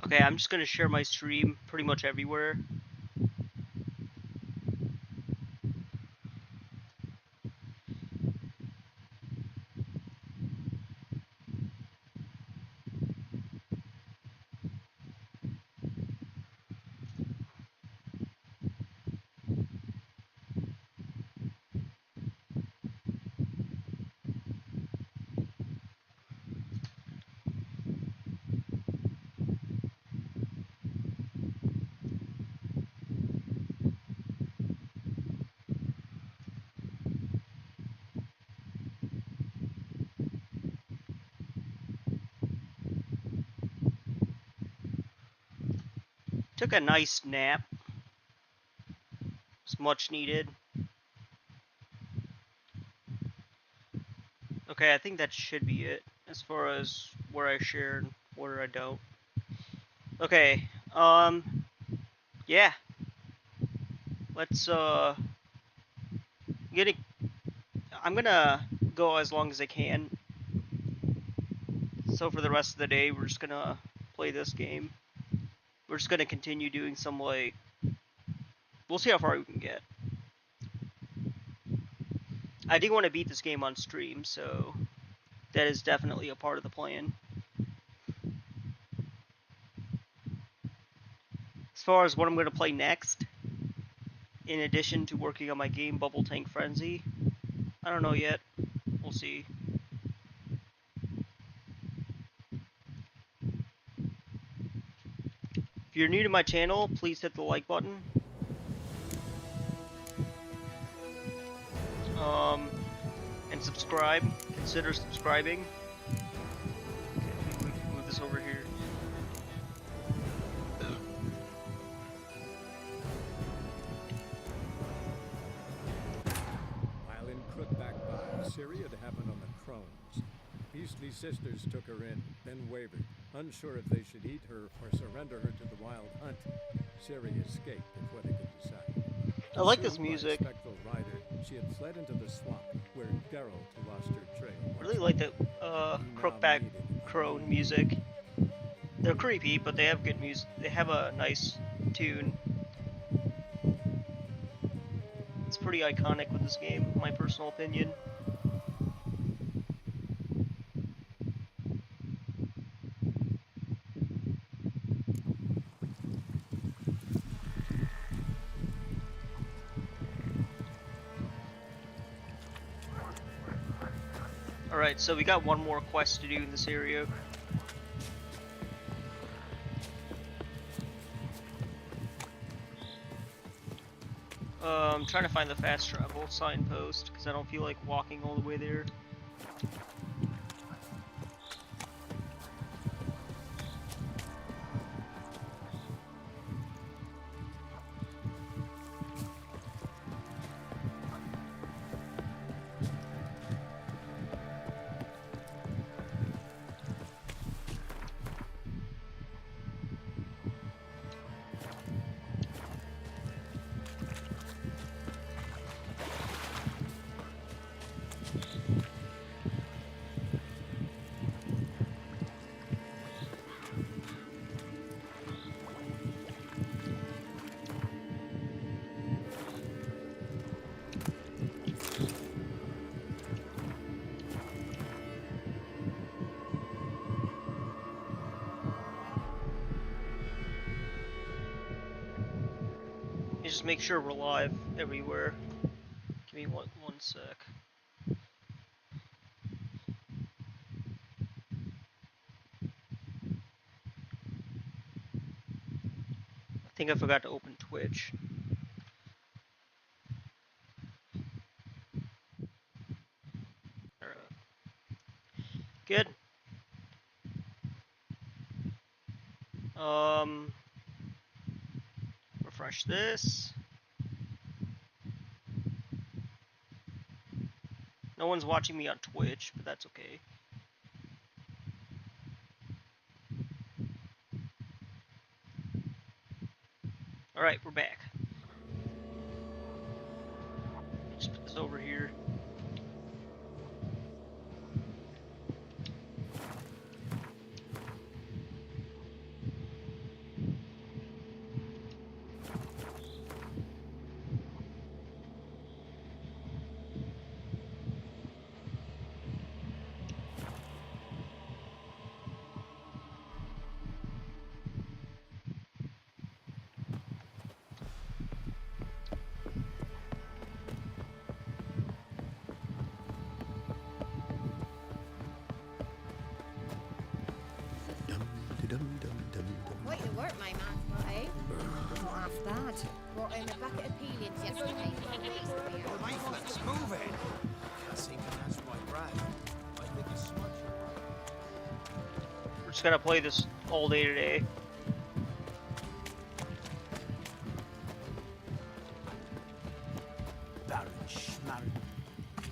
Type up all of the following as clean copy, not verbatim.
Okay, I'm just gonna share my stream pretty much everywhere. Took a nice nap. It's much needed. Okay, I think that should be it as far as where I share and where I don't. Okay, yeah. Let's get it. I'm gonna go as long as I can. So for the rest of the day, we're just gonna play this game. We're just gonna continue doing some like. We'll see how far we can get. I do want to beat this game on stream, so that is definitely a part of the plan. As far as what I'm going to play next, in addition to working on my game Bubble Tank Frenzy, I don't know yet. We'll see. If you're new to my channel, please hit the like button. And subscribe. Consider subscribing. Okay, we can move this over here. While in Crookback, Ciri had happened on the Crones. Beastly sisters took her in, then wavered, unsure if they should eat her or surrender her to the Wild Hunt. Ciri escaped before they could decide. I like this Pursued by a music. spectral rider, she had fled into the swamp, where Geralt lost her trail. I really like the Crookback Crone music. They're creepy, but they have good music. They have a nice tune. It's pretty iconic with this game, in my personal opinion. Alright, so we got one more quest to do in this area. I'm trying to find the fast travel signpost, because I don't feel like walking all the way there. You just make sure we're live everywhere. Give me one sec. I think I forgot to open Twitch. Alright. Good. Refresh this. No one's watching me on Twitch, but that's okay. Alright, we're back. Just put this over here. Quite the work, my man, eh? Not half bad. Brought in a bucket of peelings yesterday. Let's move it. Can't seem to catch my breath. I think it's smudge. We're just gonna play this all day today. Baron Schmarren.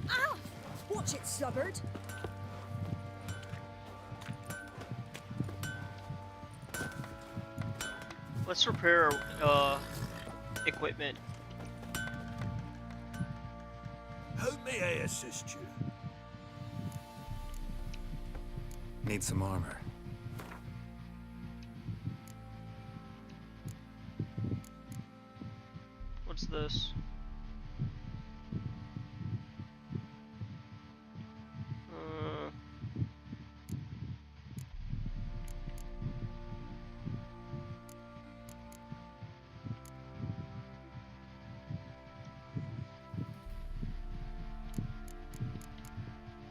Ah! Watch it, sluggard! Let's repair equipment. How may I assist you? Need some armor. What's this?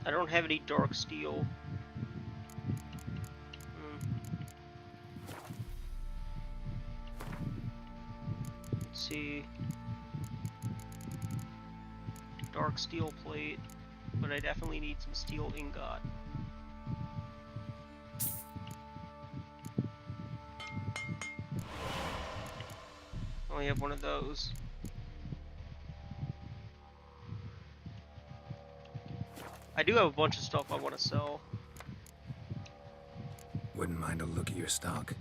I don't have any dark steel. Let's see. Dark steel plate, but I definitely need some steel ingot. Only have one of those. I do have a bunch of stuff I want to sell. Wouldn't mind a look at your stock.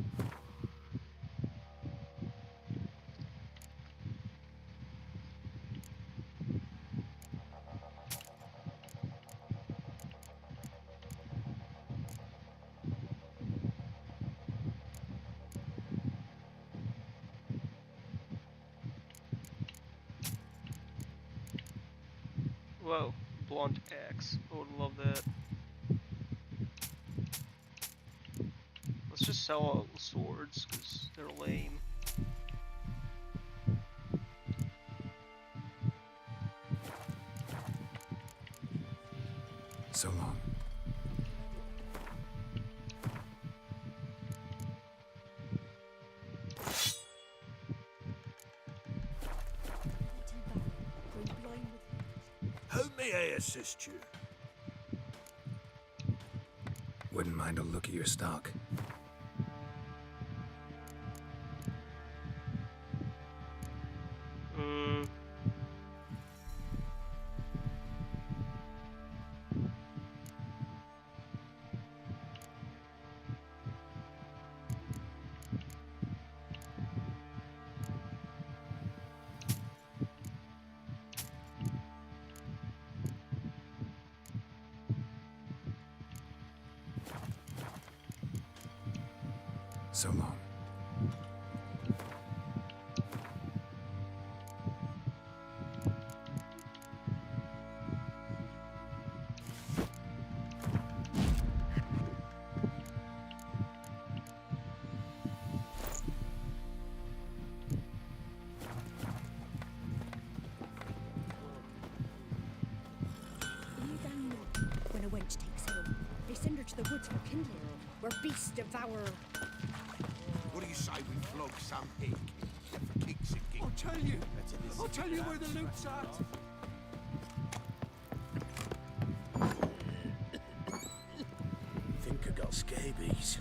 Whoa, blunt axe. I would love that. Let's just sell all the swords, because they're lame. So long. How may I assist you? Wouldn't mind a look at your stock. So long. When a wench takes home, they send her to the woods for kindling, where beasts devour. What do you say we flog some pig? For kicks and gigs. I'll tell you where the loot's at. Think I got scabies.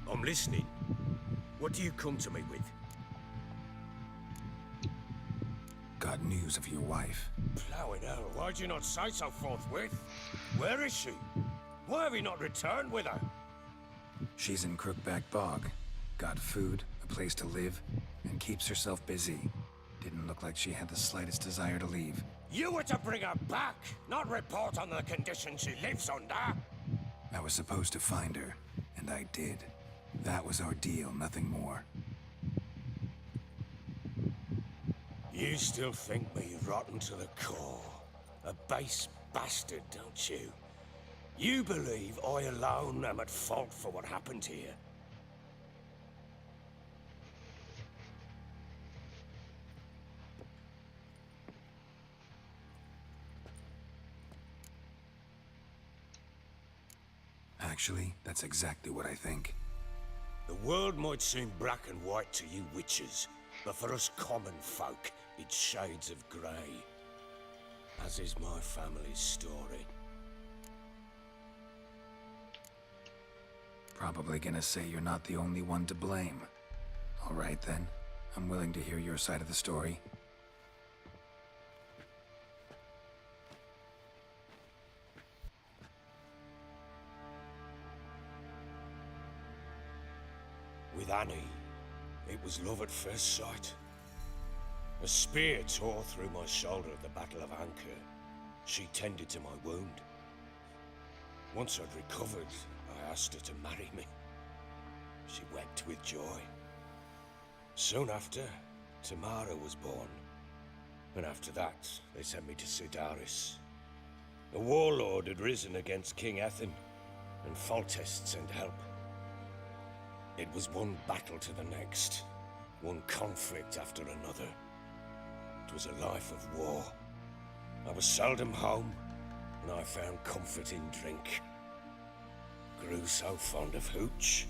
I'm listening. What do you come to me with? Got news of your wife. Plowing hell, why'd you not say so forthwith? Where is she? Why have you not returned with her? She's in Crookback Bog. Got food, a place to live, and keeps herself busy. Didn't look like she had the slightest desire to leave. You were to bring her back, not report on the conditions she lives under. I was supposed to find her, and I did. That was our deal, nothing more. You still think me rotten to the core. A base bastard, don't you? You believe I alone am at fault for what happened here. Actually, that's exactly what I think. The world might seem black and white to you witches, but for us common folk, it's shades of grey. As is my family's story. Probably gonna say you're not the only one to blame. All right then, I'm willing to hear your side of the story. With Annie, it was love at first sight. A spear tore through my shoulder at the Battle of Anchor. She tended to my wound. Once I'd recovered, I asked her to marry me. She wept with joy. Soon after, Tamara was born. And after that, they sent me to Sidaris. A warlord had risen against King Ethin, and Foltest sent help. It was one battle to the next, one conflict after another. It was a life of war. I was seldom home, and I found comfort in drink. Grew so fond of hooch,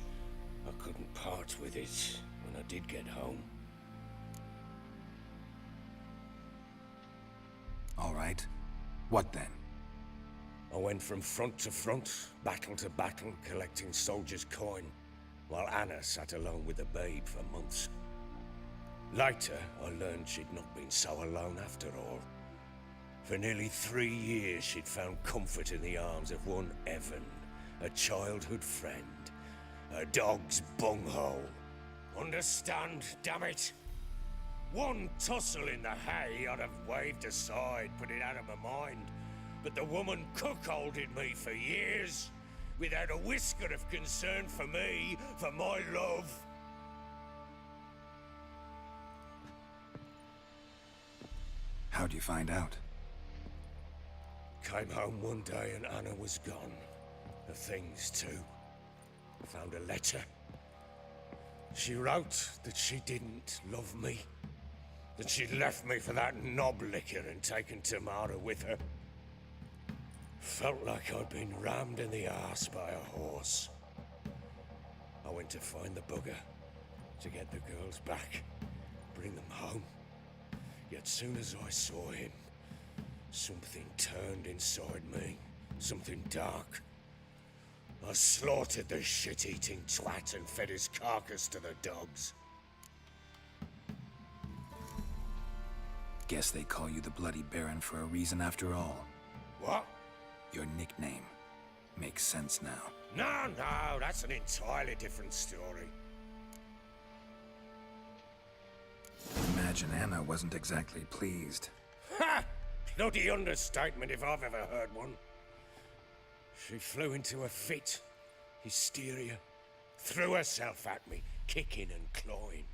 I couldn't part with it when I did get home. All right. What then? I went from front to front, battle to battle, collecting soldiers' coin, while Anna sat alone with the babe for months. Later, I learned she'd not been so alone after all. For nearly 3 years, she'd found comfort in the arms of one Evan, a childhood friend, a dog's bunghole. Understand, damn it? One tussle in the hay I'd have waved aside, put it out of my mind. But the woman cuckolded me for years, without a whisker of concern for me, for my love. How'd you find out? Came home one day and Anna was gone. Her things too. Found a letter. She wrote that she didn't love me. That she'd left me for that knob licker and taken Tamara with her. Felt like I'd been rammed in the arse by a horse. I went to find the bugger, to get the girls back, bring them home. Yet soon as I saw him, something turned inside me, something dark. I slaughtered the shit-eating twat and fed his carcass to the dogs. Guess they call you the Bloody Baron for a reason after all. What? Your nickname. Makes sense now. No, that's an entirely different story. Imagine Anna wasn't exactly pleased. Ha! Bloody understatement if I've ever heard one. She flew into a fit, hysteria, threw herself at me, kicking and clawing.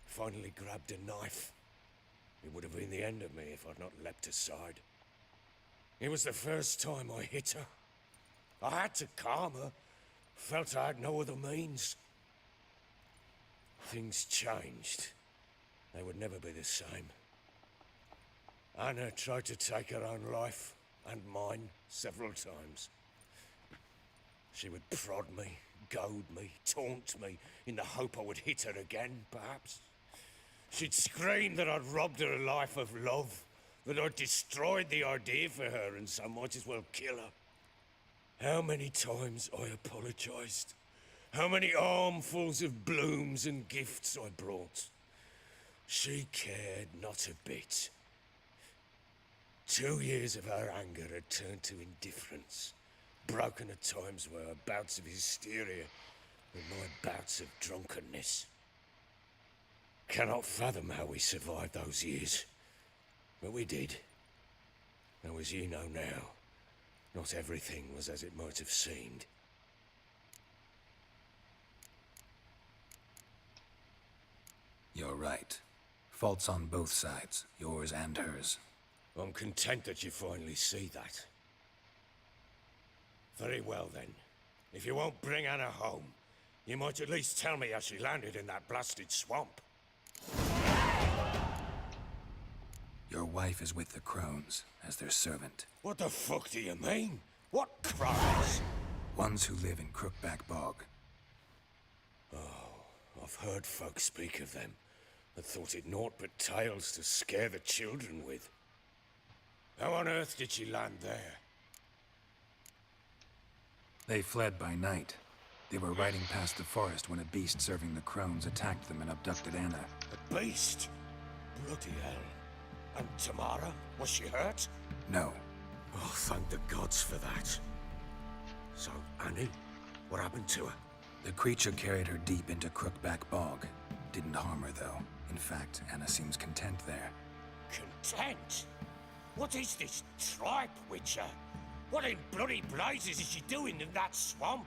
Finally grabbed a knife. It would have been the end of me if I'd not leapt aside. It was the first time I hit her. I had to calm her. Felt I had no other means. Things changed. They would never be the same. Anna tried to take her own life, and mine, several times. She would prod me, goad me, taunt me, in the hope I would hit her again, perhaps. She'd scream that I'd robbed her life of love, that I'd destroyed the idea for her, and so might as well kill her. How many times I apologized. How many armfuls of blooms and gifts I brought. She cared not a bit. 2 years of her anger had turned to indifference, broken at times by her bouts of hysteria and my bouts of drunkenness. Cannot fathom how we survived those years, but we did. Though as you know now, not everything was as it might have seemed. You're right. Faults on both sides, yours and hers. I'm content that you finally see that. Very well then. If you won't bring Anna home, you might at least tell me how she landed in that blasted swamp. Your wife is with the Crones, as their servant. What the fuck do you mean? What crones? Ones who live in Crookback Bog. I've heard folk speak of them, and thought it naught but tales to scare the children with. How on earth did she land there? They fled by night. They were riding past the forest when a beast serving the crones attacked them and abducted Anna. A beast? Bloody hell. And Tamara? Was she hurt? No. Oh, thank the gods for that. So, Annie? What happened to her? The creature carried her deep into Crookback Bog. Didn't harm her, though. In fact, Anna seems content there. Content? What is this tripe, Witcher? What in bloody blazes is she doing in that swamp?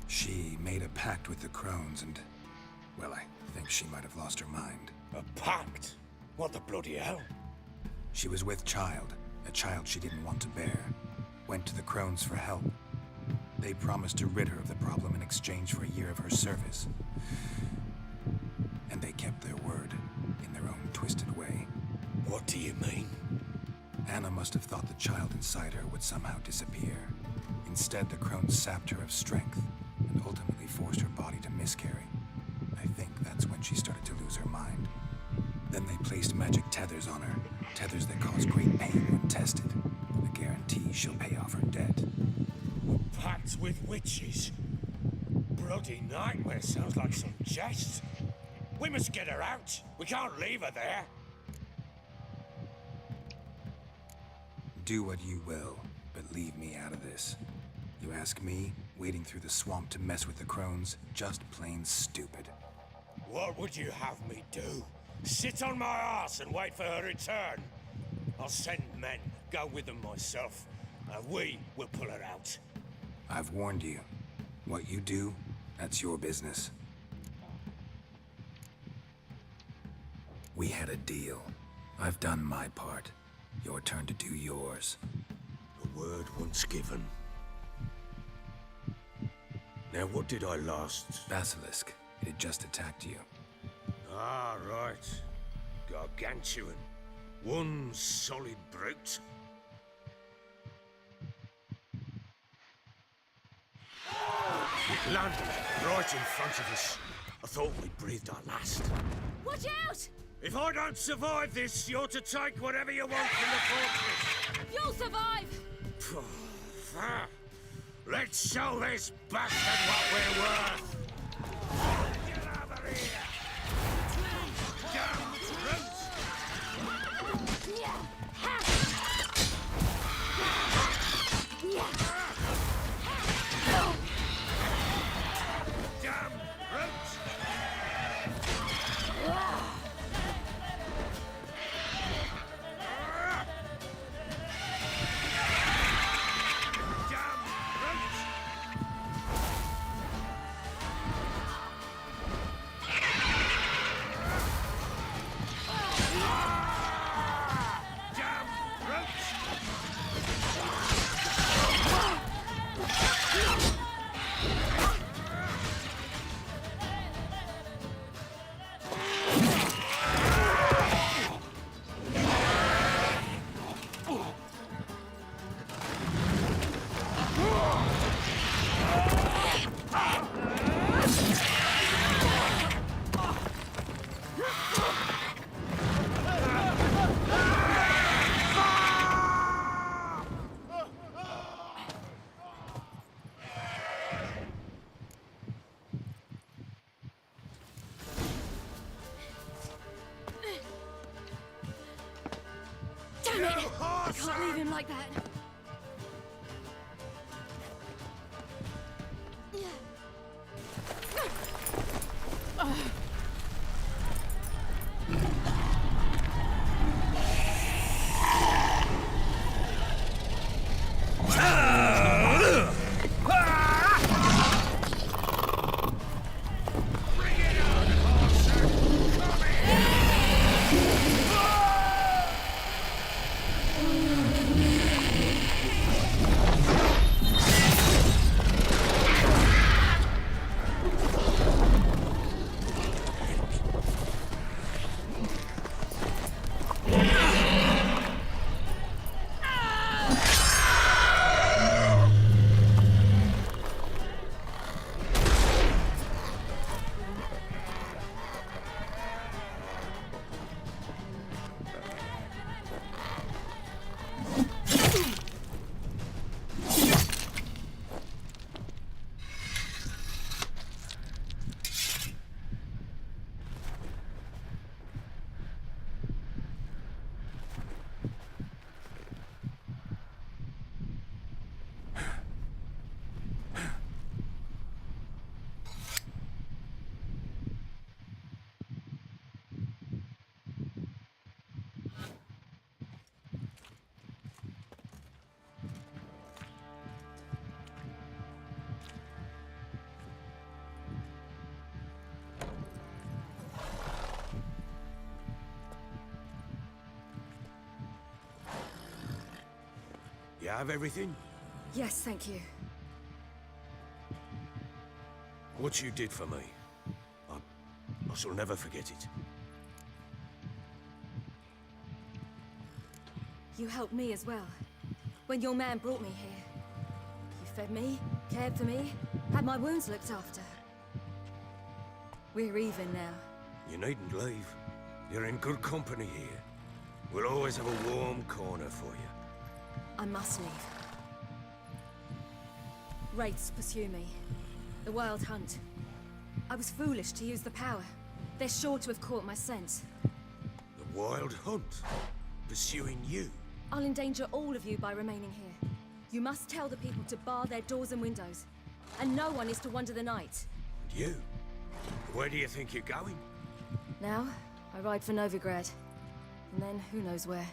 She made a pact with the crones and, well, I think she might have lost her mind. A pact? What the bloody hell? She was with child, a child she didn't want to bear. Went to the crones for help. They promised to rid her of the problem in exchange for a year of her service. And they kept their word, in their own twisted way. What do you mean? Anna must have thought the child inside her would somehow disappear. Instead, the crones sapped her of strength, and ultimately forced her body to miscarry. I think that's when she started to lose her mind. Then they placed magic tethers on her, tethers that cause great pain when tested. A guarantee she'll pay off her debt. Pact with witches? Bloody nightmare, sounds like some jest. We must get her out. We can't leave her there. Do what you will, but leave me out of this. You ask me, wading through the swamp to mess with the crones, just plain stupid. What would you have me do? Sit on my ass and wait for her return? I'll send men, go with them myself, and we will pull her out. I've warned you. What you do, that's your business. We had a deal. I've done my part. Your turn to do yours. A word once given. Now what did I last? Basilisk. It had just attacked you. Ah, right. Gargantuan. One solid brute. It landed right in front of us. I thought we'd breathed our last. Watch out! If I don't survive this, you're to take whatever you want from the fortress. You'll survive! Let's show this bastard what we're worth! Get over here! Damn brute! Damn brute! Damn it! I can't leave him like that. You have everything? Yes, thank you. What you did for me, I shall never forget it. You helped me as well. When your man brought me here. You fed me, cared for me, had my wounds looked after. We're even now. You needn't leave. You're in good company here. We'll always have a warm corner for you. I must leave. Wraiths pursue me. The Wild Hunt. I was foolish to use the power. They're sure to have caught my scent. The Wild Hunt? Pursuing you? I'll endanger all of you by remaining here. You must tell the people to bar their doors and windows. And no one is to wander the night. And you? Where do you think you're going? Now, I ride for Novigrad. And then who knows where.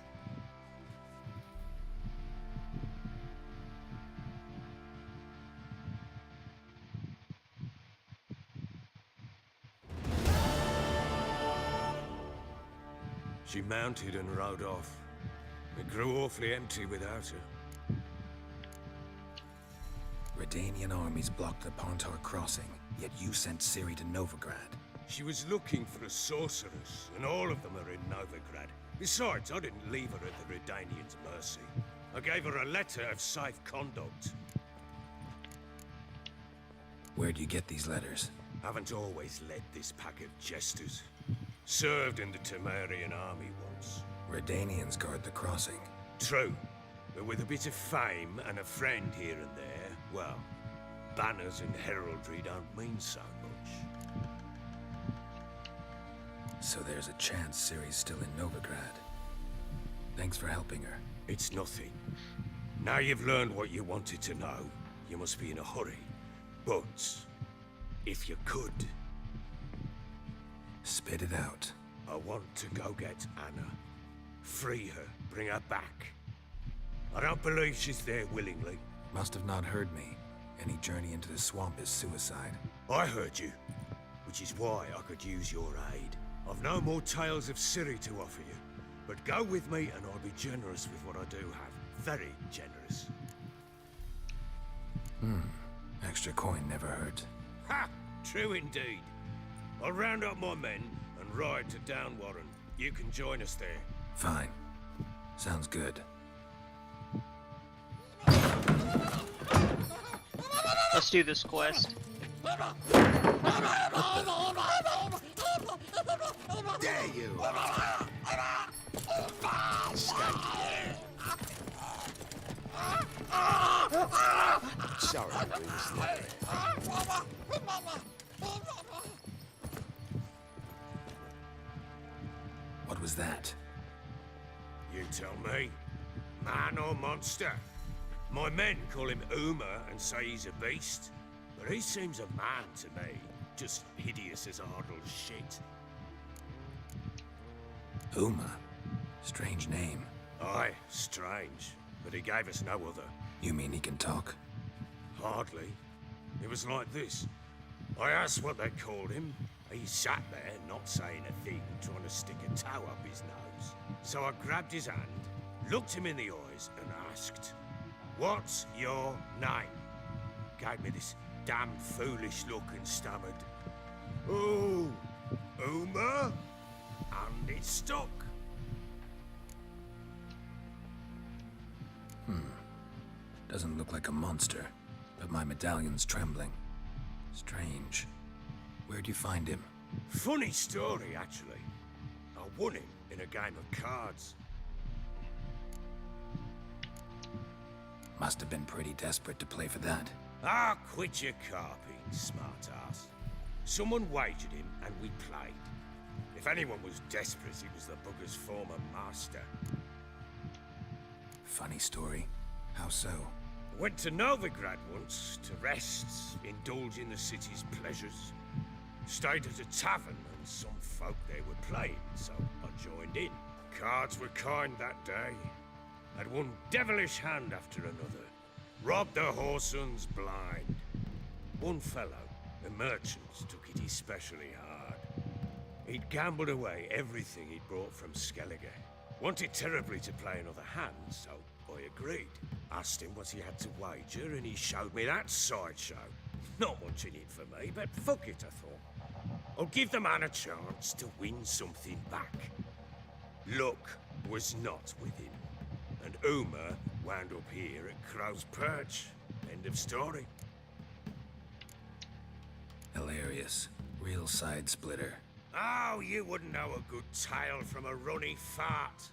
She mounted and rode off. It grew awfully empty without her. Redanian armies blocked the Pontar crossing, yet you sent Ciri to Novigrad. She was looking for a sorceress, and all of them are in Novigrad. Besides, I didn't leave her at the Redanians' mercy. I gave her a letter of safe conduct. Where'd you get these letters? Haven't always led this pack of jesters. Served in the Temerian army once. Redanians guard the crossing. True, but with a bit of fame and a friend here and there, well, banners and heraldry don't mean so much. So there's a chance Ciri's still in Novigrad. Thanks for helping her. It's nothing. Now you've learned what you wanted to know, you must be in a hurry. But, if you could, spit it out. I want to go get Anna. Free her, bring her back. I don't believe she's there willingly. Must have not heard me. Any journey into the swamp is suicide. I heard you, which is why I could use your aid. I've no more tales of Ciri to offer you, but go with me and I'll be generous with what I do have. Very generous. Extra coin never hurt. Ha! True indeed. I'll round up my men and ride to Downwarren. You can join us there. Fine. Sounds good. Let's do this quest. There you are! Sorry, what was that? You tell me. Man or monster? My men call him Uma and say he's a beast. But he seems a man to me. Just hideous as Ardle's shit. Uma. Strange name. Aye, strange. But he gave us no other. You mean he can talk? Hardly. It was like this. I asked what they called him. He sat there, not saying a thing, trying to stick a toe up his nose. So I grabbed his hand, looked him in the eyes, and asked, "What's your name?" Gave me this damn foolish look and stammered, "Oh, Uma?" And it stuck. Doesn't look like a monster, but my medallion's trembling. Strange. Where'd you find him? Funny story, actually. I won him in a game of cards. Must have been pretty desperate to play for that. Ah, quit your carping, smart-ass. Someone wagered him, and we played. If anyone was desperate, it was the bugger's former master. Funny story. How so? Went to Novigrad once to rest, indulge in the city's pleasures. Stayed at a tavern, and some folk there were playing, so I joined in. Cards were kind that day. Had one devilish hand after another. Robbed the whoresun's blind. One fellow, a merchant, took it especially hard. He'd gambled away everything he'd brought from Skellige. Wanted terribly to play another hand, so I agreed. Asked him what he had to wager, and he showed me that sideshow. Not much in it for me, but fuck it, I thought. I'll give the man a chance to win something back. Luck was not with him, and Uma wound up here at Crow's Perch. End of story. Hilarious. Real side splitter. Oh, you wouldn't know a good tale from a runny fart.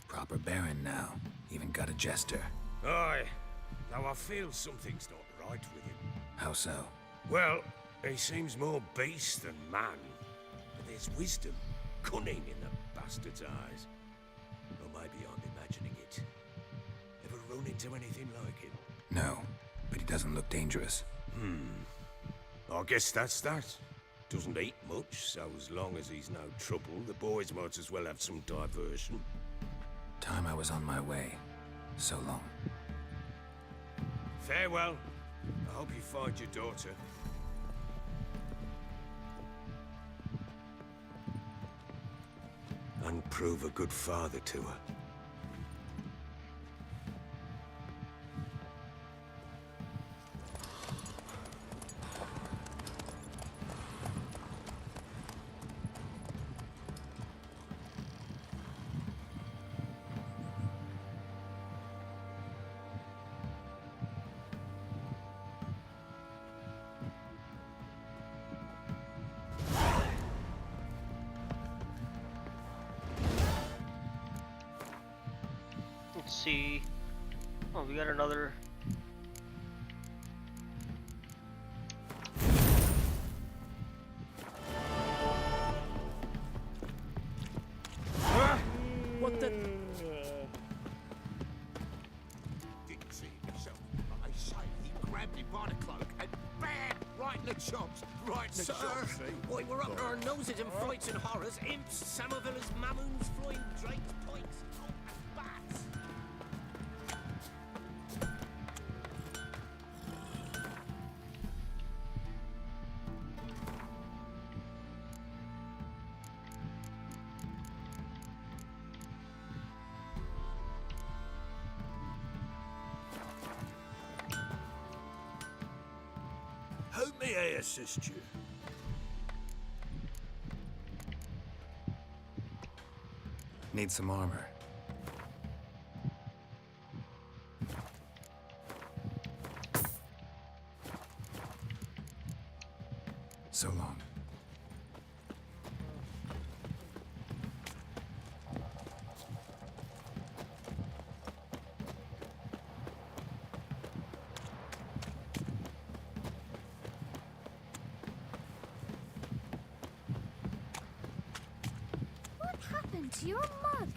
Proper Baron now. Even got a jester. Aye, though I feel something's not right with him. How so? Well, he seems more beast than man. But there's wisdom, cunning in the bastard's eyes. Or maybe I'm imagining it. Ever run into anything like him? No, but he doesn't look dangerous. I guess that's that. Doesn't eat much, so as long as he's no trouble, the boys might as well have some diversion. Time I was on my way. So long. Farewell. I hope you find your daughter. And prove a good father to her. Let's see. Oh, we got another. What the? Didn't see it myself, but I say he grabbed him by the cloak and bam! Right in the chops. Right in the chops, see? Boy, we're up to our noses in frights and horrors. Imps, Samovillas, Mamoons, flying drakes, pikes, oh, and bats. How may I assist you? Need some armor. So long. What happened to your mug?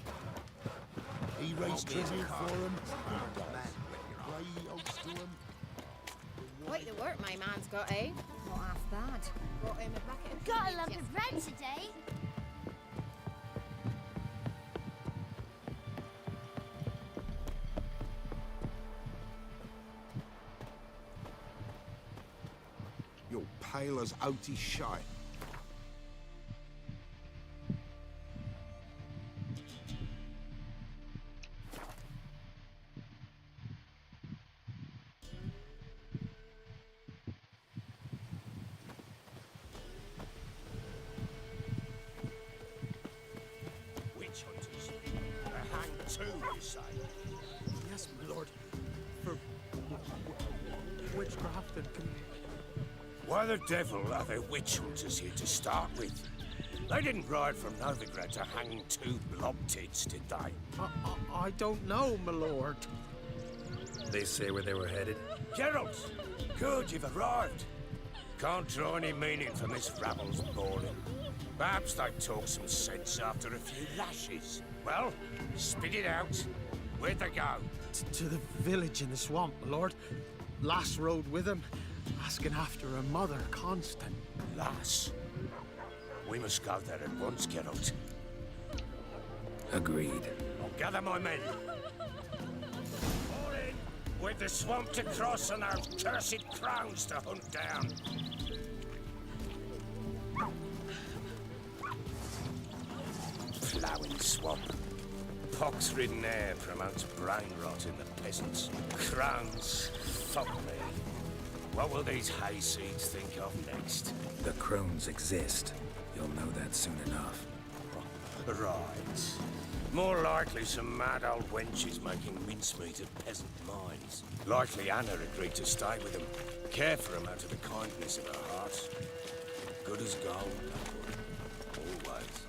He raised tribute for him. Play old to him. Quite the work my man's got, eh? Not half bad. Brought him a bucket of Got a peanuts lump yesterday. of bread today. You're pale as oaty shite. Witch hunters. A hang too, you say? Yes, my lord. For witchcraft and Why the devil are there witch hunters here to start with? They didn't ride from Novigrad to hang two blob tits, did they? I don't know, my lord. They say where they were headed. Geralt! Good, you've arrived. Can't draw any meaning from this rabble's bawling. Perhaps they talk some sense after a few lashes. Well, spit it out. Where'd they go? To the village in the swamp, my lord. Lass rode with him, asking after her mother, Constant. Lass. We must go there at once, Geralt. Agreed. I'll gather my men. All in, with the swamp to cross and our cursed crowns to hunt down. Ploughing swamp. pox-ridden air promotes brain rot in the peasants. Crones, fuck me. What will these hayseeds think of next? The crones exist. You'll know that soon enough. Right. More likely some mad old wenches making mincemeat of peasant minds. Likely Anna agreed to stay with them, care for them out of the kindness of her heart. Good as gold, that would. Always.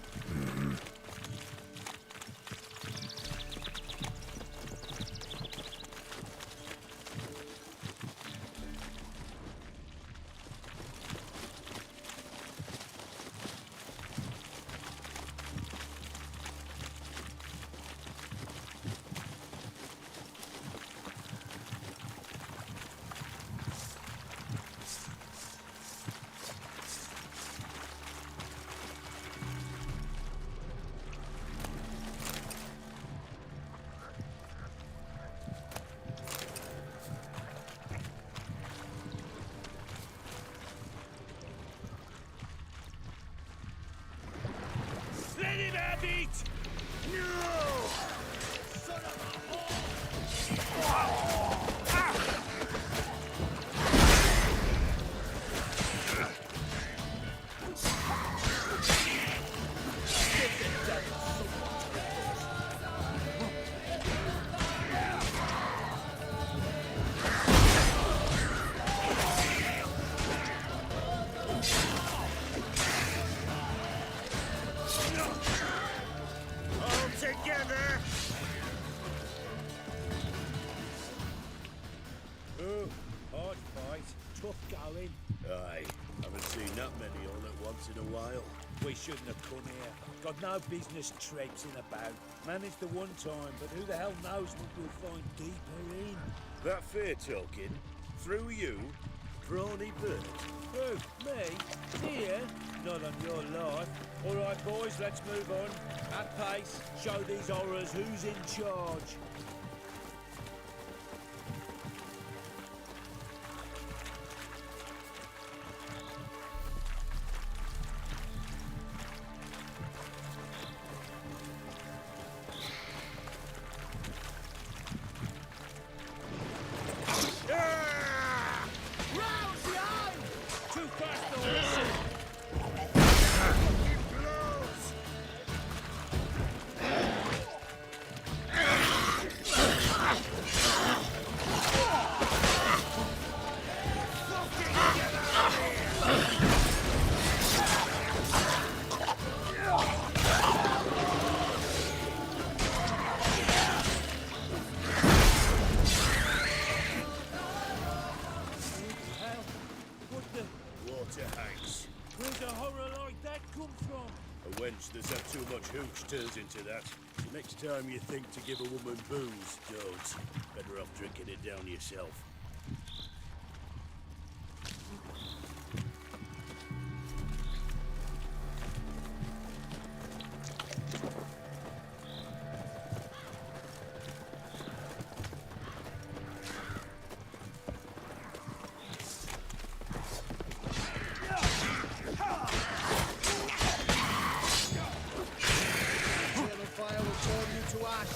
Let him have it! No! Son of a whore! All together! Oh, hard fight. Tough going. Aye, haven't seen that many all at once in a while. We shouldn't have come here. Got no business traipsing about. Managed the one time, but who the hell knows what we'll find deeper in. That fair talking? Through you? Brawny bird? Who? Me? Here? Not on your life. All right, boys, let's move on. At pace. Show these horrors who's in charge. Rouse the eye! Too fast to listen. Fucking blows! Fucking get out of here! Hell, what the... Water hanks. Where'd a horror like that come from? A wench that's had too much hooch turns into that. The next time you think to give a woman booze, don't. Better off drinking it down yourself. Fire will turn you to ash.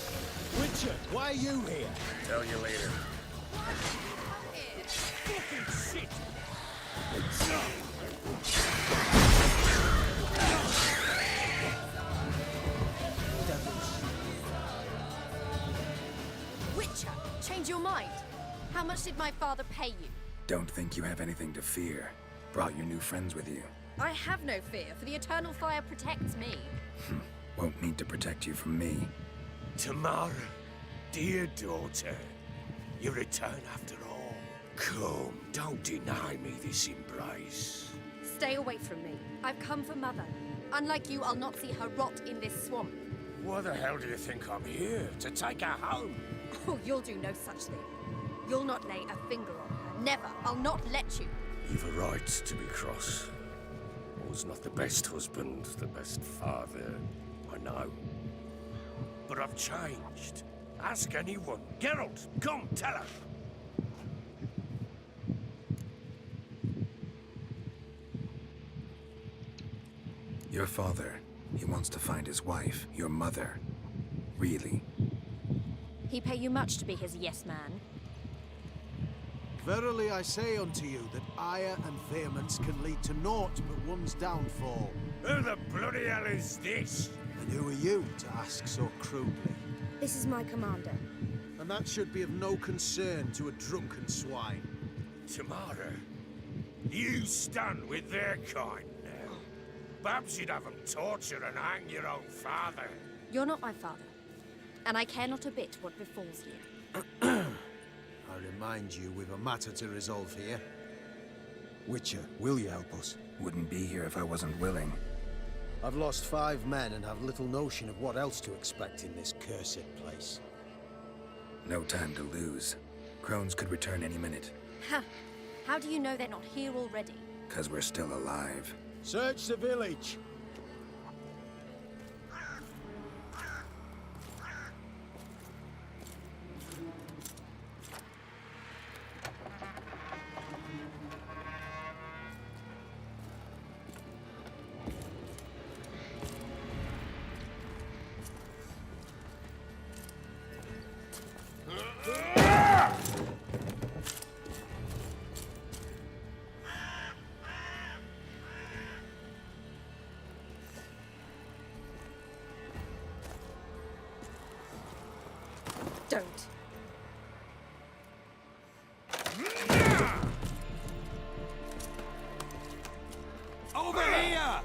Richard, why are you here? Tell you later. Fucking shit! Witcher, change your mind. How much did my father pay you? Don't think you have anything to fear. Brought your new friends with you. I have no fear, for the eternal fire protects me. Won't need to protect you from me. Tamara, dear daughter, you return after all. Come, don't deny me this embrace. Stay away from me. I've come for Mother. Unlike you, I'll not see her rot in this swamp. Why the hell do you think I'm here? To take her home? Oh, you'll do no such thing. You'll not lay a finger on her. Never. I'll not let you. You've a right to be cross. I was not the best husband, the best father, I know. But I've changed. Ask anyone. Geralt, come, tell her. Your father, he wants to find his wife, your mother. Really, He pay you much to be his yes man? Verily I say unto you that ire and vehemence can lead to naught but one's downfall. Who the bloody hell is this? And who are you to ask so crudely? This is my commander. And that should be of no concern to a drunken swine. Tamara, you stand with their kind now. Perhaps you'd have them torture and hang your own father. You're not my father, and I care not a bit what befalls you. I remind you we've a matter to resolve here. Witcher, will you help us? Wouldn't be here if I wasn't willing. I've lost 5 men and have little notion of what else to expect in this cursed place. No time to lose. Crones could return any minute. Ha! How do you know they're not here already? 'Cause we're still alive. Search the village! Don't. Over here!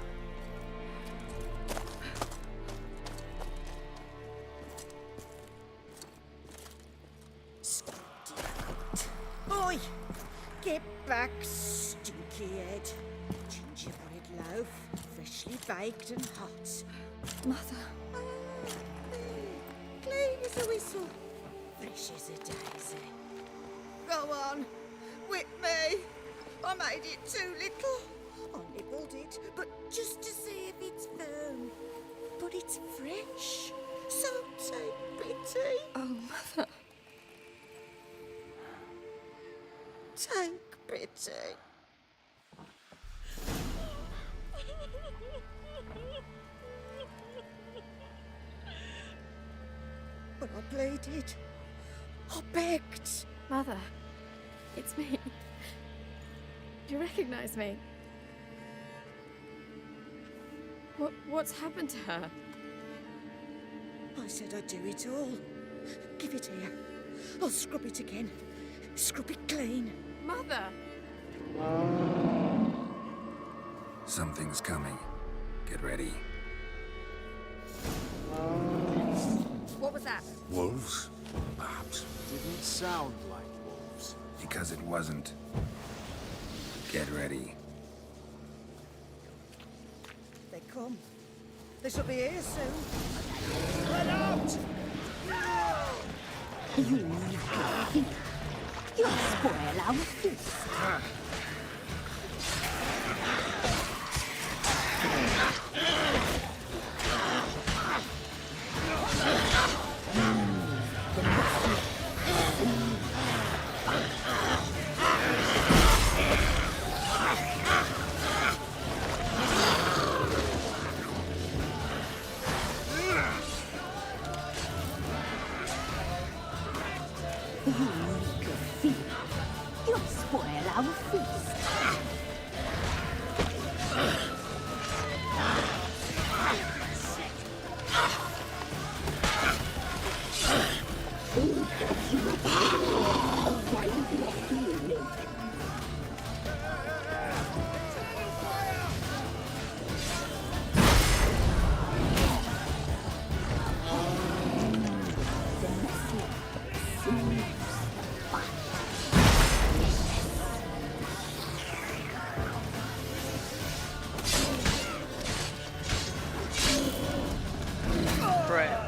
Oi! Get back, stinky head. Gingerbread loaf, freshly baked and hot. Mother. Clean as a whistle, fresh as a daisy. Go on, whip me. I made it too little. I nibbled it, but just to see if it's firm. But it's fresh, so take pity. Oh, Mother. Take pity. But I pleaded. I begged. Mother. It's me. Do you recognize me? What's happened to her? I said I'd do it all. Give it here. I'll scrub it again. Scrub it clean. Mother! Something's coming. Get ready. What was that? Wolves? Perhaps. Didn't sound like wolves. Because it wasn't. Get ready. They come. They shall be here soon. Let out! You'll spoil our feast. You'll spoil our feast. Right.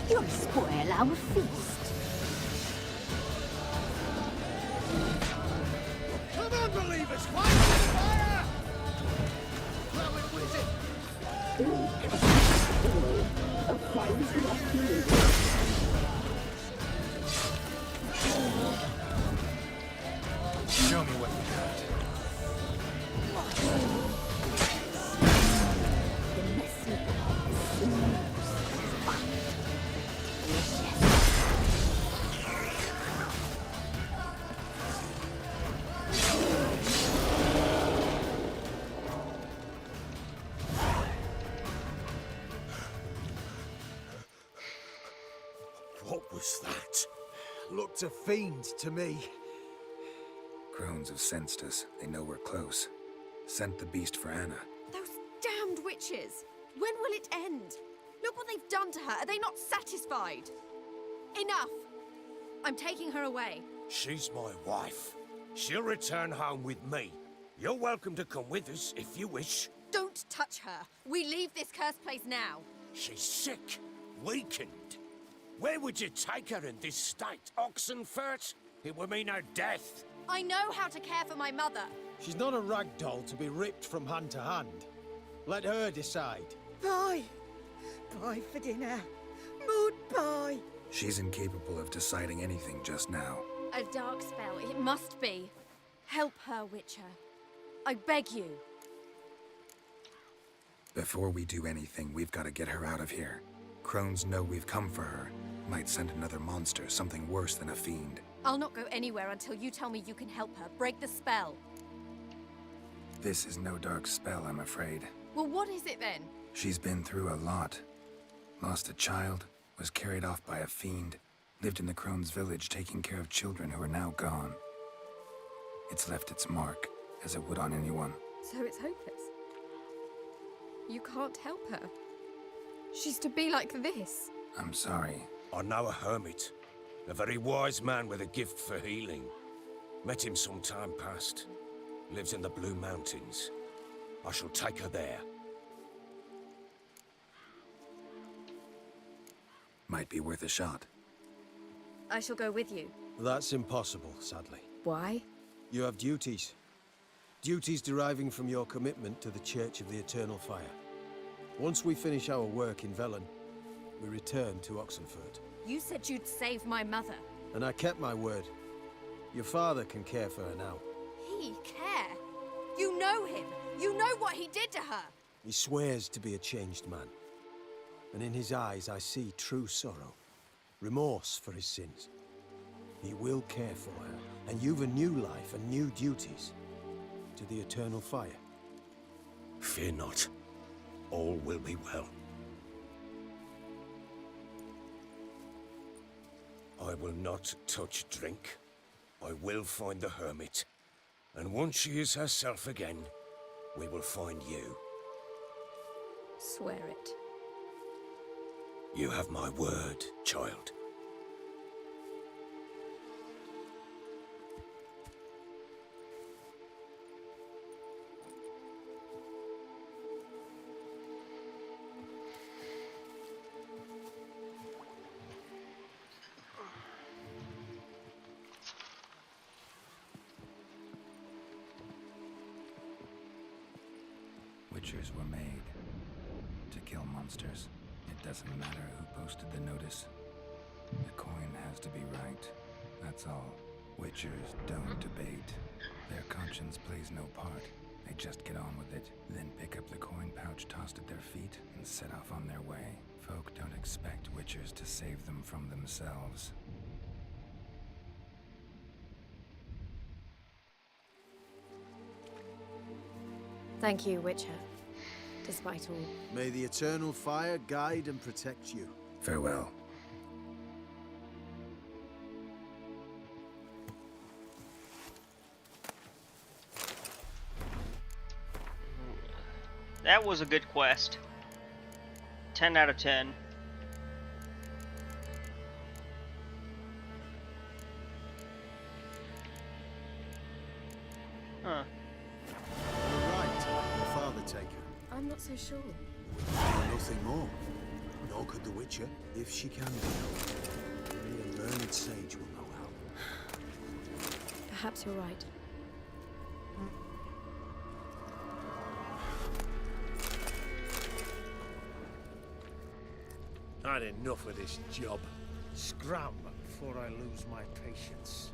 You'll spoil our feast. Come on, believers! Fire! Throw it with it! Show me what you got. The messy looked a fiend to me. Crones have sensed us. They know we're close. Sent the beast for Anna. Those damned witches! When will it end? Look what they've done to her. Are they not satisfied? Enough! I'm taking her away. She's my wife. She'll return home with me. You're welcome to come with us if you wish. Don't touch her. We leave this cursed place now. She's sick, weakened. Where would you take her in this state? Oxenfurt? It would mean her death. I know how to care for my mother. She's not a rag doll to be ripped from hand to hand. Let her decide. Bye. Bye for dinner. Maud, bye. She's incapable of deciding anything just now. A dark spell, it must be. Help her, Witcher. I beg you. Before we do anything, we've got to get her out of here. Crones know we've come for her. Might send another monster, something worse than a fiend. I'll not go anywhere until you tell me you can help her. Break the spell. This is no dark spell, I'm afraid. Well, what is it then? She's been through a lot. Lost a child, was carried off by a fiend, lived in the Crones village taking care of children who are now gone. It's left its mark, as it would on anyone. So it's hopeless. You can't help her. She's to be like this. I'm sorry. I know a hermit. A very wise man with a gift for healing. Met him some time past. Lives in the Blue Mountains. I shall take her there. Might be worth a shot. I shall go with you. That's impossible, sadly. Why? You have duties. Duties deriving from your commitment to the Church of the Eternal Fire. Once we finish our work in Velen, we return to Oxenfurt. You said you'd save my mother. And I kept my word. Your father can care for her now. He care? You know him. You know what he did to her. He swears to be a changed man. And in his eyes I see true sorrow. Remorse for his sins. He will care for her, and you've a new life and new duties. To the Eternal Fire. Fear not. All will be well. I will not touch drink. I will find the hermit. And once she is herself again, we will find you. Swear it. You have my word, child. Witchers were made to kill monsters. It doesn't matter who posted the notice. The coin has to be right. That's all. Witchers don't debate. Their conscience plays no part. They just get on with it, then pick up the coin pouch tossed at their feet and set off on their way. Folk don't expect witchers to save them from themselves. Thank you, Witcher. Despite all. May the Eternal Fire guide and protect you. Farewell. That was a good quest. 10 out of 10. Huh. You're right. Your father take her. I'm not so sure. Nothing more. Nor could the Witcher, if she can be. Only a learned sage will know how. Perhaps you're right. I'd enough of this job. Scram before I lose my patience.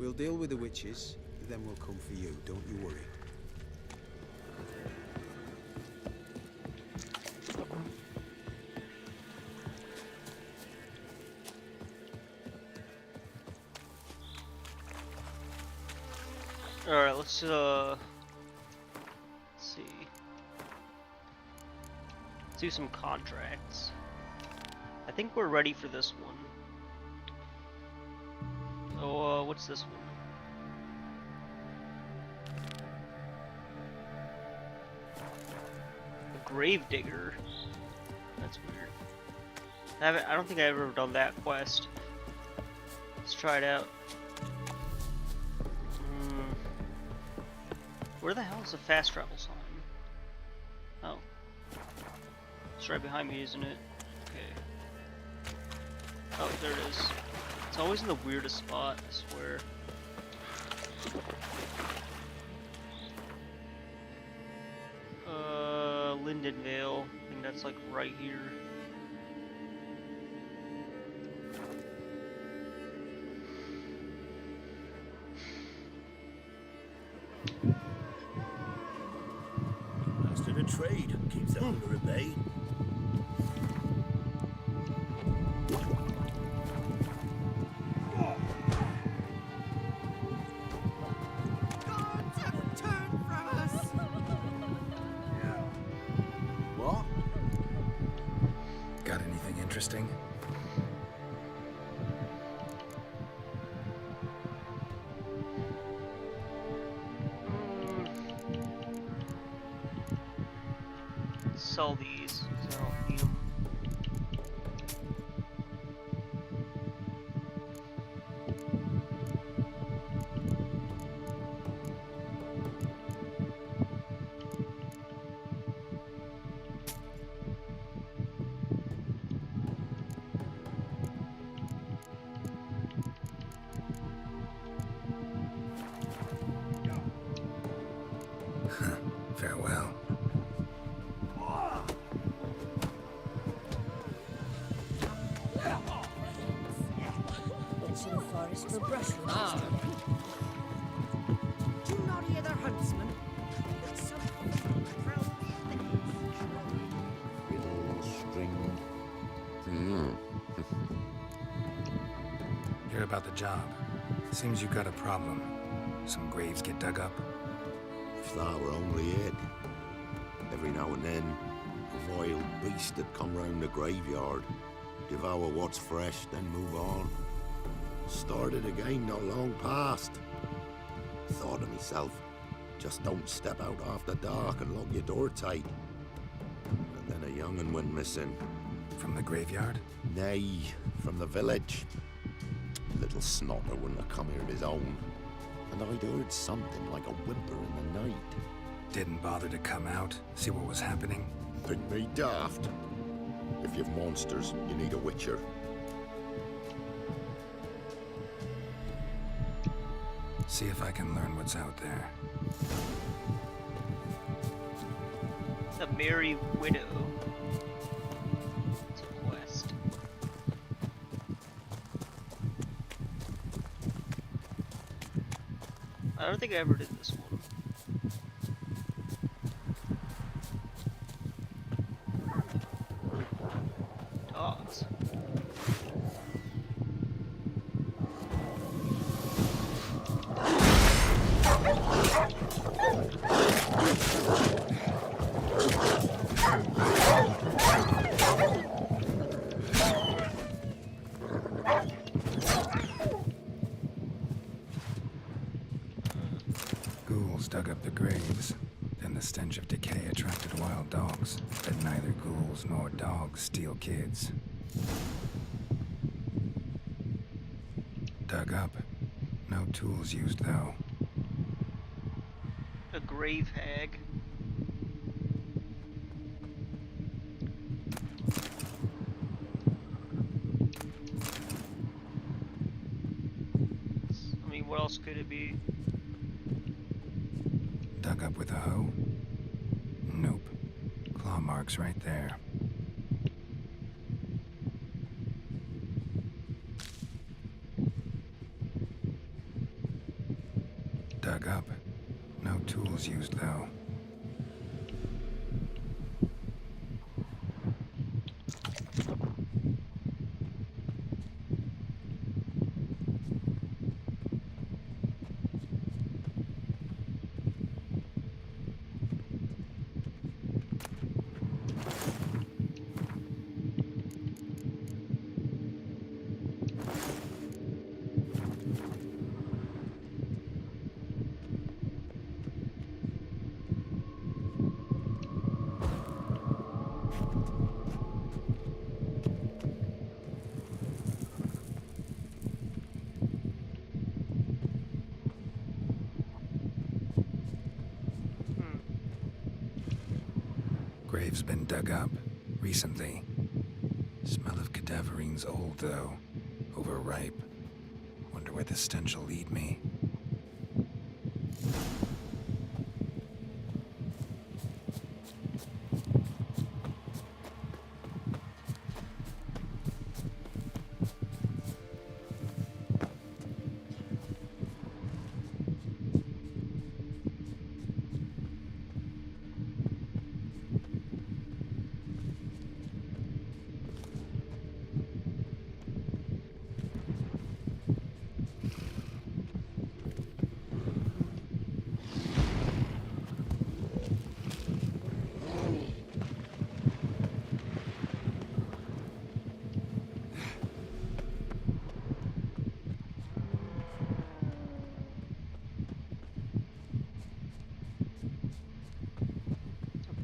We'll deal with the witches, then we'll come for you. Don't you worry. Alright, let's see. Let's do some contracts. I think we're ready for this one. Oh, what's this one? A Gravedigger. That's weird. I don't think I've ever done that quest. Let's try it out. Where the hell is the fast travel sign? Oh. It's right behind me, isn't it? Okay. Oh, there it is. It's always in the weirdest spot, I swear. Lindenvale. I think that's like right here. Master of trade keeps the hunger at bay. What? Got anything interesting? Sell these, so I don't need them. Farewell. Into the forest for brushwood. Do you not hear the huntsman? It's some proud String. Hear about the job. Seems you got a problem. Some graves get dug up. If that were only it. Every now and then, a vile beast would come round the graveyard, devour what's fresh, then move on. Started again not long past. Thought to myself, just don't step out after dark and lock your door tight. And then a young'un went missing. From the graveyard? Nay, from the village. Little snotter wouldn't have come here of his own. And I'd heard something like a whimper in the night. Didn't bother to come out, see what was happening? Think me daft. If you've monsters, you need a witcher. See if I can learn what's out there. The Merry Widow. It's a quest. I don't think I ever did this one. Dogs. Ghouls dug up the graves. Then the stench of decay attracted wild dogs. But neither ghouls nor dogs steal kids. Dug up. No tools used, though. A grave hag. I mean, what else could it be? Dug up with a hoe? Nope. Claw marks right there. dug up. No tools used, though. Grave's been dug up recently. Smell of cadaverine's old, though. Overripe. Wonder where the stench will lead me.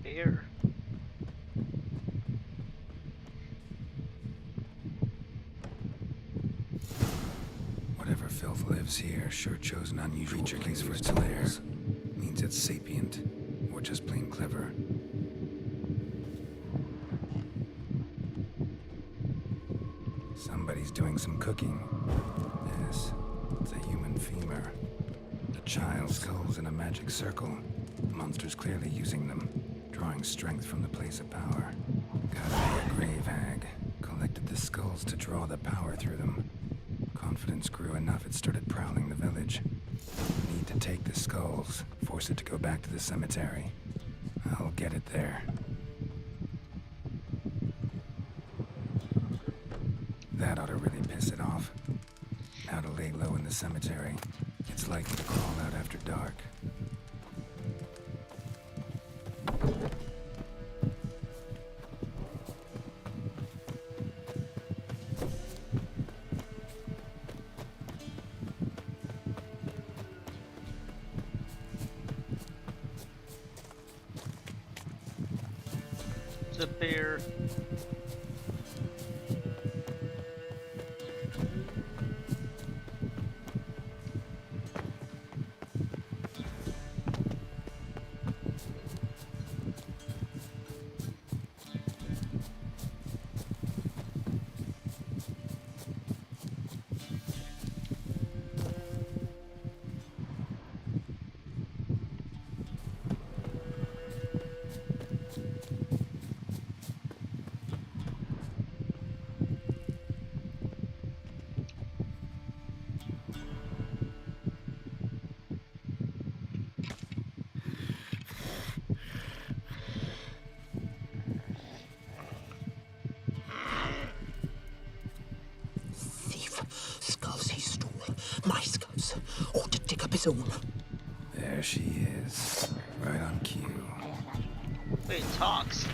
Bear. Whatever filth lives here sure chose an unusual place for its lair. Means it's sapient, or just plain clever. Somebody's doing some cooking. Yes, it's a human femur. A child's skulls in a magic circle. Monster's clearly using them, drawing strength from the place of power. Gotta be a grave hag. Collected the skulls to draw the power through them. Confidence grew enough it started prowling the village. Need to take the skulls, force it to go back to the cemetery. I'll get it there. That ought to really piss it off. Now to lay low in the cemetery. It's likely to crawl out after dark. The bear. There she is, right on cue. Wait, it talks.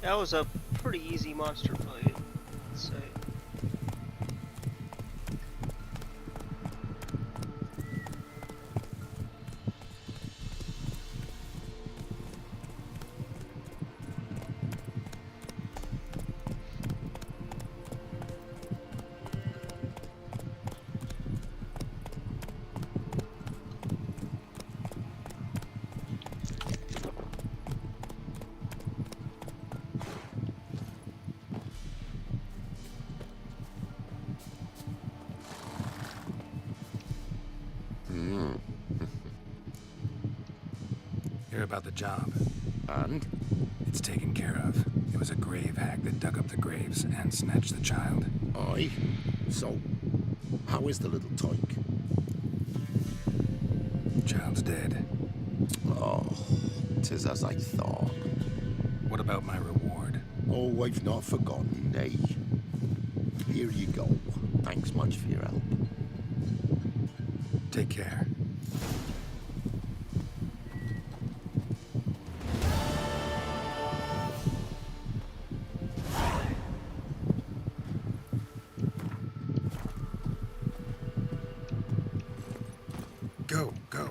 That was a pretty easy monster fight, I'd say. Hear about the job. And? It's taken care of. It was a grave hag that dug up the graves and snatched the child. Aye. So, how is the little tyke? Child's dead. Oh, 'tis as I thought. What about my reward? Oh, I've not forgotten, nay. Here you go. Thanks much for your help. Take care. Go, go.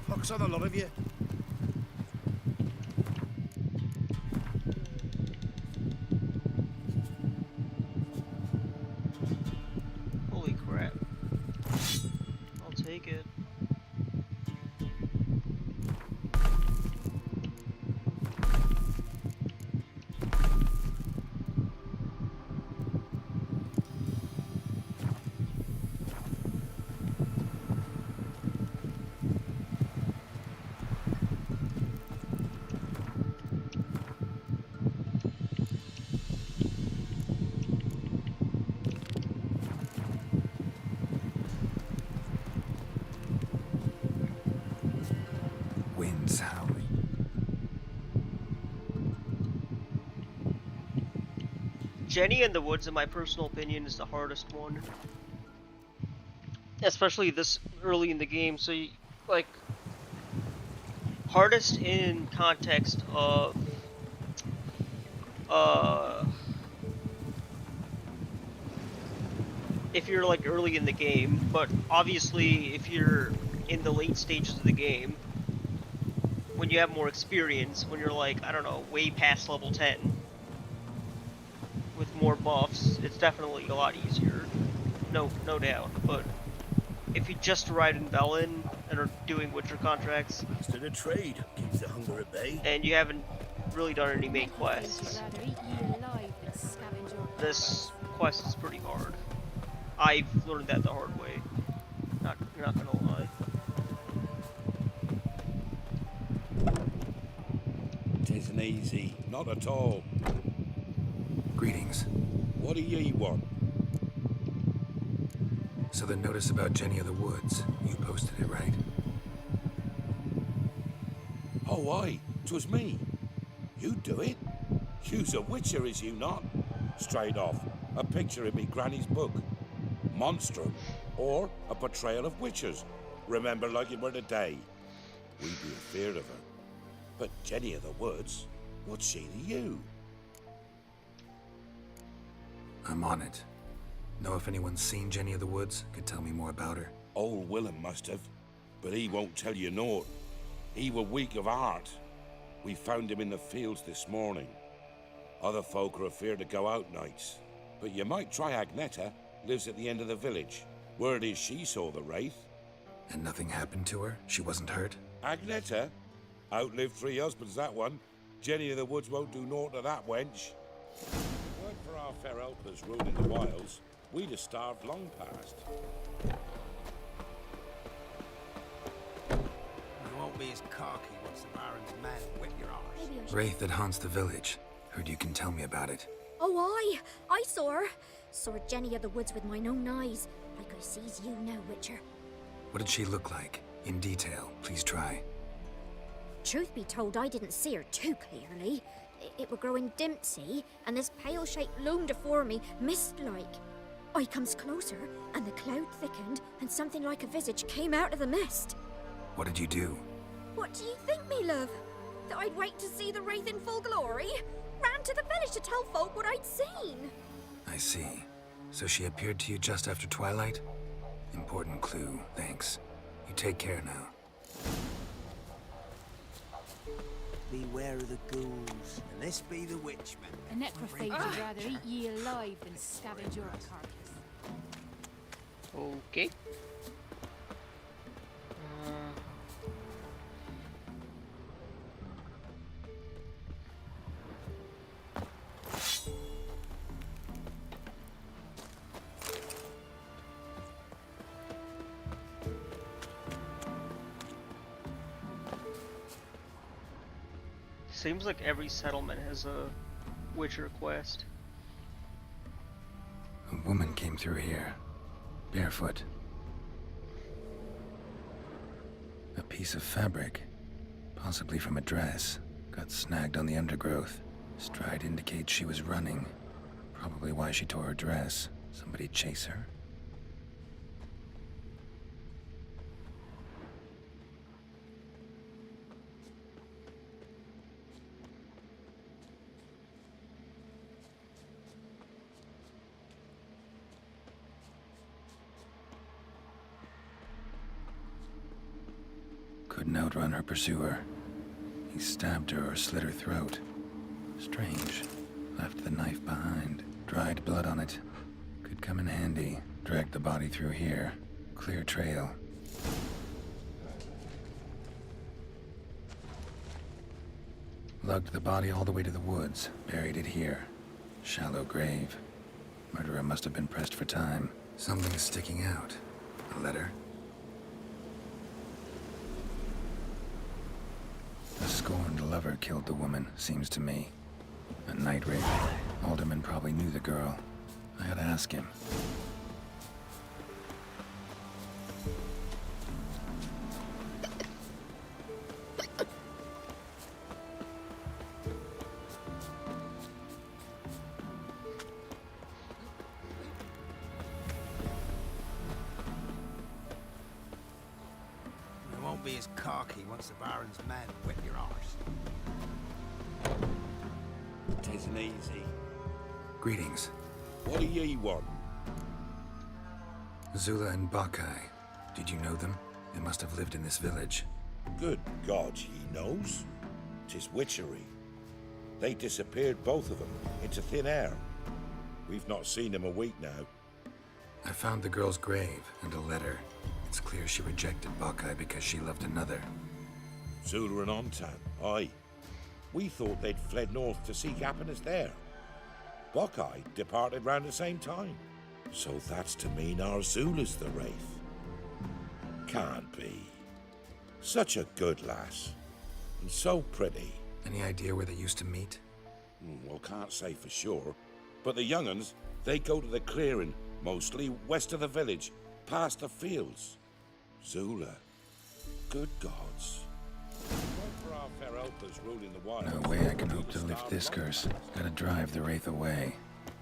Pox on a lot of you. Holy crap. I'll take it. Winds howling. Jenny in the Woods, in my personal opinion, is the hardest one. Especially this early in the game, so you, like, hardest in context of, if you're like early in the game, but obviously if you're in the late stages of the game, when you have more experience, when you're like, I don't know, way past level 10, with more buffs, it's definitely a lot easier. No doubt. But if you just arrived in Velen and are doing Witcher contracts, Instead of trade, keeps the hunger at bay. and you haven't really done any main quests, this quest is pretty hard. I've learned that the hard way. Not gonna lie. Tisn't easy. Not at all. Greetings. What do ye want? So the notice about Jenny of the Woods, you posted it, right? Oh, aye. 'Twas me. You do it? You's a witcher, is you not? Straight off. A picture in me granny's book. Monstrum. Or a portrayal of witches. Remember like it were the day. We'd be afeard of her. But Jenny of the Woods, what's she to you? I'm on it. Know if anyone's seen Jenny of the Woods? Could tell me more about her. Old Willem must have, but he won't tell you naught. He were weak of heart. We found him in the fields this morning. Other folk are afeard to go out nights. But you might try Agneta. Lives at the end of the village. Word is she saw the wraith. And nothing happened to her? She wasn't hurt? Agneta? Outlived 3 husbands, that one. Jenny of the Woods won't do naught to that wench. Weren't for our fair helpers ruling the wilds, we'd have starved long past. You won't be as cocky once the Baron's men whip your arse. Wraith that haunts the village. Heard you can tell me about it. Oh, I saw her. Saw Jenny of the Woods with mine own eyes, like I sees you now, Witcher. What did she look like? In detail, please try. Truth be told, I didn't see her too clearly. It were growing dim, see, and this pale shape loomed afore me, mist-like. I comes closer, and the cloud thickened, and something like a visage came out of the mist. What did you do? What do you think, me love? That I'd wait to see the wraith in full glory? Ran to the village to tell folk what I'd seen. I see. So she appeared to you just after twilight? Important clue, thanks. You take care now. Beware of the ghouls, and this be the witchman. A necrophage would rather eat ye alive than scavenge your carcass. Okay. Seems like every settlement has a Witcher quest. A woman came through here, barefoot. A piece of fabric, possibly from a dress, got snagged on the undergrowth. Stride indicates she was running. Probably why she tore her dress. Somebody chase her? Couldn't outrun her pursuer. He stabbed her or slit her throat. Strange. Left the knife behind. Dried blood on it. Could come in handy. Dragged the body through here. Clear trail. Lugged the body all the way to the woods. Buried it here. Shallow grave. Murderer must have been pressed for time. Something's sticking out. A letter? A scorned lover killed the woman, seems to me. A night rape. Alderman probably knew the girl. I ought to ask him. You won't be as cocky once the Baron's men whip your arse. Tisn't easy. Greetings. What do ye want? Zula and Bakai. Did you know them? They must have lived in this village. Good God, he knows. 'Tis witchery. They disappeared, both of them, into thin air. We've not seen them a week now. I found the girl's grave and a letter. It's clear she rejected Bakai because she loved another. Zula and Ontan, aye. We thought they'd fled north to seek happiness there. Buckeye departed round the same time. So that's to mean our Zula's the wraith. Can't be. Such a good lass. And so pretty. Any idea where they used to meet? Well, can't say for sure. But the young'uns, they go to the clearing, mostly west of the village, past the fields. Zula. Good gods. For our fair helpers ruling the wilds. No way I can hope to lift this curse. Gotta drive the wraith away.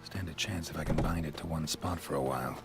Stand a chance if I can bind it to one spot for a while.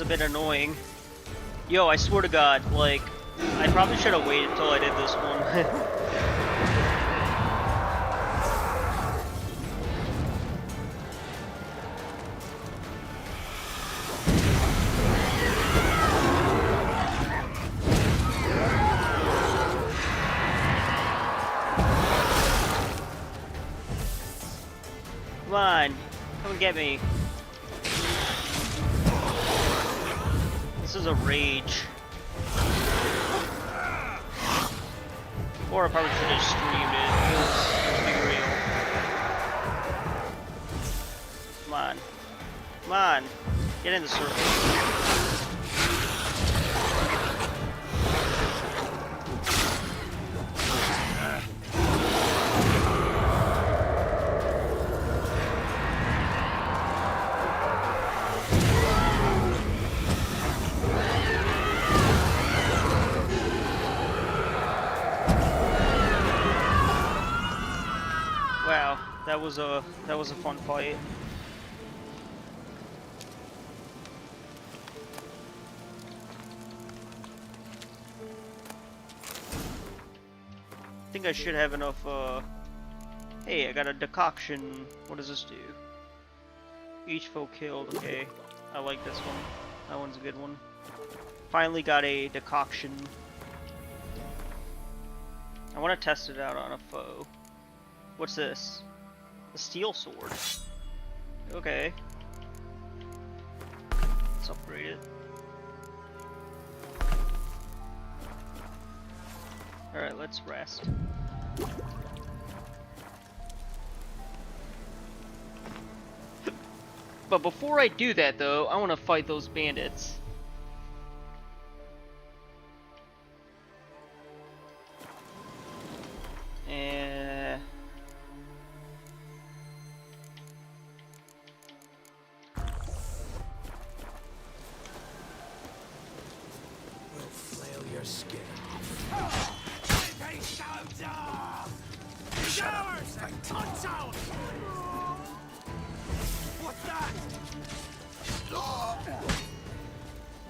bit annoying. Yo, I swear to God, like, I probably should have waited until I did this one. Come on, come and get me. This is a rage. Or I probably should have streamed it. Let's be real. Come on. Come on. Get in the circle. Wow, that was a fun fight. I think I should have enough, hey, I got a decoction. What does this do? Each foe killed, okay. I like this one. That one's a good one. Finally got a decoction. I want to test it out on a foe. What's this? A steel sword. Okay. Let's upgrade it. Alright, let's rest. But before I do that though, I want to fight those bandits.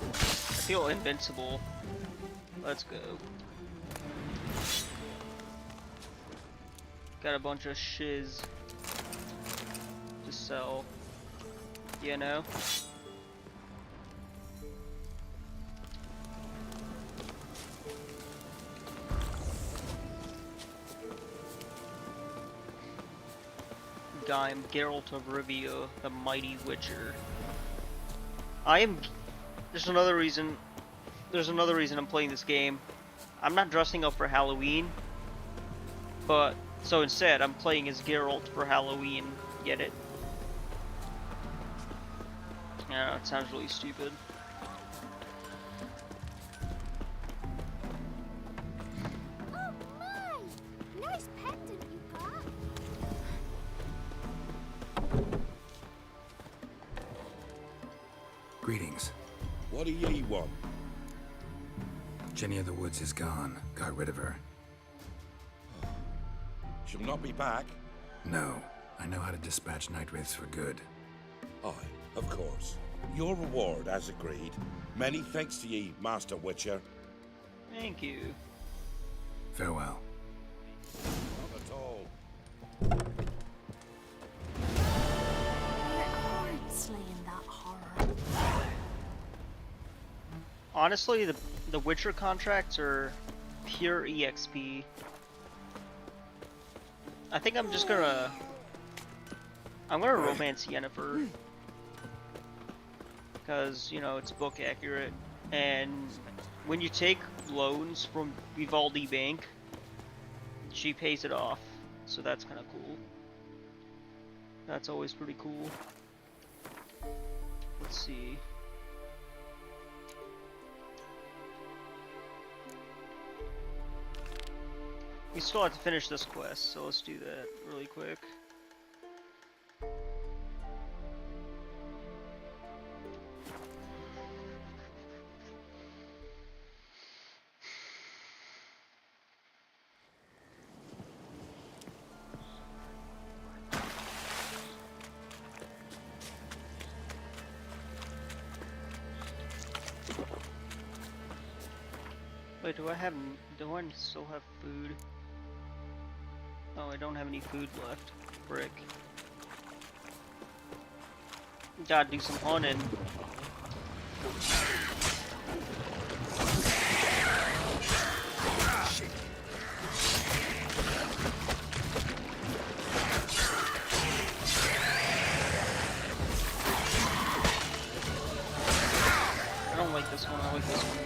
I feel invincible. Let's go. Got a bunch of shiz to sell, you know? I'm Geralt of Rivia, the mighty Witcher. There's another reason I'm playing this game. I'm not dressing up for Halloween, but so instead I'm playing as Geralt for Halloween. Get it? I don't know, it sounds really stupid. Oh my! Nice pendant you got. Greetings. What do ye want? Jenny of the Woods is gone. Got rid of her. She'll not be back. No. I know how to dispatch night wraiths for good. Aye, of course. Your reward, as agreed. Many thanks to ye, Master Witcher. Thank you. Farewell. Not at all. Aren't slaying that horror. Honestly, the Witcher contracts are pure EXP. I think I'm just gonna romance Yennefer because, you know, it's book accurate, and when you take loans from Vivaldi Bank, she pays it off, so that's kind of cool. That's always pretty cool. Let's see. We still have to finish this quest, so let's do that really quick. Wait, do I still have food? Oh, I don't have any food left. Brick. Gotta do some hunting. I don't like this one, I like this one.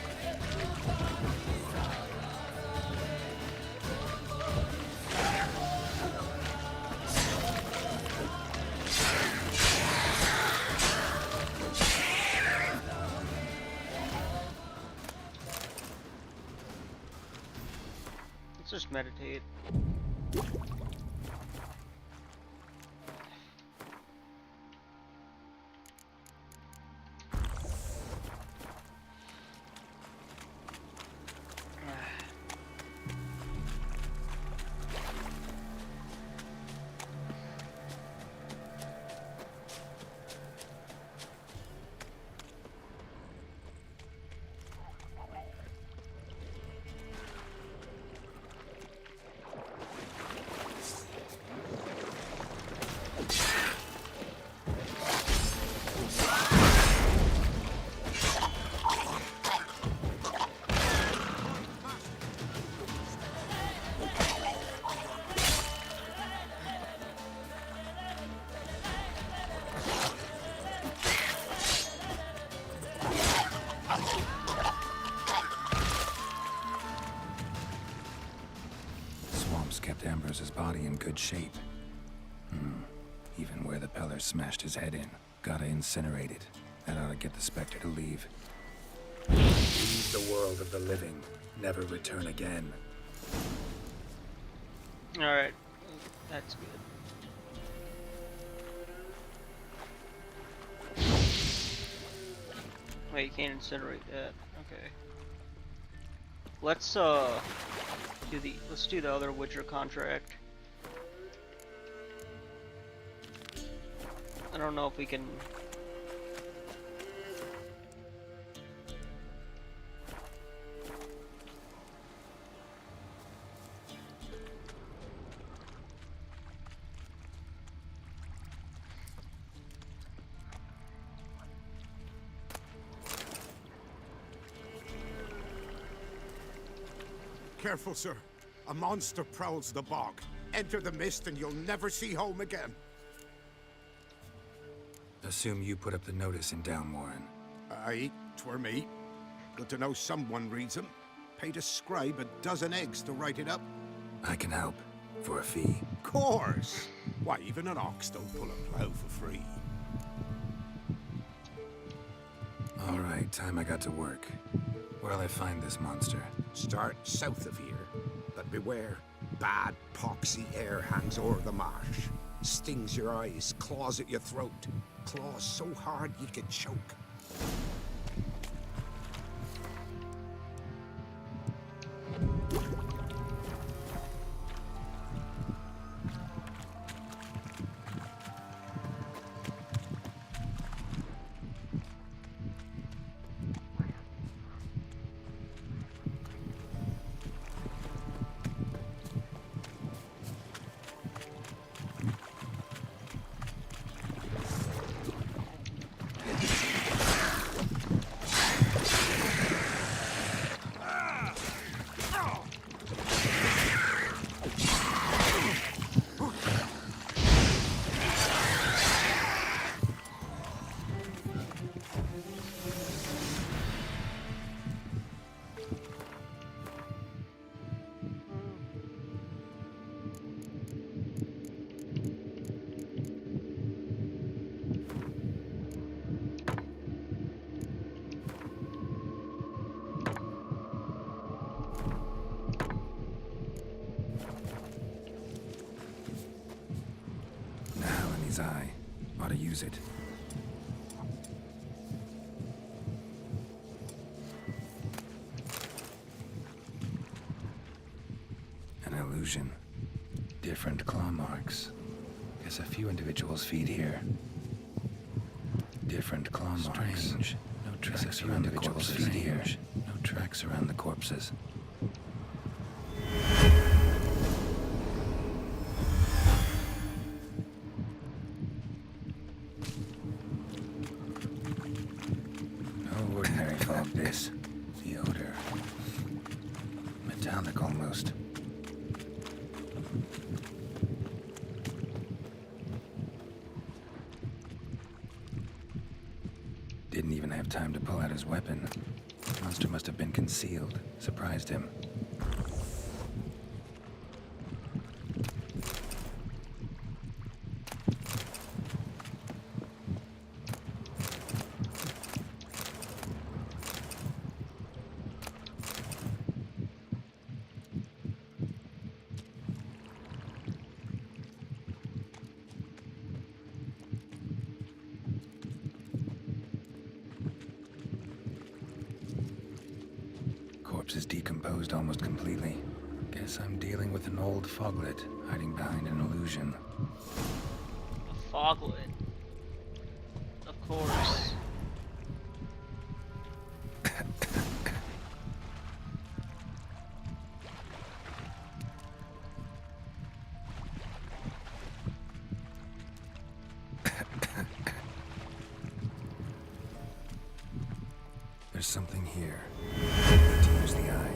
Let's just meditate. Kept Ambrose's body in good shape. Even where the Peller smashed his head in. Gotta incinerate it. That ought to get the Spectre to leave. Leave the world of the living. Never return again. Alright. That's good. Wait, you can't incinerate that. Okay. Let's do the other Witcher contract. I don't know if we can. Careful, sir. A monster prowls the bog. Enter the mist and you'll never see home again. Assume you put up the notice in Downwarren. Aye, 'twere me. Good to know someone reads 'em. Paid a scribe a dozen eggs to write it up. I can help. For a fee. Course! Why, even an ox don't pull a plow for free. Alright, time I got to work. Where'll I find this monster? Start south of here. But beware, bad, poxy air hangs o'er the marsh. Stings your eyes, claws at your throat. Claws so hard you could choke. Eye. Ought to use it. An illusion. Different claw marks. Guess a few individuals feed here. Different claw marks. No tracks. Guess a few individuals feed here. No tracks around the corpses. No ordinary fog, this. The odor. Metallic almost. Didn't even have time to pull out his weapon. The monster must have been concealed. Surprised him. Corpse is decomposed almost completely. Guess I'm dealing with an old foglet hiding behind an illusion. A foglet. Of course. There's something here. I need to use the eye.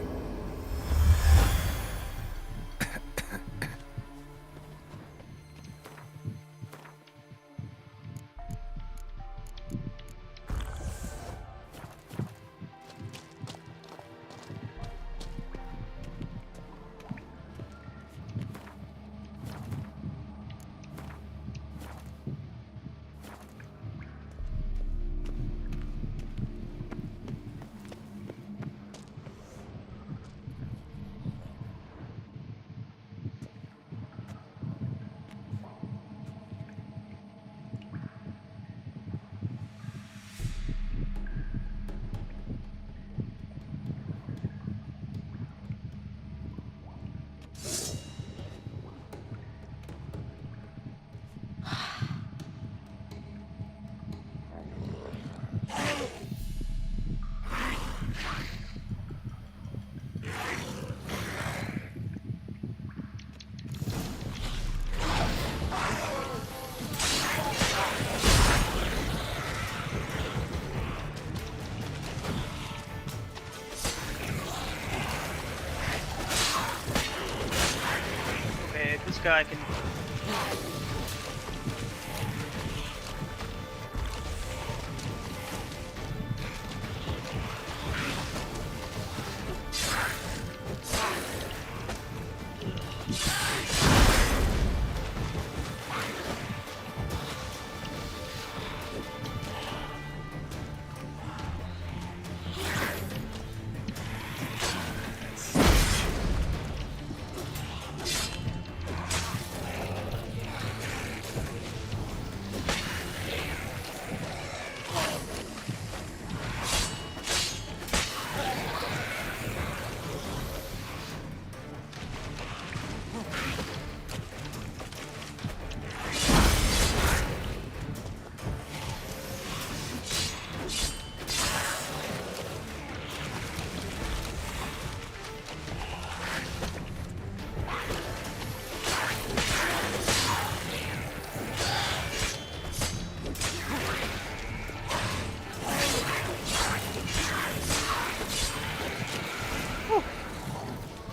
Okay, this guy can.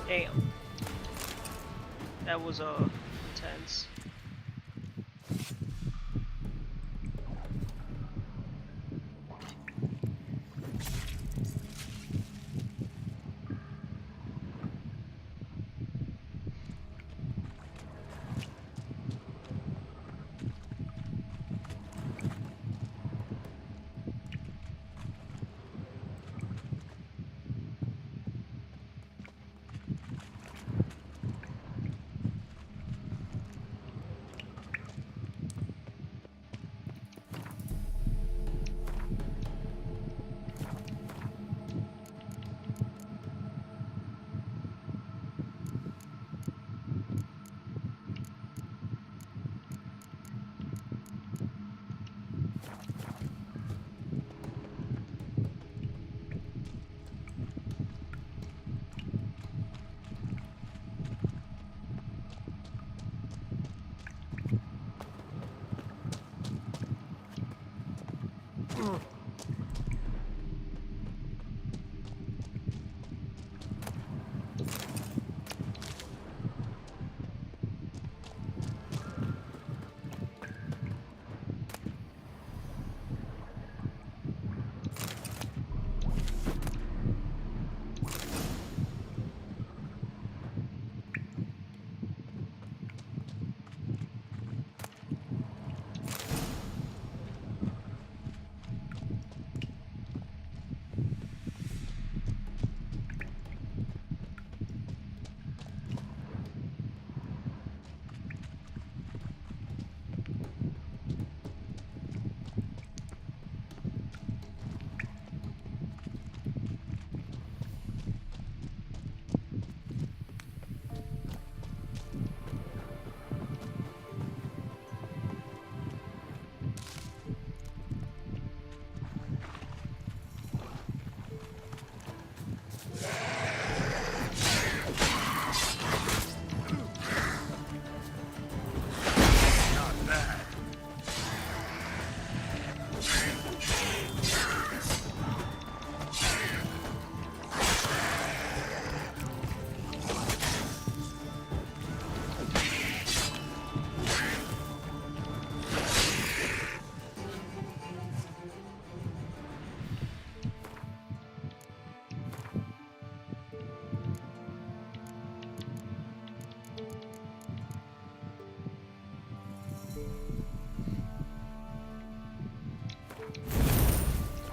Damn. That was intense.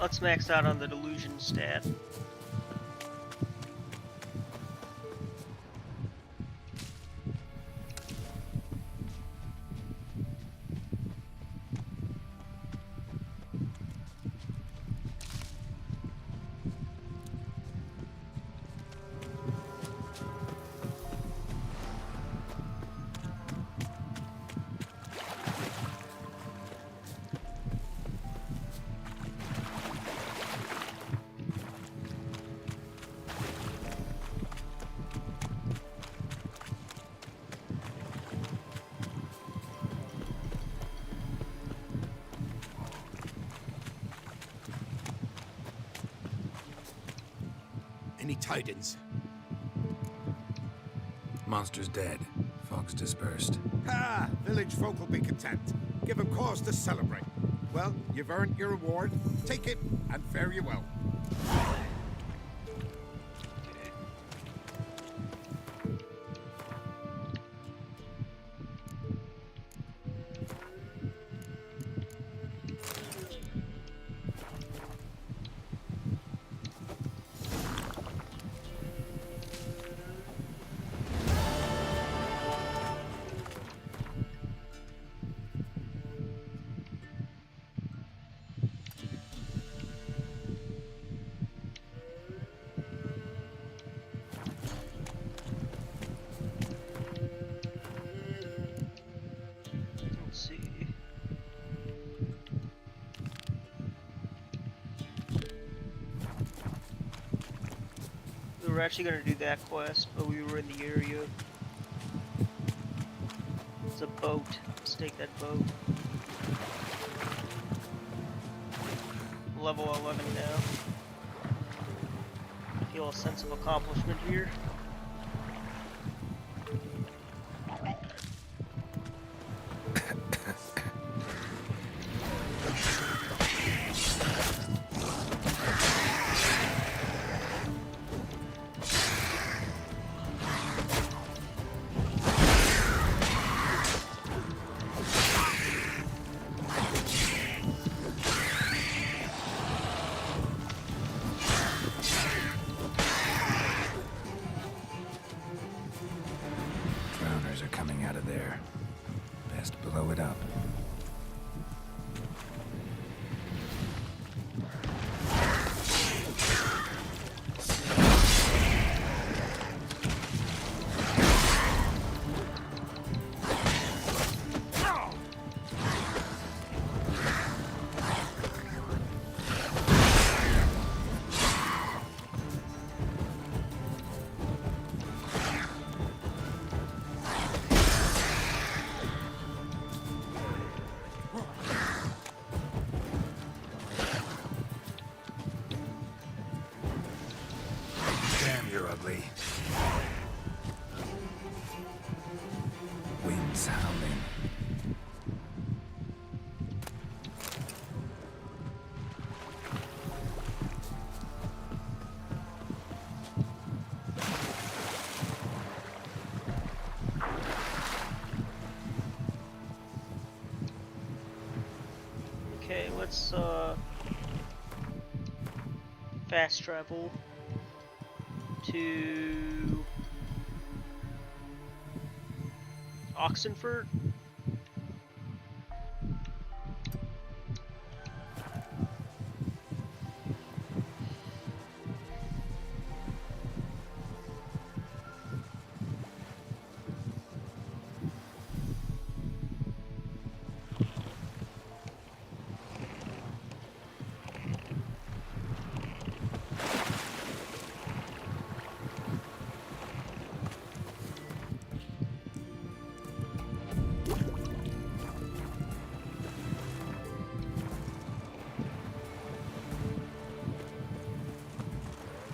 Let's max out on the delusion stat. Any tidings? Monster's dead. Fog's dispersed. Ah, village folk will be content. Give them cause to celebrate. Well, you've earned your reward. Take it, and fare you well. Let's see. We were actually gonna do that quest, but we were in the area. It's a boat. Let's take that boat. Level 11 now. Feel a sense of accomplishment here. Drowners are coming out of there. Best blow it up. Damn, you're ugly. Winds howling. Okay, let's fast travel to Oxenford.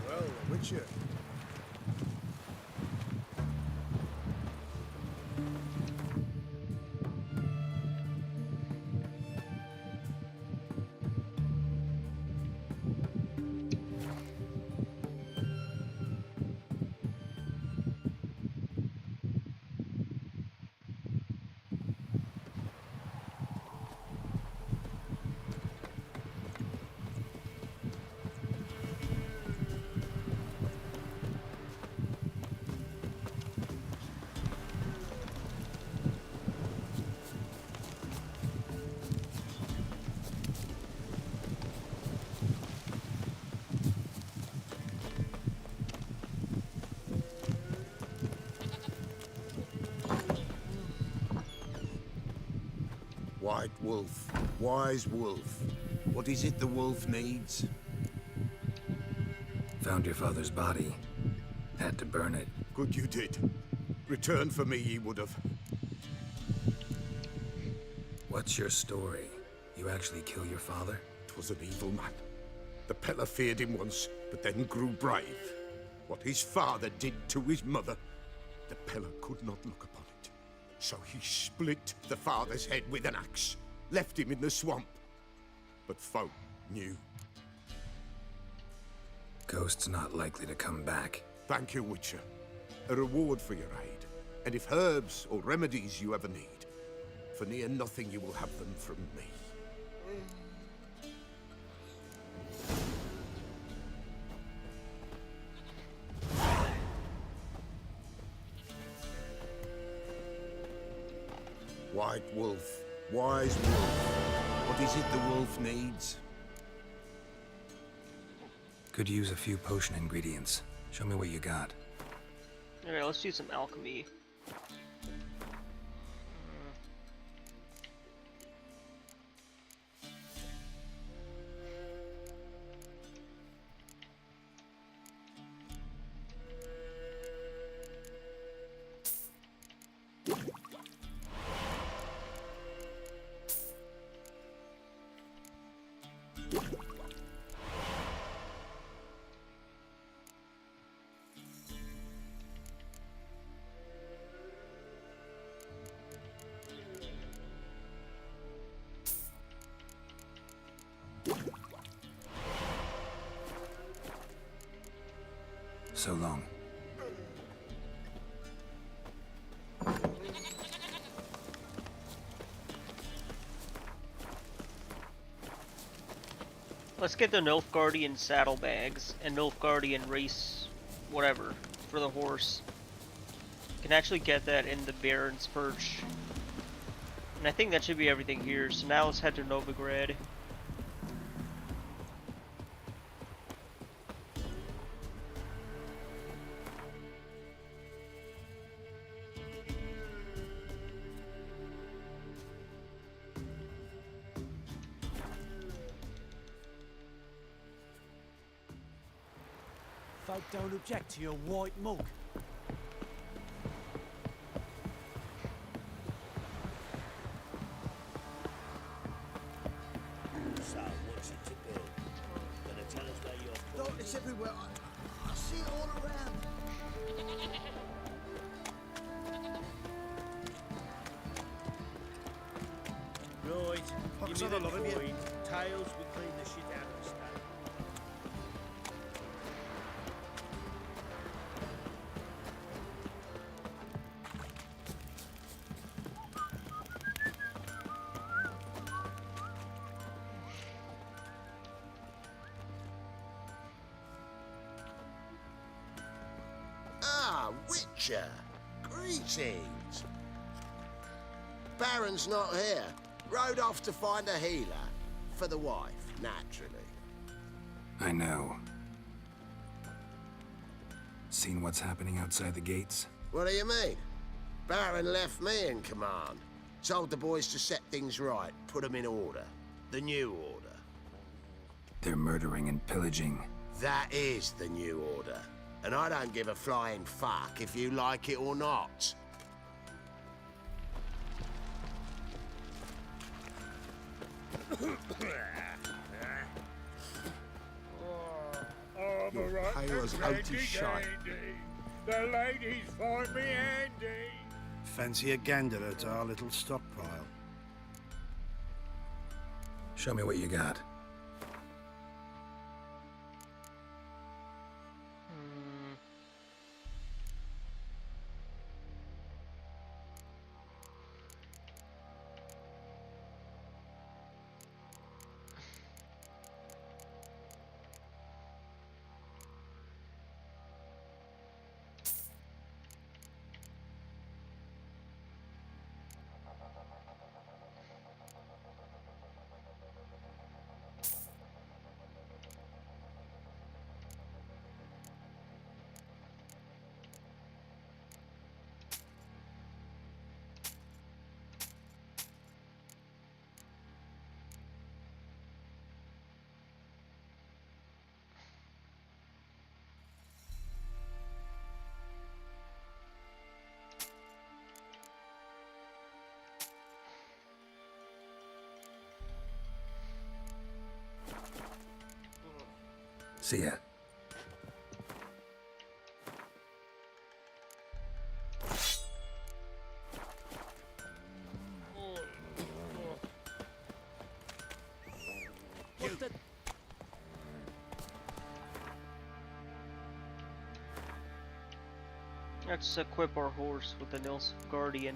Well, Witcher. White wolf, wise wolf. What is it the wolf needs? Found your father's body. Had to burn it. Good you did. Return for me ye would have. What's your story? You actually kill your father? 'Twas an evil man. The Peller feared him once, but then grew brave. What his father did to his mother, the Peller could not look upon it. So he split the father's head with an axe, left him in the swamp. But folk knew. Ghost's not likely to come back. Thank you, Witcher. A reward for your aid. And if herbs or remedies you ever need, for near nothing you will have them from me. White wolf, wise wolf. What is it the wolf needs? Could use a few potion ingredients. Show me what you got. Alright, let's do some alchemy. So long. Let's get the Nilfgaardian saddlebags and Nilfgaardian race, whatever, for the horse. Can actually get that in the Baron's Perch. And I think that should be everything here, so now let's head to Novigrad. Folk don't object to your white mug. So, what's it to build? Gonna tell us where you're from? It's everywhere. I see it all around. Right, Pox give me on the the lot of you. coin. Tails, we clean the shit out of the stone. Ah, Witcher. Greetings. Baron's not here. Rode off to find a healer. For the wife, naturally. I know. Seen what's happening outside the gates? What do you mean? Baron left me in command. Told the boys to set things right, put them in order. The new order. They're murdering and pillaging. That is the new order. And I don't give a flying fuck if you like it or not. I'm Your pale as out his shine. The ladies find me handy. Fancy a gander at our little stockpile. Show me what you got. See ya. What the... Let's equip our horse with the Nilfgaardian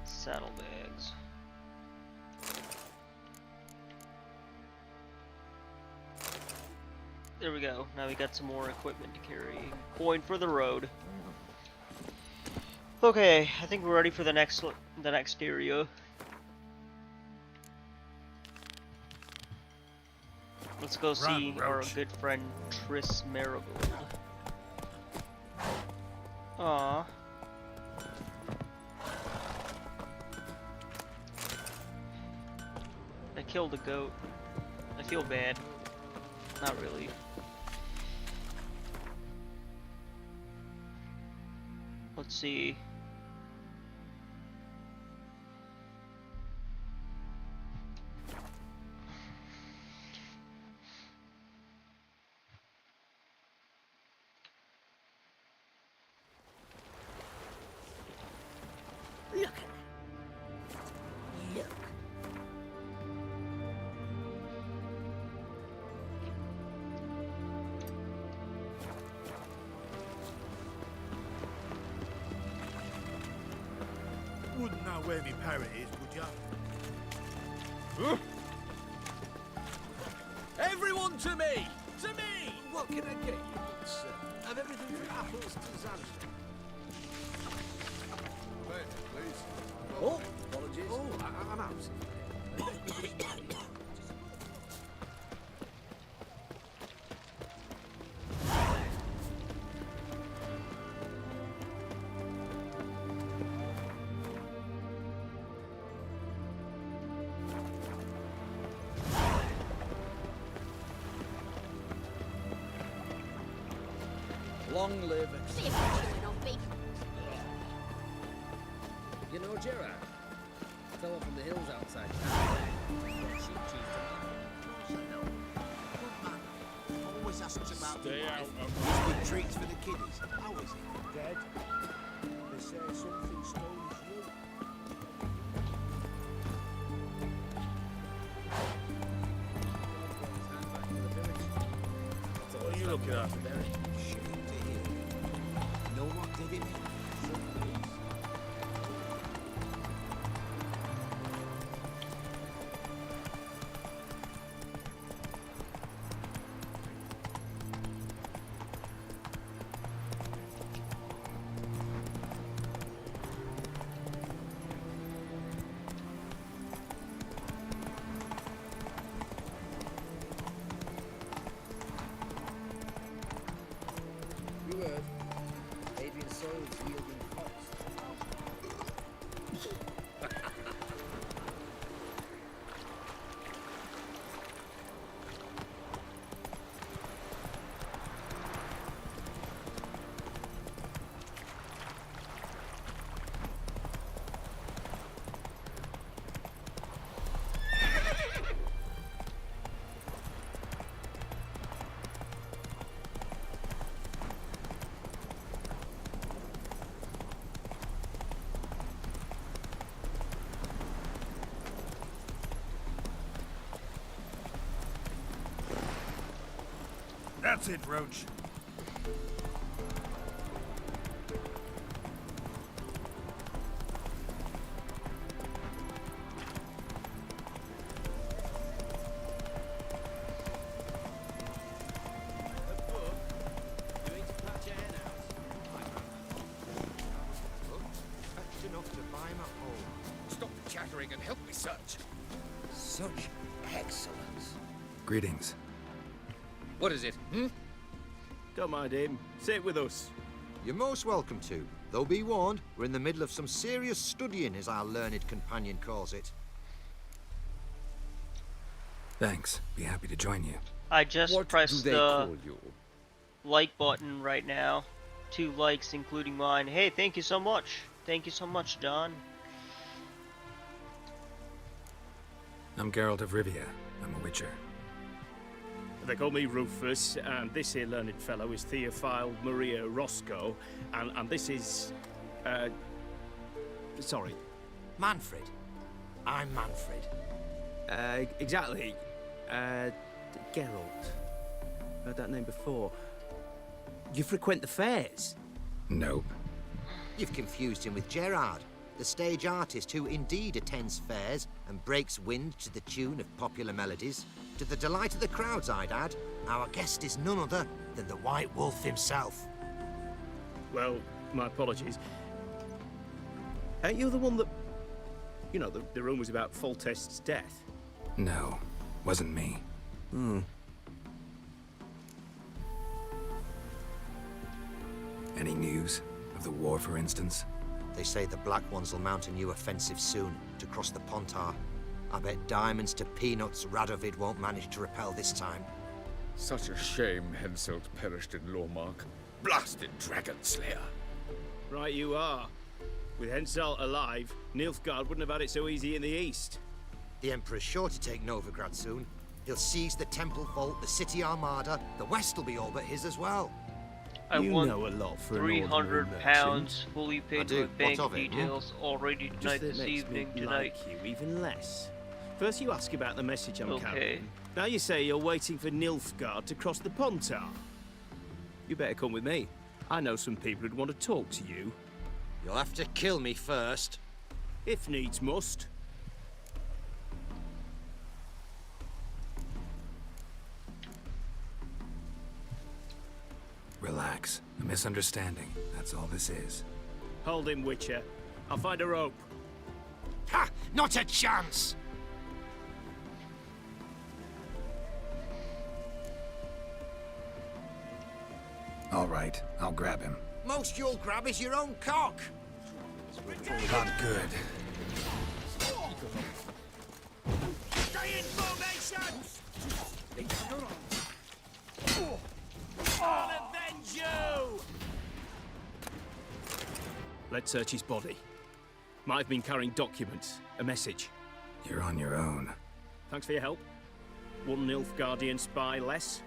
saddlebags. There we go. Now we got some more equipment to carry. Coin for the road. Okay, I think we're ready for the next area. Let's go see our good friend Triss Merigold. Aww. I killed a goat. I feel bad. Not really. Let's see. Look at that. Look. Wouldn't know where my parrot is, would ya? Everyone to me! To me! What can I get you, good sir? Have everything from apples to Zanzibar. Please. Oh, apologies. Oh, I'm out. Long live See if you're chewing on me. You know Gerard? Fell from the hills outside town. Always asks about Stay out of He's with treats for the kiddies. How is he? Dead. They say something stones you. What are you looking after, Barry? Shame to hear. Know what did it mean? You heard. Adrian Soil's yielding pots. That's it, Roach. Stop the chattering and help me search. Such excellence. Greetings. What is it, hmm? Don't mind him. Sit with us. You're most welcome to. Though be warned, we're in the middle of some serious studying, as our learned companion calls it. Thanks. Be happy to join you. I just What pressed do they the call you? like button right now. 2 likes, including mine. Hey, thank you so much. Thank you so much, John. I'm Geralt of Rivia. I'm a witcher. They call me Rufus, and this here learned fellow is Theophile Maria Roscoe, and this is... sorry. Manfred. I'm Manfred. Exactly. Geralt. Heard that name before. You frequent the fairs? Nope. You've confused him with Gerard, the stage artist who indeed attends fairs and breaks wind to the tune of popular melodies. To the delight of the crowds, I'd add, our guest is none other than the White Wolf himself. Well, my apologies. Ain't you the one that... You know, the rumours about Foltest's death? No, wasn't me. Any news? Of the war, for instance? They say the Black Ones will mount a new offensive soon to cross the Pontar. I bet diamonds to peanuts Radovid won't manage to repel this time. Such a shame Henselt perished in Lormark. Blasted dragon slayer. Right you are. With Henselt alive, Nilfgaard wouldn't have had it so easy in the east. The Emperor's sure to take Novigrad soon. He'll seize the Temple Vault, the City Armada. The West will be all but his as well. I you want know a lot for £300 fully paid do. with bank What of it, details already Just tonight that this makes evening me tonight. like you even less. First you ask about the message I'm Okay. carrying. Now you say you're waiting for Nilfgaard to cross the Pontar. You better come with me. I know some people who'd want to talk to you. You'll have to kill me first. If needs must. Relax. A misunderstanding. That's all this is. Hold him, Witcher. I'll find a rope. Ha! Not a chance! All right, I'll grab him. Most you'll grab is your own cock. Not good. Stay in formation! I'll avenge you! Let's search his body. Might have been carrying documents, a message. You're on your own. Thanks for your help. One Nilfgaardian spy less.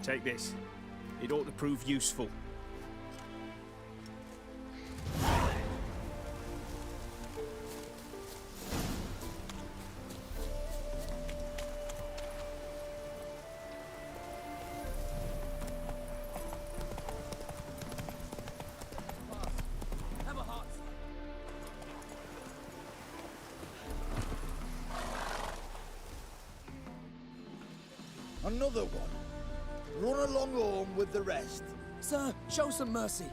Take this. It ought to prove useful. Another one. Run along home with the rest. Sir, show some mercy.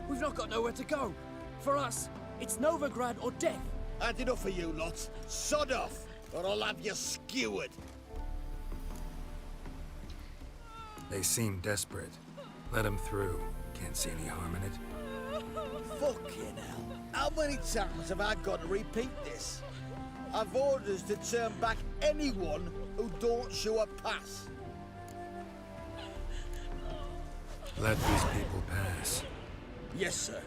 We've not got nowhere to go. For us, it's Novigrad or death. Had enough of you lots. Sod off, or I'll have you skewered. They seem desperate. Let them through. Can't see any harm in it. Fucking hell. How many times have I got to repeat this? I've orders to turn back anyone who don't show a pass. Let these people pass. Yes, sir.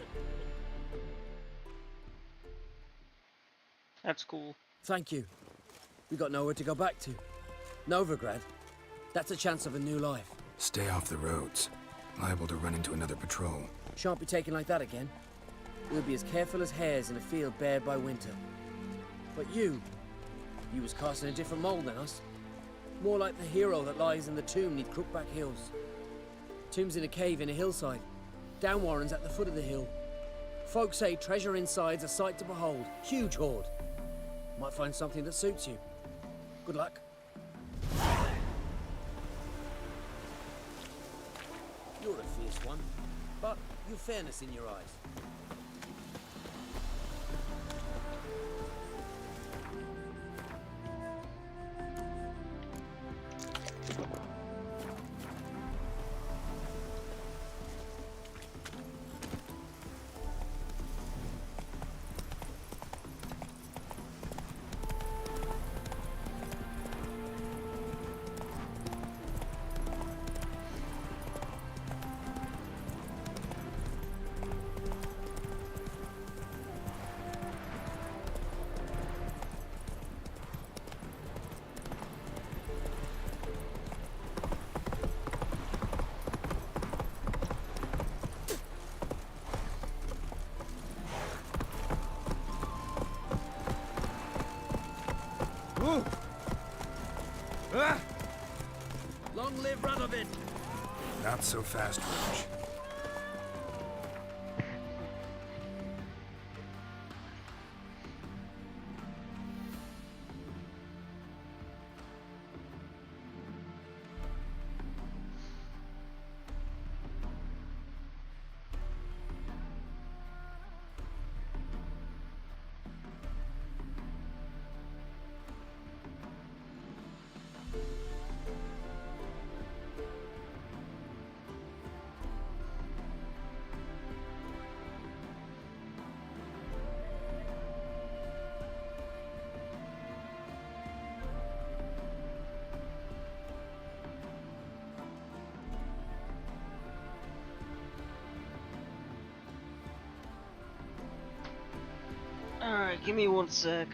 That's cool. Thank you. We got nowhere to go back to. Novigrad. That's a chance of a new life. Stay off the roads. Liable to run into another patrol. Shan't be taken like that again. We'll be as careful as hares in a field bared by winter. But you was cast in a different mould than us. More like the hero that lies in the tomb neath Crookback Hills. Tomb's in a cave in a hillside. Down Warren's at the foot of the hill. Folk say treasure inside's a sight to behold. Huge hoard. Might find something that suits you. Good luck. You're a fierce one, but you've fairness in your eyes. Not so fast, Roach. Alright, give me 1 sec.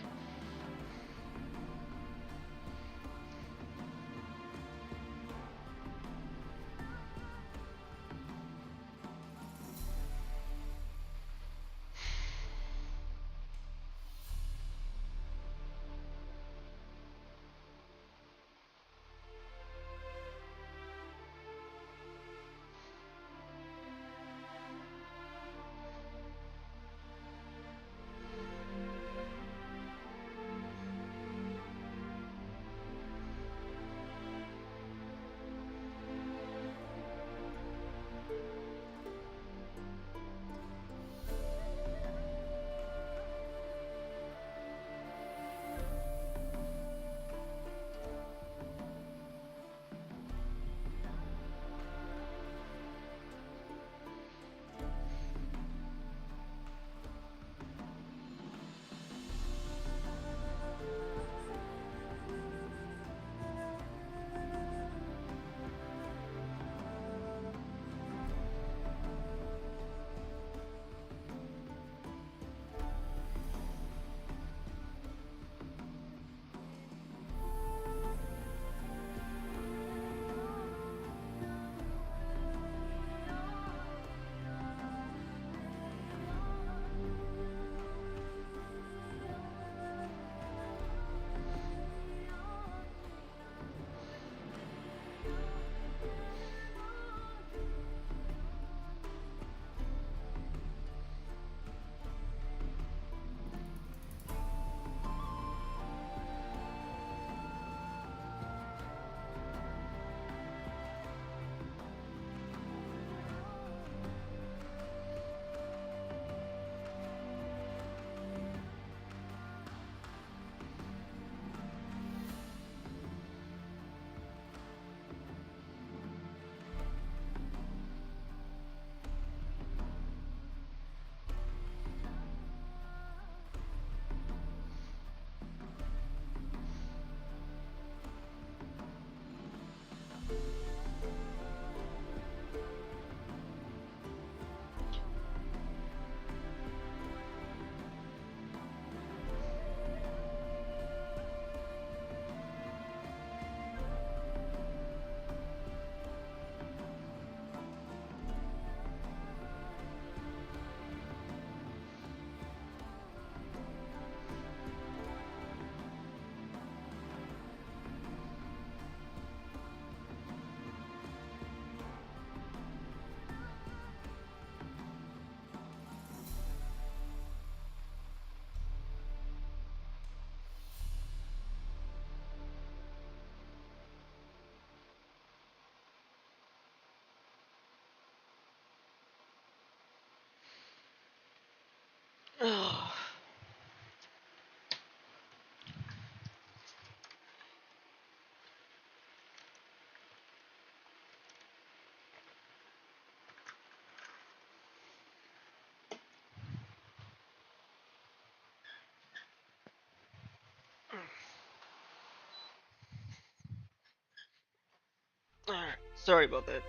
Alright, sorry about that.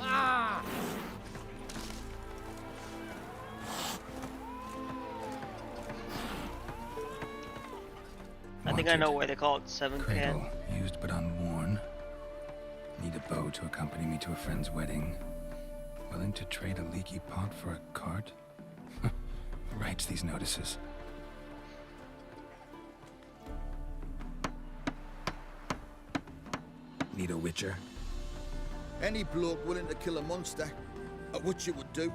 Ah! I think I know why they call it 7 can. Cradle, used but unworn. Need a bow to accompany me to a friend's wedding. Willing to trade a leaky pot for a cart? writes these notices? Need a witcher? Any bloke willing to kill a monster, a witcher would do.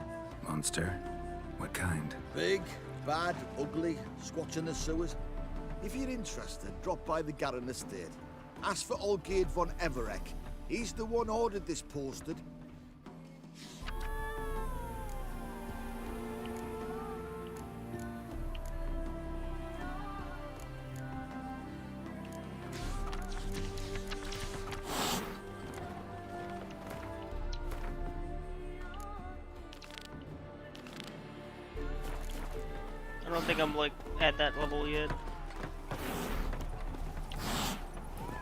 Monster? What kind? Big, bad, ugly, squatching the sewers. If you're interested, drop by the Garren estate. Ask for Olgierd von Everek. He's the one ordered this posted. I don't think I'm like at that level yet.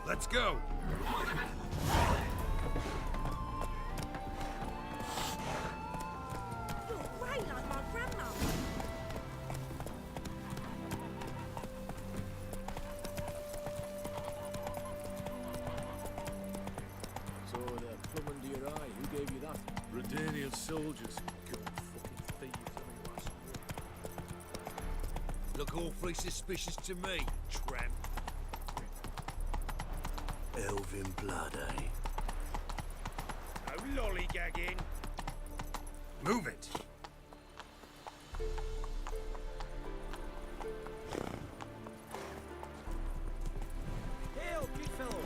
Let's go. So the plum under your eye, who gave you that? Redanian soldiers. God, fucking thieves. Look awfully suspicious to me, tramp. Elven blood, eh? No lollygagging. Move it. Hail, good fellow.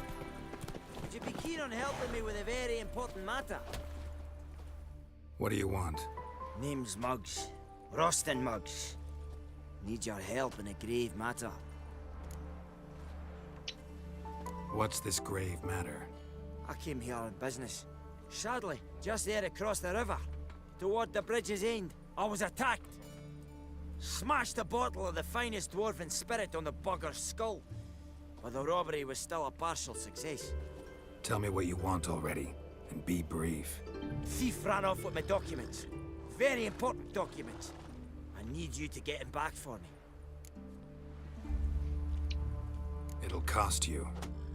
Would you be keen on helping me with a very important matter? What do you want? Name's Muggs. Rostin Muggs. Need your help in a grave matter. What's this grave matter? I came here on business. Sadly, just there across the river, toward the bridge's end, I was attacked. Smashed a bottle of the finest dwarven spirit on the bugger's skull. But the robbery was still a partial success. Tell me what you want already, and be brief. Thief ran off with my documents. Very important documents. I need you to get him back for me. It'll cost you.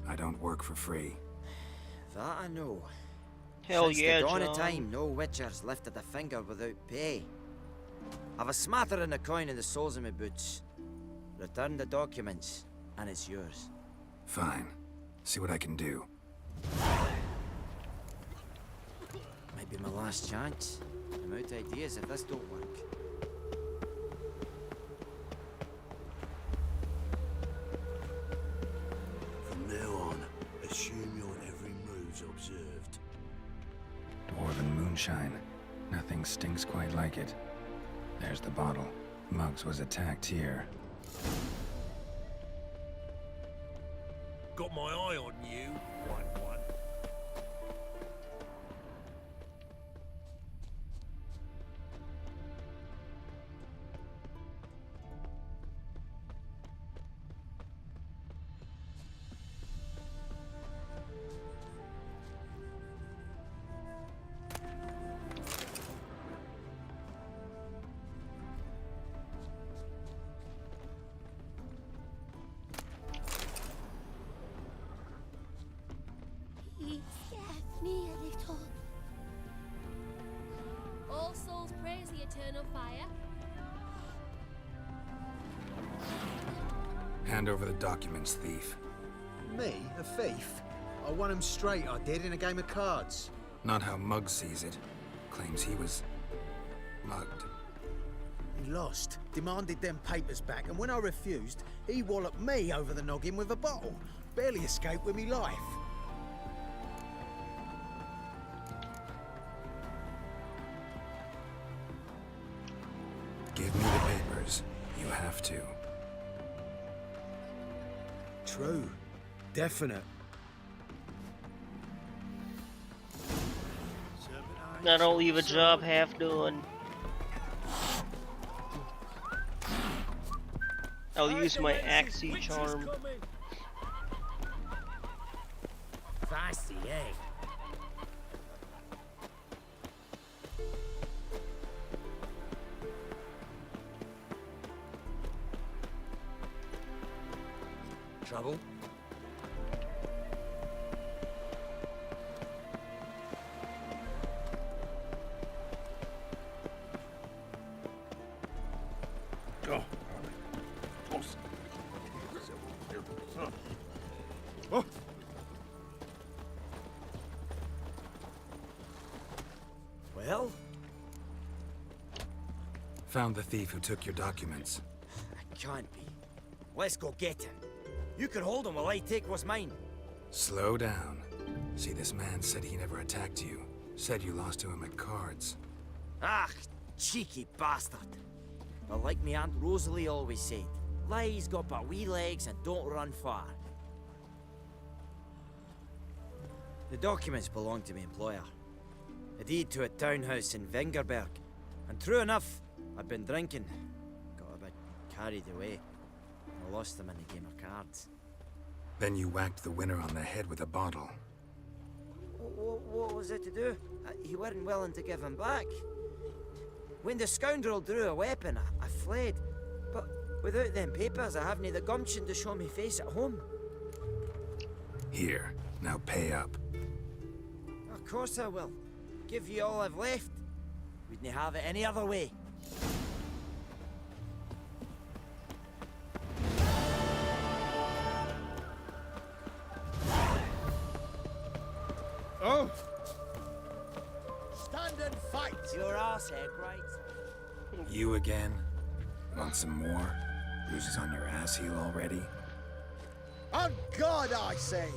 I don't work for free. That I know. Hell Since yeah, the dawn John. of time, no witcher's lifted a finger without pay. I've a smattering of coin in the soles of my boots. Return the documents, and it's yours. Fine. See what I can do. Might be my last chance. I'm out of ideas if this don't work. From now on, assume your every move's observed. Dwarven moonshine. Nothing stinks quite like it. There's the bottle. Muggs was attacked here. Got my eye on you, 1-1. He scared me a little. All souls praise the eternal fire. Hand over the documents, thief. Me? A thief? I won him straight, I did, in a game of cards. Not how Muggs sees it. Claims he was mugged. He lost, demanded them papers back, and when I refused, he walloped me over the noggin with a bottle. Barely escaped with me life. Give me the papers. You have to. True. Definite. I don't leave a job half done. I'll use my Axie charm. Feisty, eh? Trouble? Found the thief who took your documents. It can't be. Let's go get him. You can hold him while I take what's mine. Slow down. See, this man said he never attacked you. Said you lost to him at cards. Ah, cheeky bastard. But like me Aunt Rosalie always said, lies got but wee legs and don't run far. The documents belong to my employer. A deed to a townhouse in Vengerberg. And true enough, I'd been drinking. Got a bit carried away. I lost them in a game of cards. Then you whacked the winner on the head with a bottle. What was it to do? You weren't willing to give him back. When the scoundrel drew a weapon, I fled. But without them papers, I haven't the gumption to show me face at home. Here, now pay up. Of course I will. Give you all I've left. Wouldn't have it any other way. Oh! Stand and fight! Your arse egg, right? You again? Want some more? Bruises on your ass heel already? On God, I say!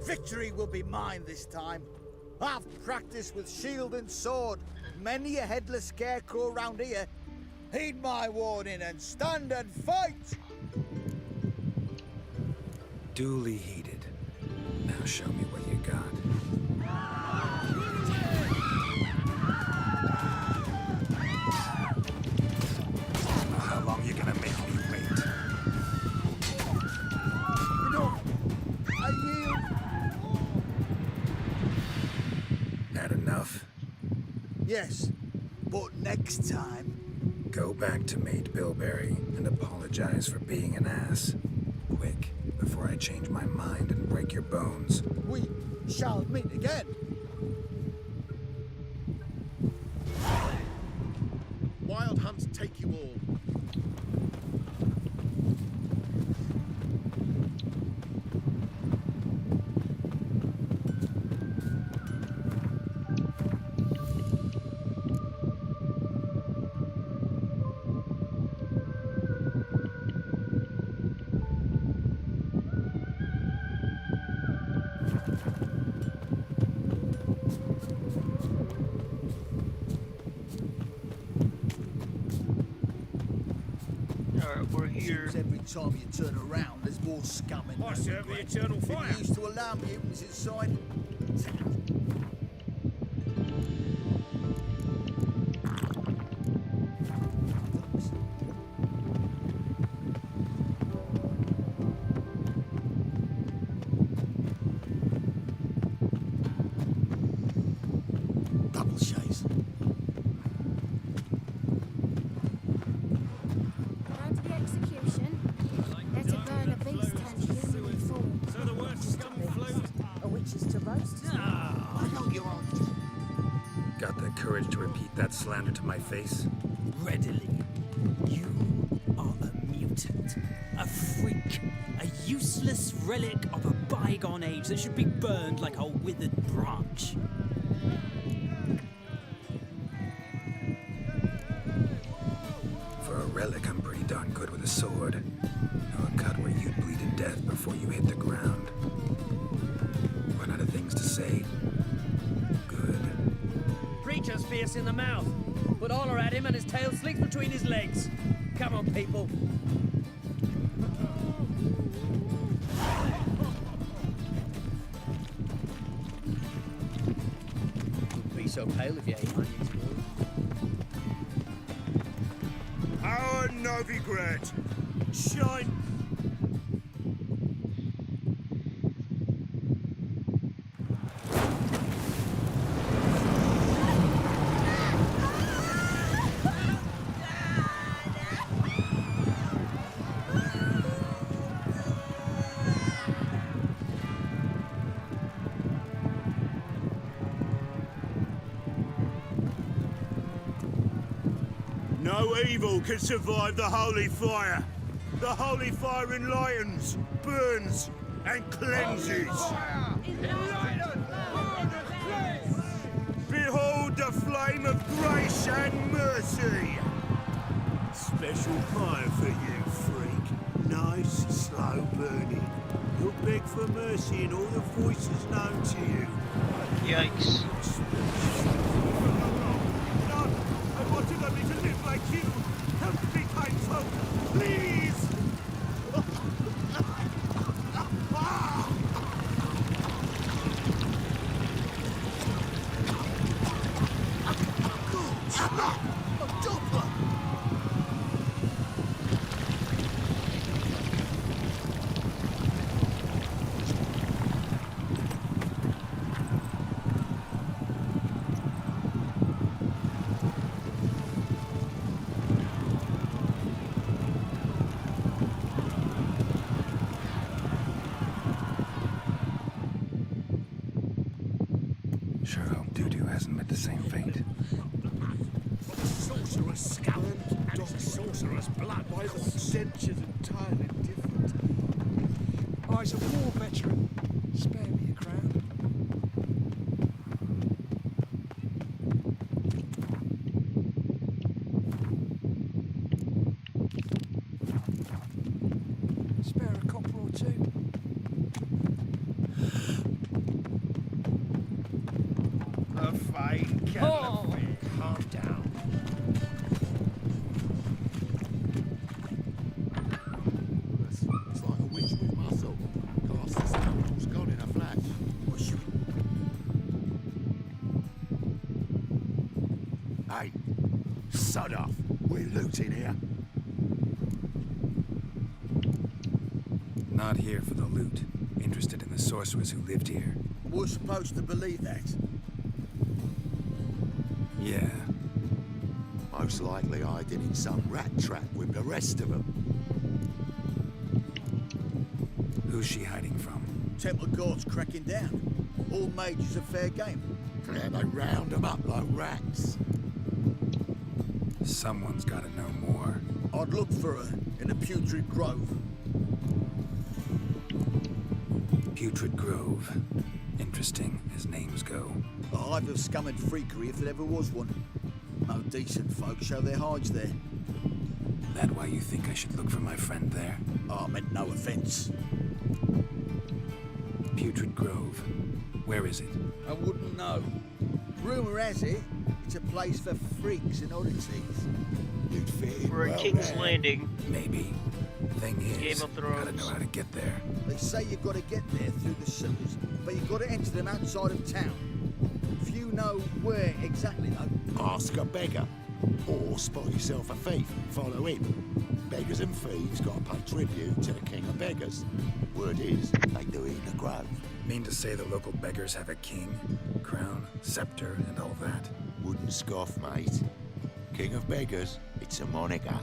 Victory will be mine this time. I've practiced with shield and sword. Many a headless scarecrow round here. Heed my warning and stand and fight! Duly heeded. Now show me what you got. How long you gonna make me wait? No, I yield. That enough? Yes, but next time. Go back to Mate Bilberry and apologize for being an ass. Quick, before I change my mind and break your bones. We shall meet again. Wild hunts take you all. Alright, we're here. Seems every time you turn around, there's more scum in I serve the eternal fire. It used to allow mutants inside. Double shaves. Round to the execution. Let it burn a beast and human form. So the worst scum float. A witch's to roast? I know you aren't. Got the courage to repeat that slander to my face? Readily. You are a mutant, a freak, a useless relic of a bygone age that should be burned like a withered branch. For a relic, I'm pretty darn good with a sword. Know a cut where you'd bleed to death before you hit the ground. Run out of things to say? Good. Preacher's fierce in the mouth, but holler at him and his tail slicks between his legs. Come on, people. Wouldn't be so pale if you ate onions. Our Novigrad! Shine! No evil can survive the holy fire. The holy fire enlightens, burns, and cleanses. Behold the flame of grace and mercy. special pie for you, freak. Nice, slow burning. You'll beg for mercy in all the voices known to you. Yikes. None! I wanted only to live like you! Help me, kind folk! Please! Sure hope Dudu hasn't met the same fate. Sorcerer's scalp and a sorcerer's blood. My sensure's entirely different. I's a war veteran. Spare me a crown. Spare a copper or two. A fine kettle of fish. Calm down. It's like a witch with muscle. Cast the scoundrel's gone in a flash. What's you... Hey, sod off. We're looting here. Not here for the loot. Interested in the sorcerers who lived here. We're supposed to believe that. Yeah. Most likely hiding in some rat trap with the rest of them. Who's she hiding from? Temple Guard's cracking down. All mages are fair game. Yeah, they round them up like rats. Someone's gotta know more. I'd look for her in the Putrid Grove. Putrid Grove. Interesting, as names go. A hive of scum and freakery if there ever was one. No decent folk show their hides there. That why you think I should look for my friend there? I meant no offence. Putrid Grove. Where is it? I wouldn't know. Rumour has it, it's a place for freaks and oddities. You'd fit in We're well at King's there. Landing. Maybe. Thing is, Game of gotta know Thrones. how to get there. They say you've got to get there through the sewers, but you've got to enter them outside of town. If you know where exactly, though. Ask a beggar. Or spot yourself a thief. Follow him. Beggars and thieves got to pay tribute to the king of beggars. Word is, they do it in the grove. Mean to say the local beggars have a king, crown, scepter, and all that? Wouldn't scoff, mate. King of beggars, it's a moniker.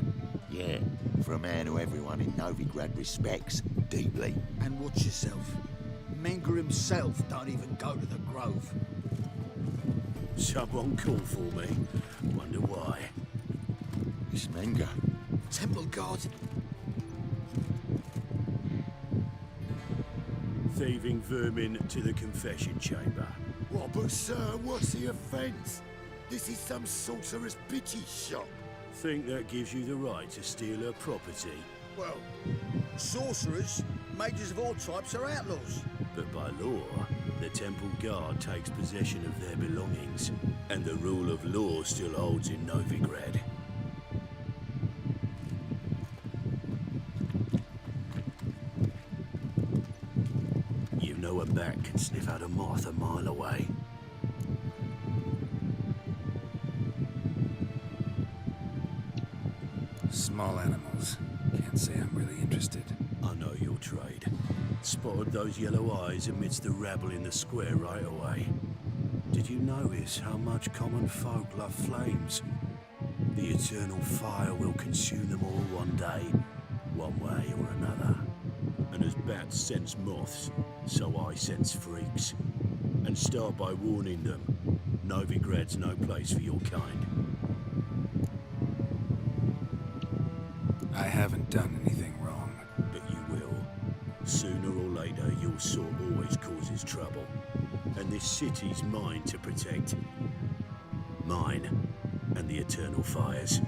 Yeah, for a man who everyone in Novigrad respects deeply. And watch yourself. Menger himself don't even go to the Grove. Someone called for me. Wonder why. It's Menger. Temple Guard. Thieving vermin to the confession chamber. What, but sir, what's the offence? This is some sorcerer's bitchy shop. Think that gives you the right to steal her property? Well, sorcerers, mages of all types are outlaws. But by law, the Temple Guard takes possession of their belongings, and the rule of law still holds in Novigrad. You know a bat can sniff out a moth a mile away. Small animals. Can't say I'm really interested. I know your trade. Spotted those yellow eyes amidst the rabble in the square right away. Did you notice how much common folk love flames? The eternal fire will consume them all one day, one way or another. And as bats sense moths, so I sense freaks. And start by warning them, Novigrad's no place for your kind. I haven't done anything wrong. But you will. Sooner or later, your sort always causes trouble. And this city's mine to protect. Mine and the eternal fires.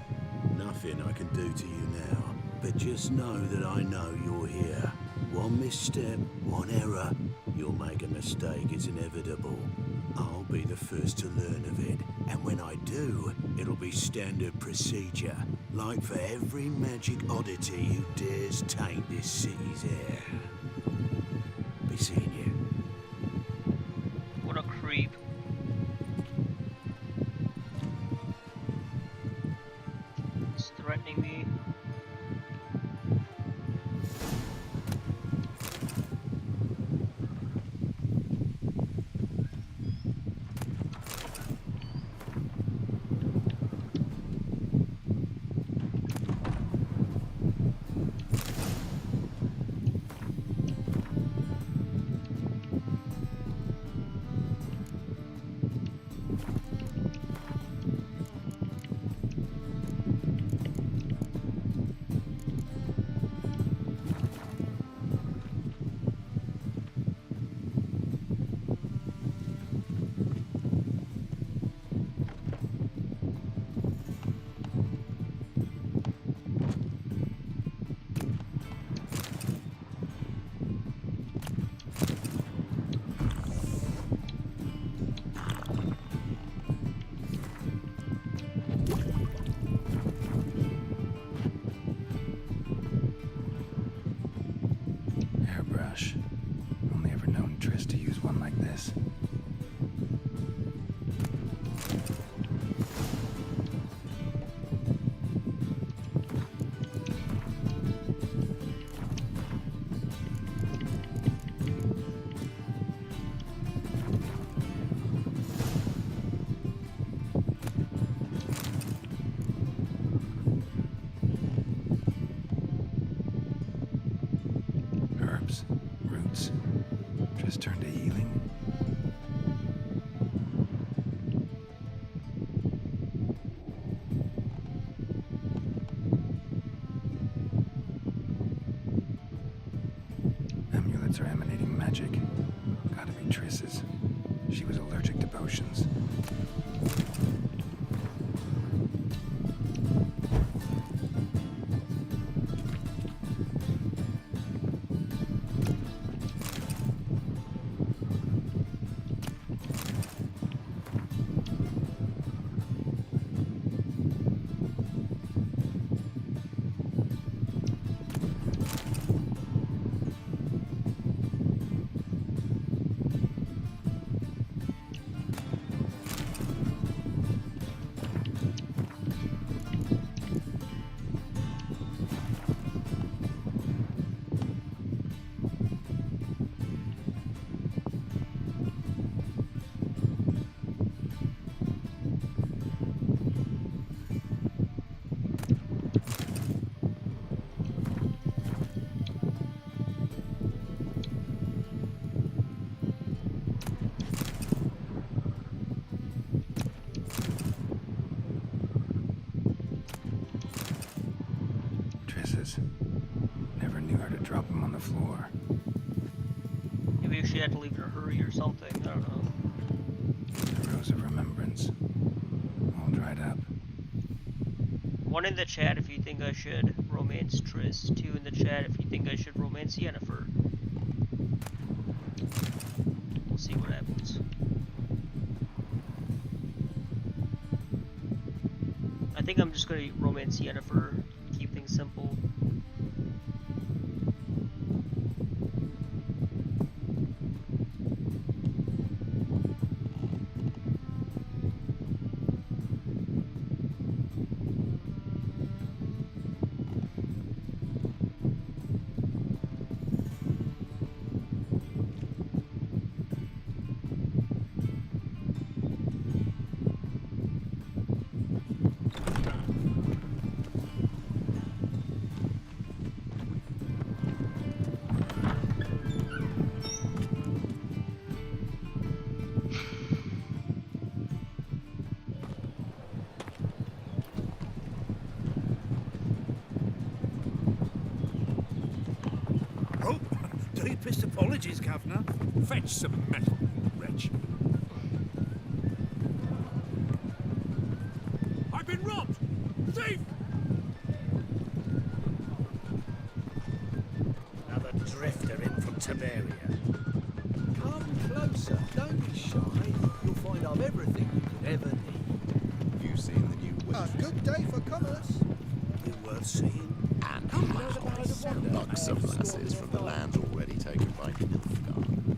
nothing I can do to you now, but just know that I know you're here. One misstep, one error, you'll make a mistake, it's inevitable. I'll be the first to learn of it, and when I do, it'll be standard procedure, like for every magic oddity who dares taint this city's air. Be seeing you. What a creep. He's threatening me. Hairbrush. Only ever known Triss to use one like this. Herbs, roots, just turn to healing. Amulets are emanating magic. Gotta be Triss's. She was allergic to potions. Triss's. Never knew her to drop them on the floor. Maybe she had to leave in a hurry or something. I don't know. The rose of remembrance. All dried up. One in the chat if you think I should romance Triss. Two in the chat if you think I should romance Yennefer. We'll see what happens. I think I'm just gonna romance Yennefer. Keep things simple. Deepest apologies, Governor. Fetch some metal, wretch. I've been robbed! Thief! drifter in from Temeria. Come closer, don't be shy. You'll find I've everything you could ever need. You've seen the new A good day for commerce. Be worth seeing. And Bucks of lasses from the lands already taken by Nilfgaard.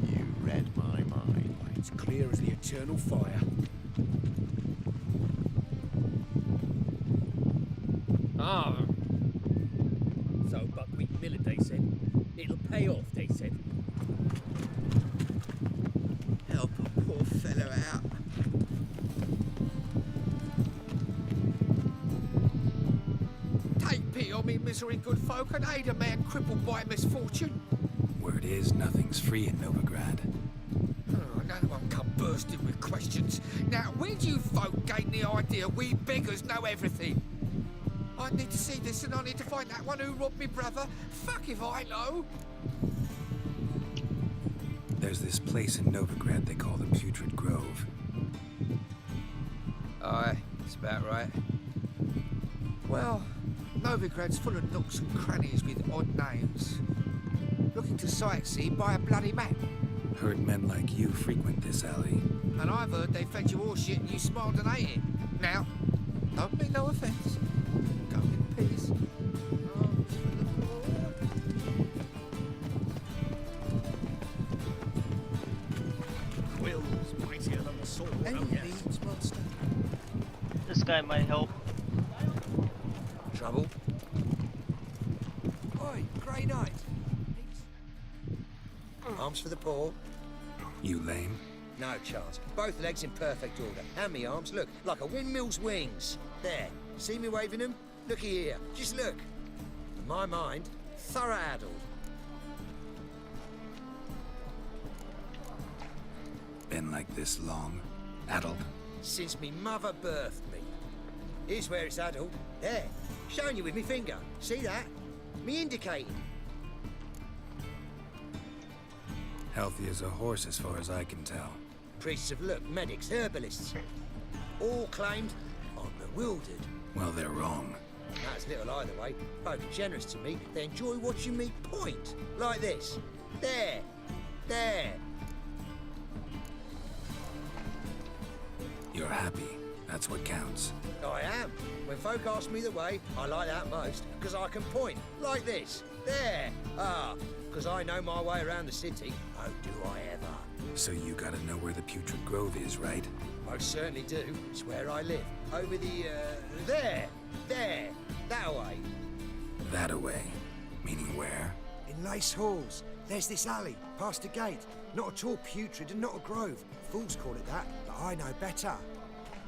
You read my mind. It's clear as the eternal fire. Ah. So Buckwheat Millet, they said. It'll pay off, they said. Help a poor fellow out. Take pity on me, misery, good folk, and aid a man crippled by misfortune. Word is, nothing's free in Novigrad. Oh, no one come bursting with questions. Now, where do you folk gain the idea we beggars know everything? I need to see this, and I need to find that one who robbed me brother. Fuck if I know. There's this place in Novigrad they call the Putrid Grove. Aye, that's about right. Well, Novigrad's full of nooks and crannies with odd names. Looking to sightsee, buy a bloody map. Heard men like you frequent this alley. And I've heard they fed you all shit and you smiled and ate it. Now, don't mean no offence. Go in peace. Will's mightier than the sword. Any needs, master? This guy might help. Trouble? Oi, Grey Knight. Arms for the poor. You lame? No chance. Both legs in perfect order. And me arms, look, like a windmill's wings. There. See me waving them? Looky here. Just look. In my mind, thorough addled. Been like this long? Addled? Since me mother birthed me. Here's where it's addled. There. Showing you with me finger. See that? Me indicating. Healthy as a horse as far as I can tell. Priests of look, medics, herbalists. All claimed I'm bewildered. Well, they're wrong. That's little either way. Both generous to me, they enjoy watching me point. Like this. There. There. You're happy. That's what counts. I am. When folk ask me the way, I like that most, because I can point. Like this. There. Ah, because I know my way around the city. Oh, do I ever. So you gotta know where the Putrid Grove is, right? Most certainly do. It's where I live. Over the, there. There. That way. That away. Meaning where? In Lace Halls. There's this alley, past a gate. Not at all putrid and not a grove. Fools call it that, but I know better.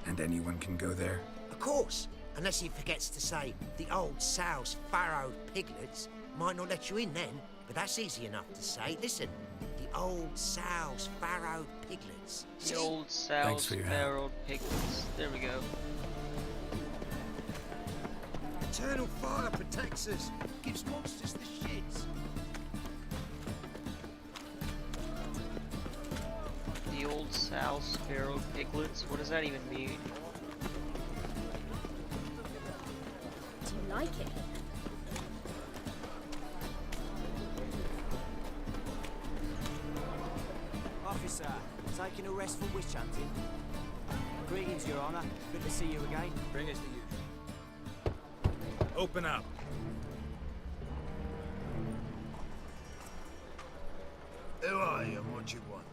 And anyone can go there? Of course. Unless he forgets to say the old sow's farrowed piglets. Might not let you in then, but that's easy enough to say. Listen, the old sow's farrowed piglets. The old sow's farrowed piglets. There we go. Eternal fire protects us. Gives monsters the shits. The old sow's farrowed piglets? What does that even mean? Do you like it? Officer, taking a rest from witch hunting. Greetings, Your Honour. Good to see you again. Bring us the usual. Open up. Who are you and what do you want?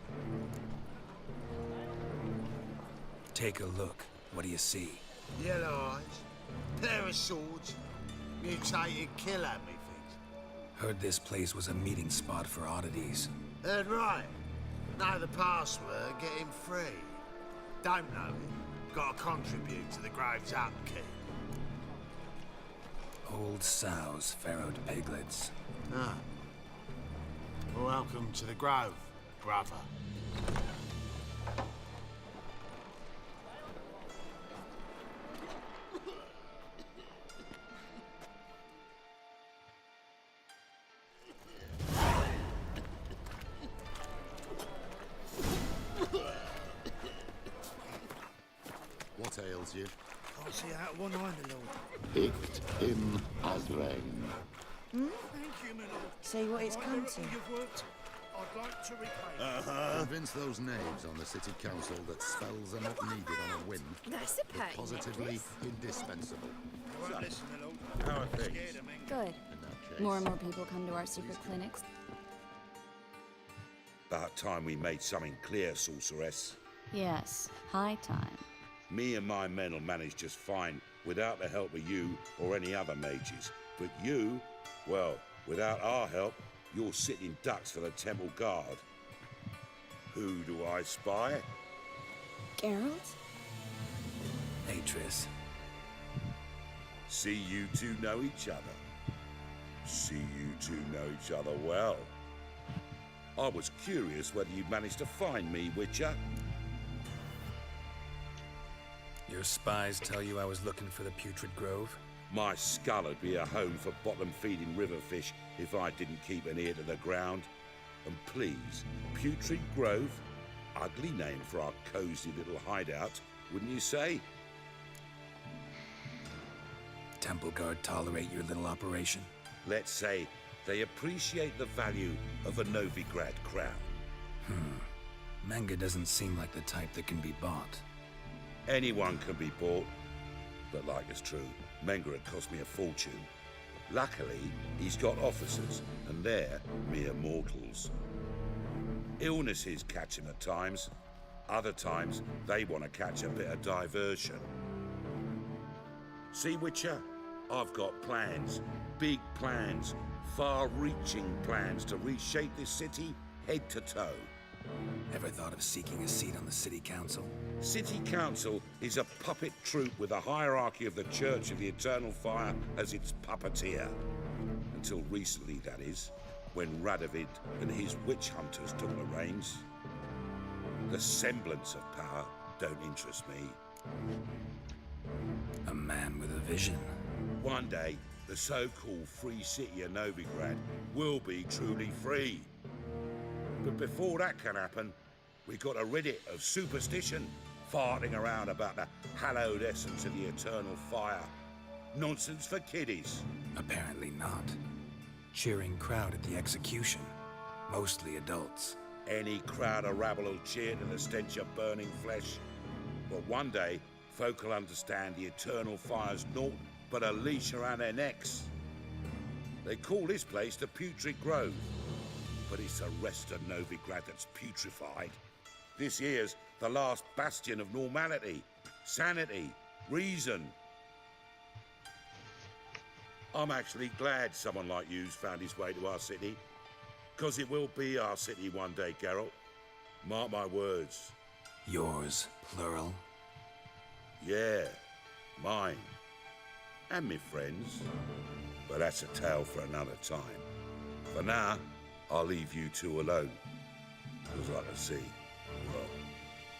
Take a look. What do you see? Yellow eyes, pair of swords, mutated killer, methinks. Heard this place was a meeting spot for oddities. Heard right. Know the password, get him free. Don't know it, gotta contribute to the Grove's upkeep. Old sows, farrowed piglets. Ah. Welcome to the Grove, brother. What ails you? Can't see out one eye, my lord. Picked him as rain. Hmm? See what it's come to. I'd like to repay. Convince those knaves on the city council that spells are not needed on a whim, That's a but pain, positively Nicholas. indispensable. I won't listen along. How are things? Good. More and more people come to our secret clinics. About time we made something clear, sorceress. Yes, high time. Me and my men will manage just fine without the help of you or any other mages. But you, well, without our help, you're sitting ducks for the temple guard. Who do I spy? Geralt? Hey, Triss. See you two know each other. See you two know each other well. I was curious whether you'd managed to find me, Witcher. Your spies tell you I was looking for the Putrid Grove? My skull would be a home for bottom-feeding river fish if I didn't keep an ear to the ground. And please, Putrid Grove? Ugly name for our cosy little hideout, wouldn't you say? Temple Guard tolerate your little operation? Let's say they appreciate the value of a Novigrad crown. Menge doesn't seem like the type that can be bought. Anyone can be bought, but like it's true, Menger had cost me a fortune. Luckily, he's got officers, and they're mere mortals. Illnesses catch him at times. Other times, they want to catch a bit of diversion. See, Witcher? I've got plans. Big plans. Far-reaching plans to reshape this city head to toe. Ever thought of seeking a seat on the city council? City Council is a puppet troupe with a hierarchy of the Church of the Eternal Fire as its puppeteer. Until recently, that is, when Radovid and his witch hunters took the reins. The semblance of power don't interest me. A man with a vision. One day, the so-called free city of Novigrad will be truly free. But before that can happen, we got to rid it of superstition, farting around about the hallowed essence of the eternal fire. Nonsense for kiddies. Apparently not. Cheering crowd at the execution. Mostly adults. Any crowd of rabble will cheer to the stench of burning flesh. But one day, folk will understand the eternal fire's naught but a leash around their necks. They call this place the Putrid Grove, but it's the rest of Novigrad that's putrefied. This here's the last bastion of normality, sanity, reason. I'm actually glad someone like you's found his way to our city, because it will be our city one day, Geralt. Mark my words. Yours, plural? Yeah, mine. And me friends. But that's a tale for another time. For now, I'll leave you two alone. Because I can see, well,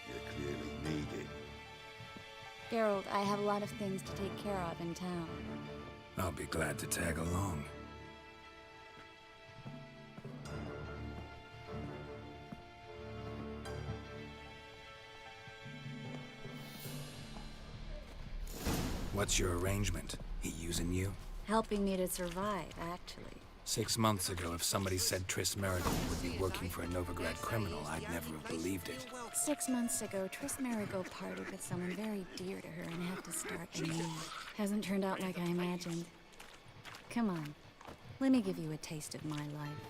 you clearly need it. Geralt, I have a lot of things to take care of in town. I'll be glad to tag along. What's your arrangement? He using you? Helping me to survive, actually. 6 months ago, if somebody said Triss Merigold would be working for a Novigrad criminal, I'd never have believed it. 6 months ago, Triss Merigold parted with someone very dear to her and had to start anew. Hasn't turned out like I imagined. Come on, let me give you a taste of my life.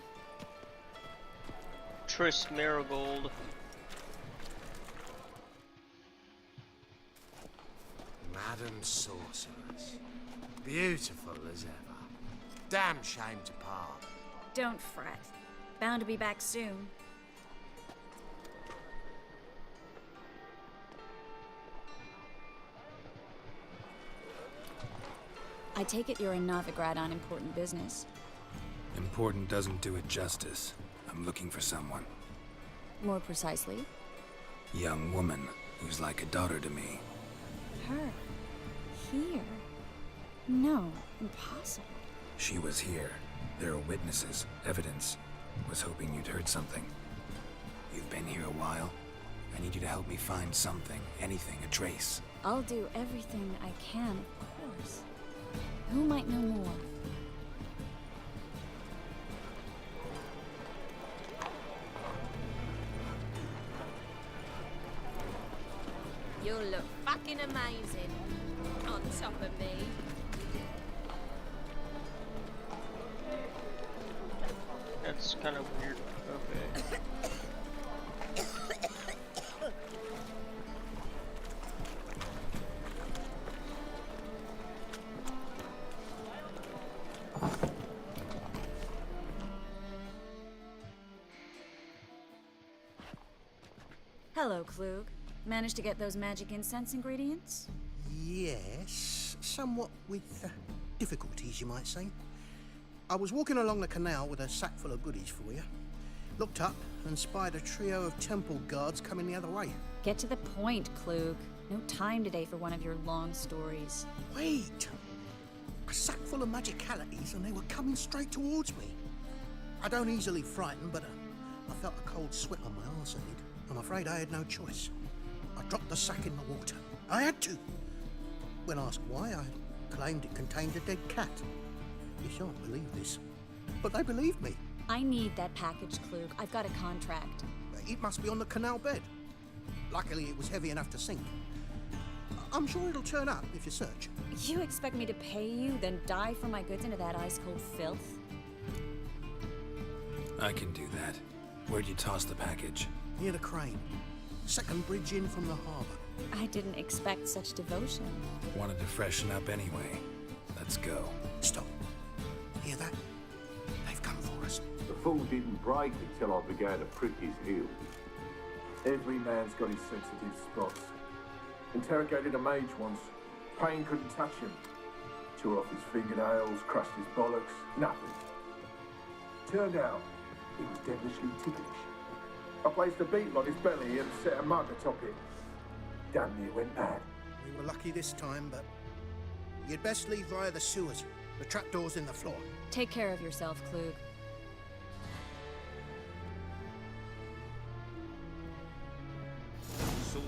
Triss Merigold. Madam Sorceress. Beautiful as ever. Damn shame to part. Don't fret. Bound to be back soon. I take it you're in Novigrad on important business. Important doesn't do it justice. I'm looking for someone. More precisely? Young woman who's like a daughter to me. Her? Here? No, impossible. She was here. There are witnesses, evidence. Was hoping you'd heard something. You've been here a while. I need you to help me find something, anything, a trace. I'll do everything I can, of course. ain't no more. You'll look fucking amazing on top of me. That's kind of weird. Okay. Hello, Klug. Managed to get those magic incense ingredients? Yes, somewhat with difficulties, you might say. I was walking along the canal with a sack full of goodies for you. Looked up and spied a trio of temple guards coming the other way. Get to the point, Klug. No time today for one of your long stories. Wait! A sack full of magicalities and they were coming straight towards me. I don't easily frighten, but I felt a cold sweat on my arse, I did. I'm afraid I had no choice. I dropped the sack in the water. I had to. When asked why, I claimed it contained a dead cat. You shan't believe this, but they believed me. I need that package, Klug. I've got a contract. It must be on the canal bed. Luckily, it was heavy enough to sink. I'm sure it'll turn up if you search. You expect me to pay you, then dive for my goods into that ice-cold filth? I can do that. Where'd you toss the package? Near the crane. Second bridge in from the harbour. I didn't expect such devotion. Wanted to freshen up anyway. Let's go. Stop. Hear that? They've come for us. The fool didn't break until I began to prick his heels. Every man's got his sensitive spots. Interrogated a mage once. Pain couldn't touch him. Tore off his fingernails, crushed his bollocks, nothing. Turned out, he was devilishly ticklish. I placed a beetle on his belly and set a mug atop it. Damn near went mad. We were lucky this time, but you'd best leave via the sewers. The trapdoor's in the floor. Take care of yourself, Klug. So...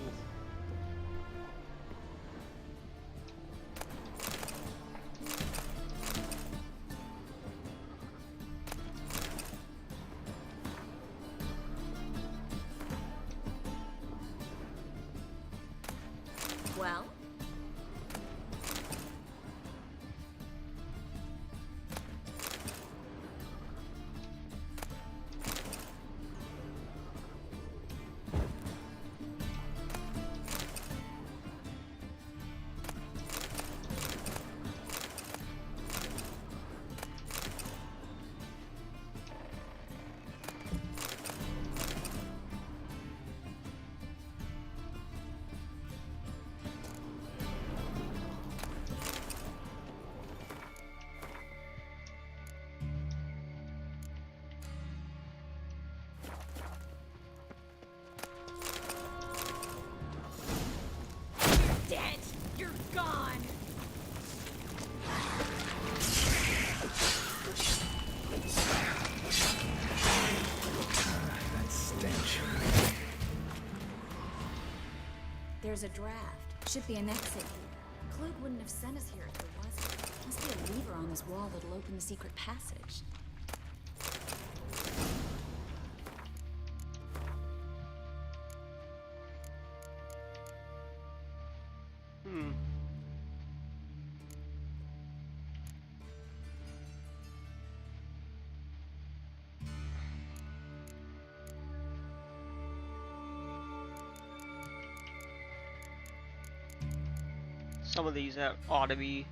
Well? Dead! You're gone! That stench. There's a draft. Should be an exit here. Klug wouldn't have sent us here if there wasn't. Must be a lever on this wall that'll open the secret passage. Some of these ought to be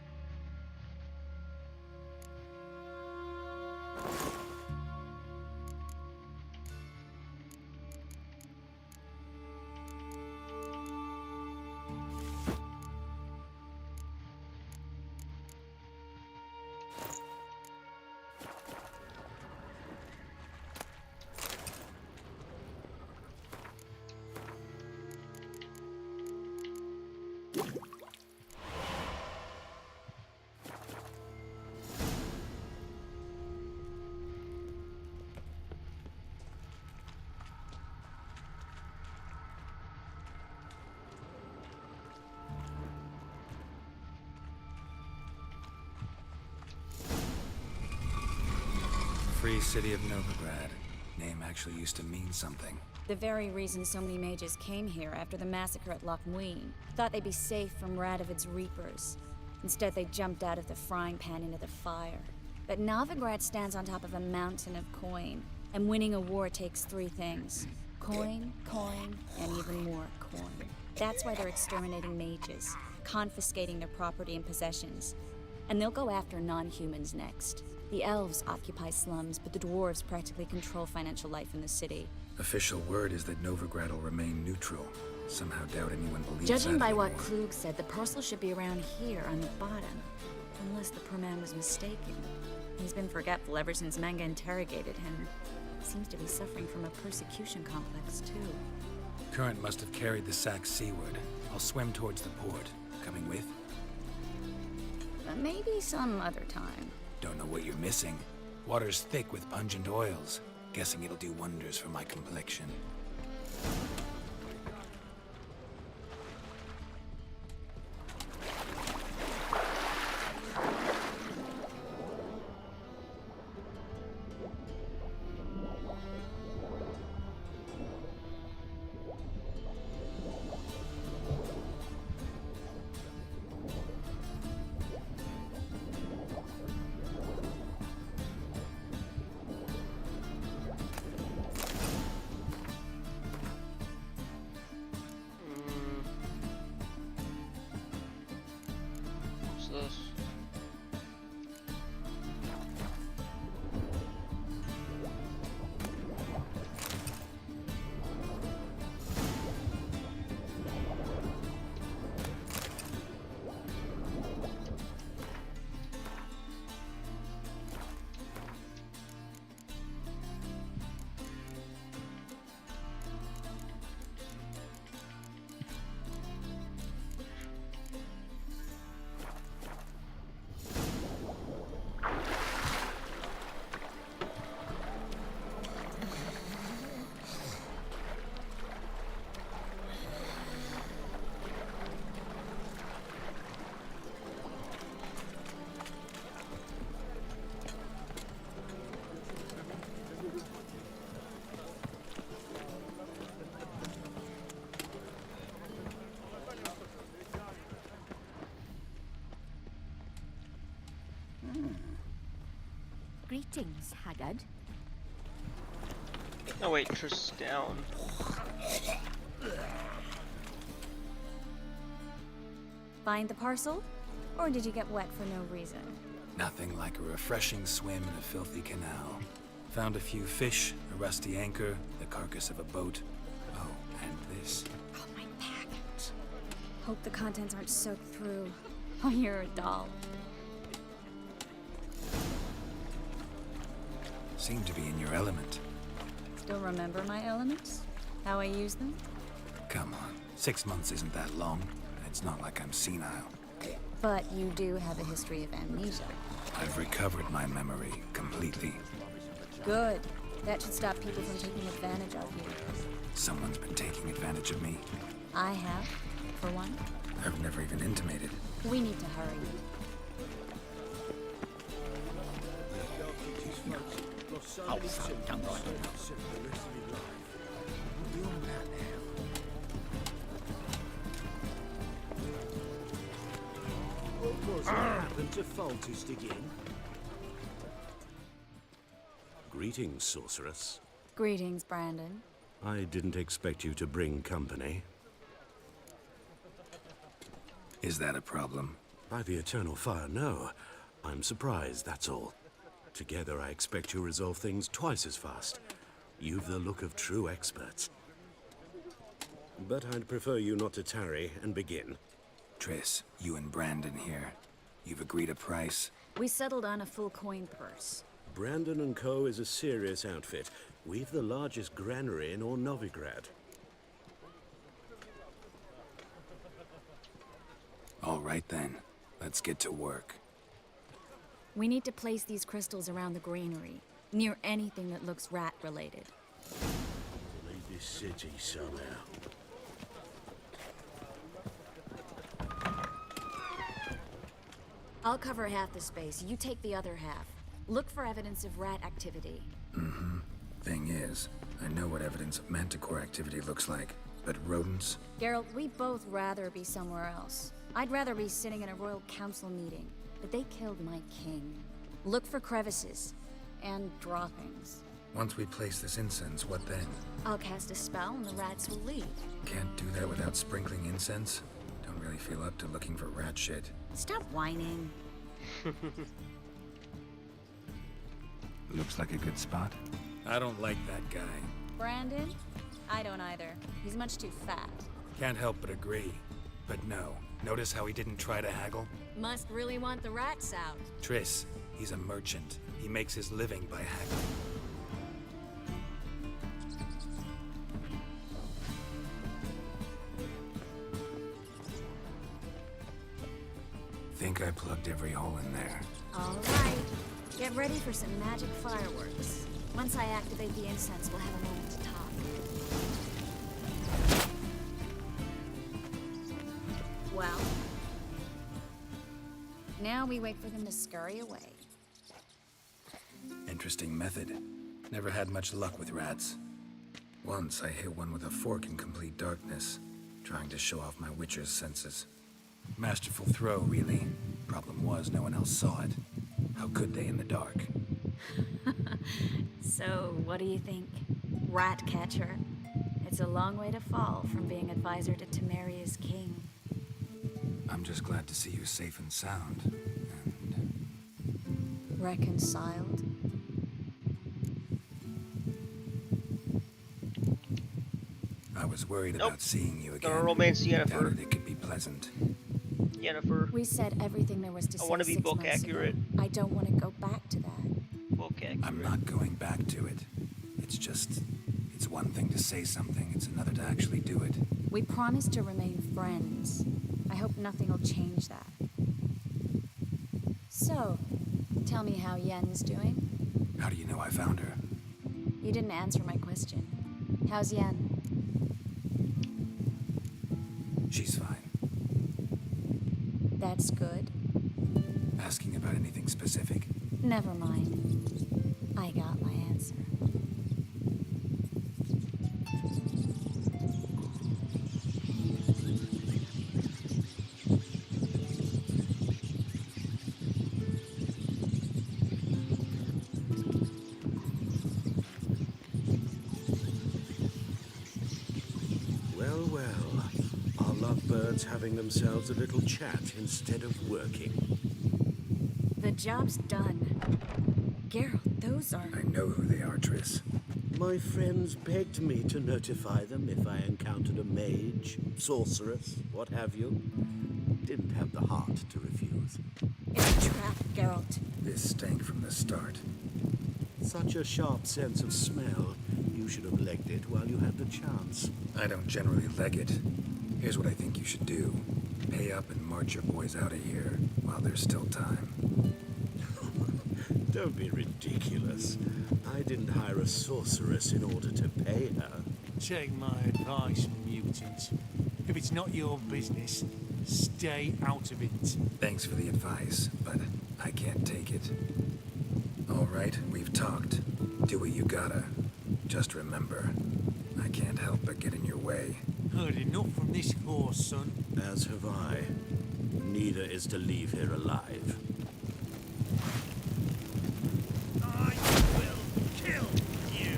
Free city of Novigrad. Name actually used to mean something. The very reason so many mages came here after the massacre at Loch Muin. Thought they'd be safe from Radovid's reapers. Instead, they jumped out of the frying pan into the fire. But Novigrad stands on top of a mountain of coin, and winning a war takes three things. Coin, coin, and even more coin. That's why they're exterminating mages, confiscating their property and possessions. And they'll go after non-humans next. The elves occupy slums, but the dwarves practically control financial life in the city. Official word is that Novigrad will remain neutral. Somehow doubt anyone believes Judging that by anymore. what Klug said, the parcel should be around here on the bottom. Unless the poor man was mistaken. He's been forgetful ever since Manga interrogated him. Seems to be suffering from a persecution complex, too. Current must have carried the sack seaward. I'll swim towards the port. Coming with? Maybe some other time. Don't know what you're missing. Water's thick with pungent oils. Guessing it'll do wonders for my complexion. What's this? Greetings, Haggard. Oh wait, Triss down. Find the parcel? Or did you get wet for no reason? Nothing like a refreshing swim in a filthy canal. Found a few fish, a rusty anchor, the carcass of a boat. Oh, and this. Oh, my package. Hope the contents aren't soaked through. Oh, you're a doll. Seem to be in your element. Still remember my elements? How I use them? Come on, 6 months isn't that long. It's not like I'm senile. But you do have a history of amnesia. I've recovered my memory completely. Good. That should stop people from taking advantage of you. Someone's been taking advantage of me. I have, for one. I've never even intimated. We need to hurry. Oh, fuck, come on. What was it happened to Foltest again? Greetings, sorceress. Greetings, Brandon. I didn't expect you to bring company. Is that a problem? By the eternal fire, no. I'm surprised, that's all. Together, I expect you resolve things twice as fast. You've the look of true experts. But I'd prefer you not to tarry and begin. Triss, you and Brandon here. You've agreed a price? We settled on a full coin purse. Brandon & Co. is a serious outfit. We've the largest granary in all Novigrad. All right then. Let's get to work. We need to place these crystals around the granary, near anything that looks rat-related. Leave this city somehow. I'll cover half the space, you take the other half. Look for evidence of rat activity. Mm-hmm. Thing is, I know what evidence of manticore activity looks like, but rodents? Geralt, we'd both rather be somewhere else. I'd rather be sitting in a royal council meeting, but they killed my king. Look for crevices and droppings. Once we place this incense, what then? I'll cast a spell and the rats will leave. Can't do that without sprinkling incense? Don't really feel up to looking for rat shit. Stop whining. Looks like a good spot. I don't like that guy. Brandon? I don't either. He's much too fat. Can't help but agree. But no. Notice how he didn't try to haggle? Must really want the rats out. Triss, he's a merchant. He makes his living by haggling. Think I plugged every hole in there. All right. Get ready for some magic fireworks. Once I activate the incense, we'll have a moment to talk. Well, now we wait for them to scurry away. Interesting method. Never had much luck with rats. Once I hit one with a fork in complete darkness, trying to show off my witcher's senses. Masterful throw, really. Problem was, no one else saw it. How could they in the dark? So, what do you think? Rat catcher? It's a long way to fall from being advisor to Temeria's king. I'm just glad to see you safe and sound. Reconciled? I was worried about seeing you again. Gonna romance Yennefer. Doubted it could be pleasant. Yennefer. We said everything there was to say. I want to be 6 book months accurate. ago. I don't want to go back to that. Book accurate. I'm not going back to it. It's just... It's one thing to say something, it's another to actually do it. We promised to remain friends. I hope nothing will change that. So, tell me how Yen's doing. How do you know I found her? You didn't answer my question. How's Yen? She's fine. That's good. Asking about anything specific? Never mind. I got my answer. Well, well. Our lovebirds having themselves a little chat instead of working. The job's done. Geralt, those are... I know who they are, Triss. My friends begged me to notify them if I encountered a mage, sorceress, what have you. Didn't have the heart to refuse. It's a trap, Geralt. This stank from the start. Such a sharp sense of smell. You should have legged it while you had the chance. I don't generally leg it. Here's what I think you should do. Pay up and march your boys out of here while there's still time. Don't be ridiculous. I didn't hire a sorceress in order to pay her. Take my advice, mutant. If it's not your business, stay out of it. Thanks for the advice, but I can't take it. All right, we've talked. Do what you gotta. Just remember, I can't help but get in your way. Heard enough from this horse, son. As have I. Neither is to leave here alive. I will kill you.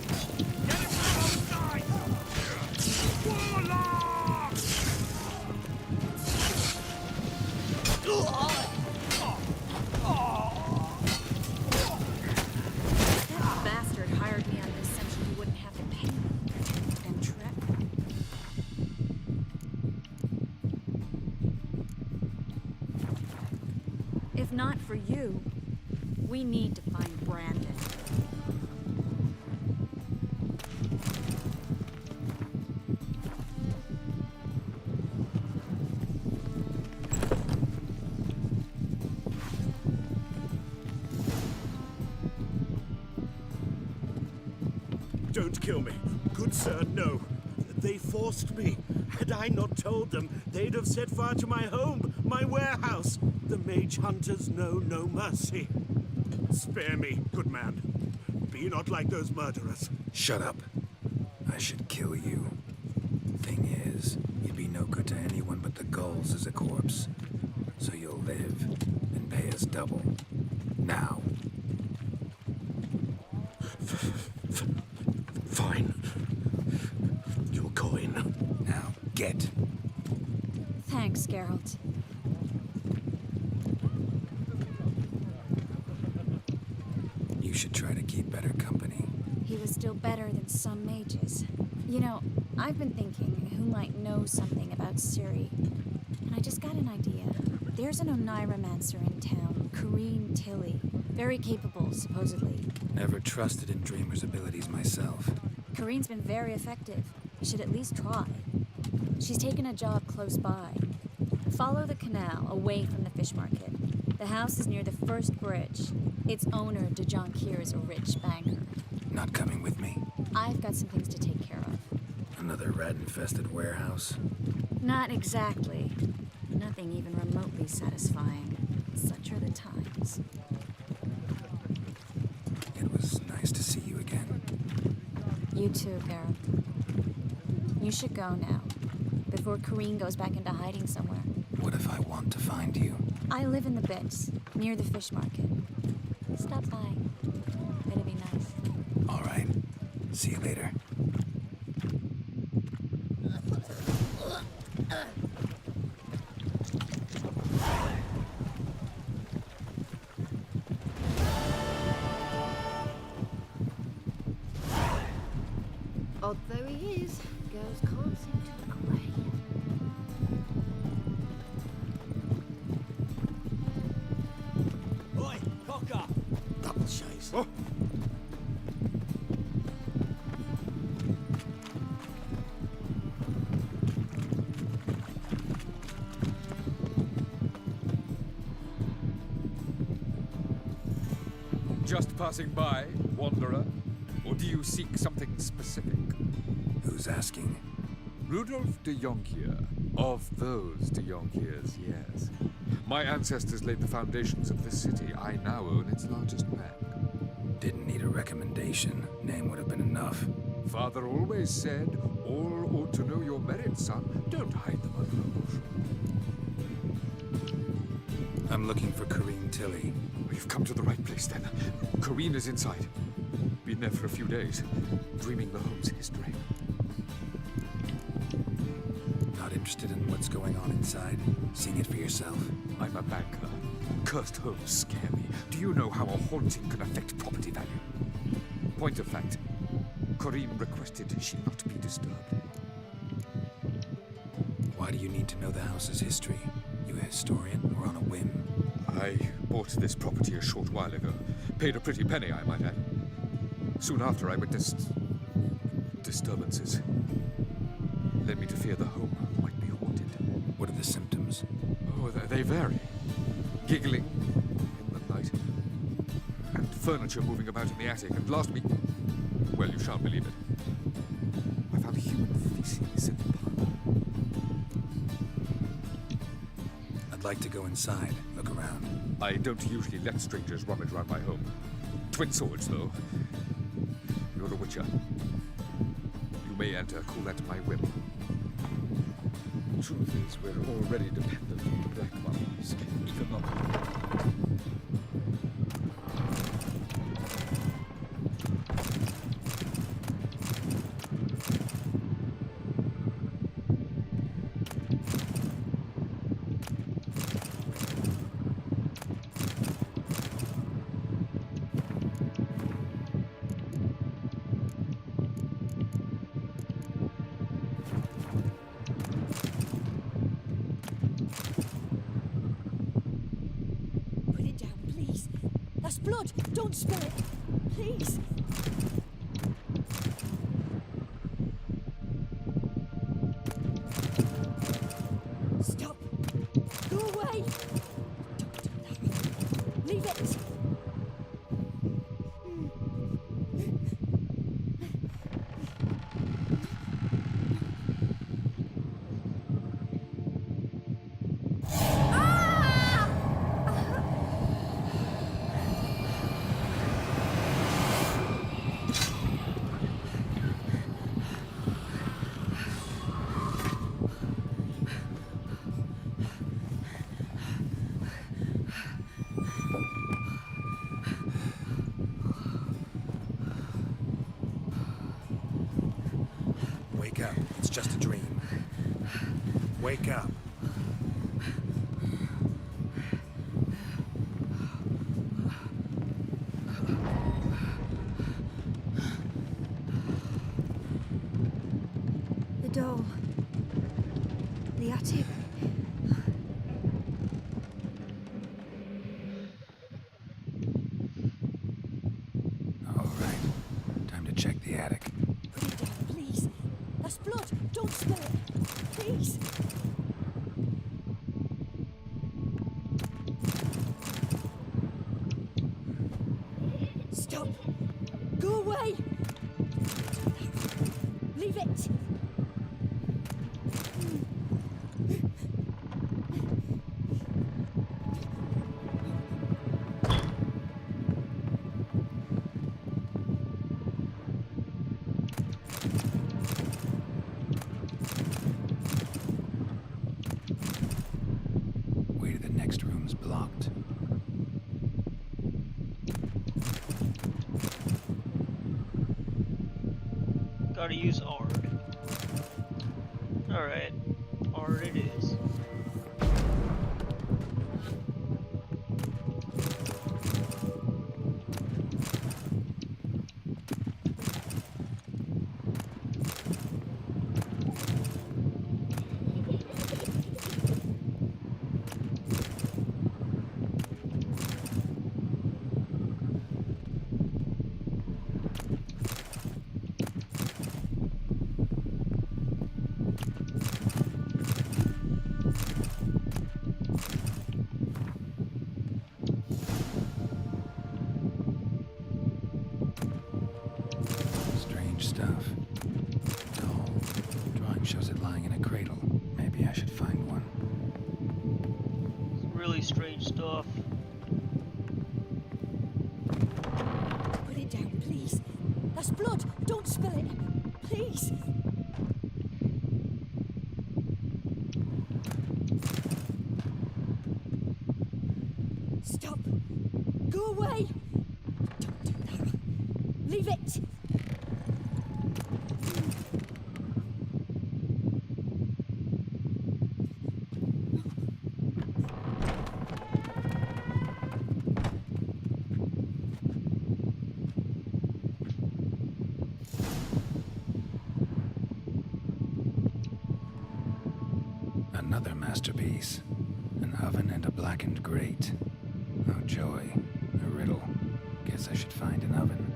Get him from both sides. Warlock! That bastard hired me on the assumption he wouldn't have to pay me. Damn trap. If not for you, we need to find Brandon. Don't kill me. Good sir, no. They forced me. Had I not told them, they'd have set fire to my home, my warehouse. The mage hunters know no mercy. Spare me, good man. Be not like those murderers. Shut up. I should kill you. Thing is, you'd be no good to anyone but the gulls as a corpse. So you'll live and pay us double. Now. Fine. Your coin. Now, get. Thanks, Geralt. You should try to keep better company. He was still better than some mages. You know, I've been thinking who might know something about Ciri. And I just got an idea. There's an Oneiromancer in town, Corrine Tilly. Very capable, supposedly. Never trusted in Dreamer's abilities myself. Corrine's been very effective. You should at least try. She's taken a job close by. Follow the canal away from the fish market. The house is near the first bridge. Its owner, De Jonquier, is a rich banker. Not coming with me? I've got some things to take care of. Another rat-infested warehouse? Not exactly. Nothing even remotely satisfying. Such are the times. It was nice to see you again. You too, Geralt. You should go now, before Corrine goes back into hiding somewhere. What if I want to find you? I live in the Bits, near the fish market. Stop by. It'll be nice. All right. See you later. Odd though he is, girls can't seem to agree. Oi, cocker! Double chase. Oh. Just passing by, wanderer? Or do you seek something specific? Who's asking? Rudolf de Jonquier. Of those de Jonquiers, yes. My ancestors laid the foundations of this city. I now own its largest bank. Didn't need a recommendation. Name would have been enough. Father always said, all ought to know your merit, son. Don't hide them under a bushel. I'm looking for Corrine Tilly. You've come to the right place, then. Corrine is inside. Been there for a few days, dreaming the home's history. Not interested in what's going on inside? Seeing it for yourself? I'm a banker. Cursed homes scare me. Do you know how a haunting can affect property value? Point of fact, Corrine requested she not be disturbed. Why do you need to know the house's history? You a historian or on a whim? I bought this property a short while ago. Paid a pretty penny, I might add. Soon after, I witnessed disturbances. Led me to fear the home might be haunted. What are the symptoms? Oh, they vary. Giggling in the night, and furniture moving about in the attic, and last week, well, you shan't believe it, I found human feces in the parlor. I'd like to go inside, look around. I don't usually let strangers rummage around my home. Twin swords, though. You're a witcher. You may enter, call that my whim. Truth is, we're already dependent on the Black Ones. Economically. Blood! Don't spill it! Please! Stop! Go away! Don't do that. Leave it! just a dream. Wake up. The doll. The attic. All right. Time to check the attic. Put it down, please. That's blood. Don't spill it. Please. Stop. Go away. Leave it. Way to the next room's blocked. Gotta use Ard. Alright, Ard it is. Strange stuff. Doll. Drawing shows it lying in a cradle. Maybe I should find one. Some really strange stuff. Put it down, please. That's blood. Don't spill it. Please. Stop. Go away. Don't do that. Leave it. Another masterpiece. An oven and a blackened grate. Oh joy. A riddle. Guess I should find an oven.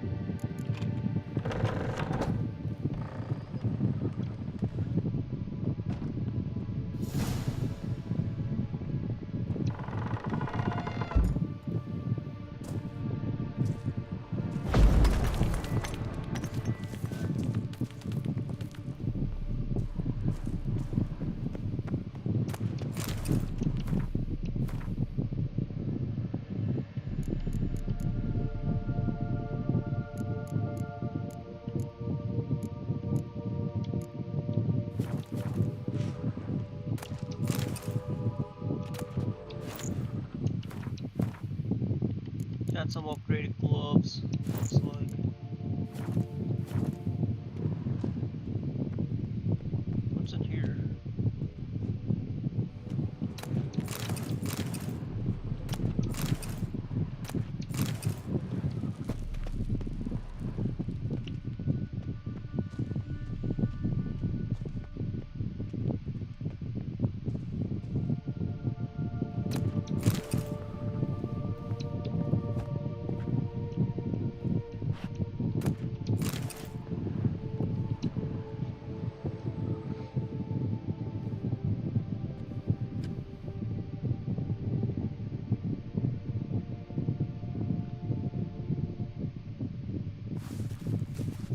Got some upgraded gloves, looks like. What's in here?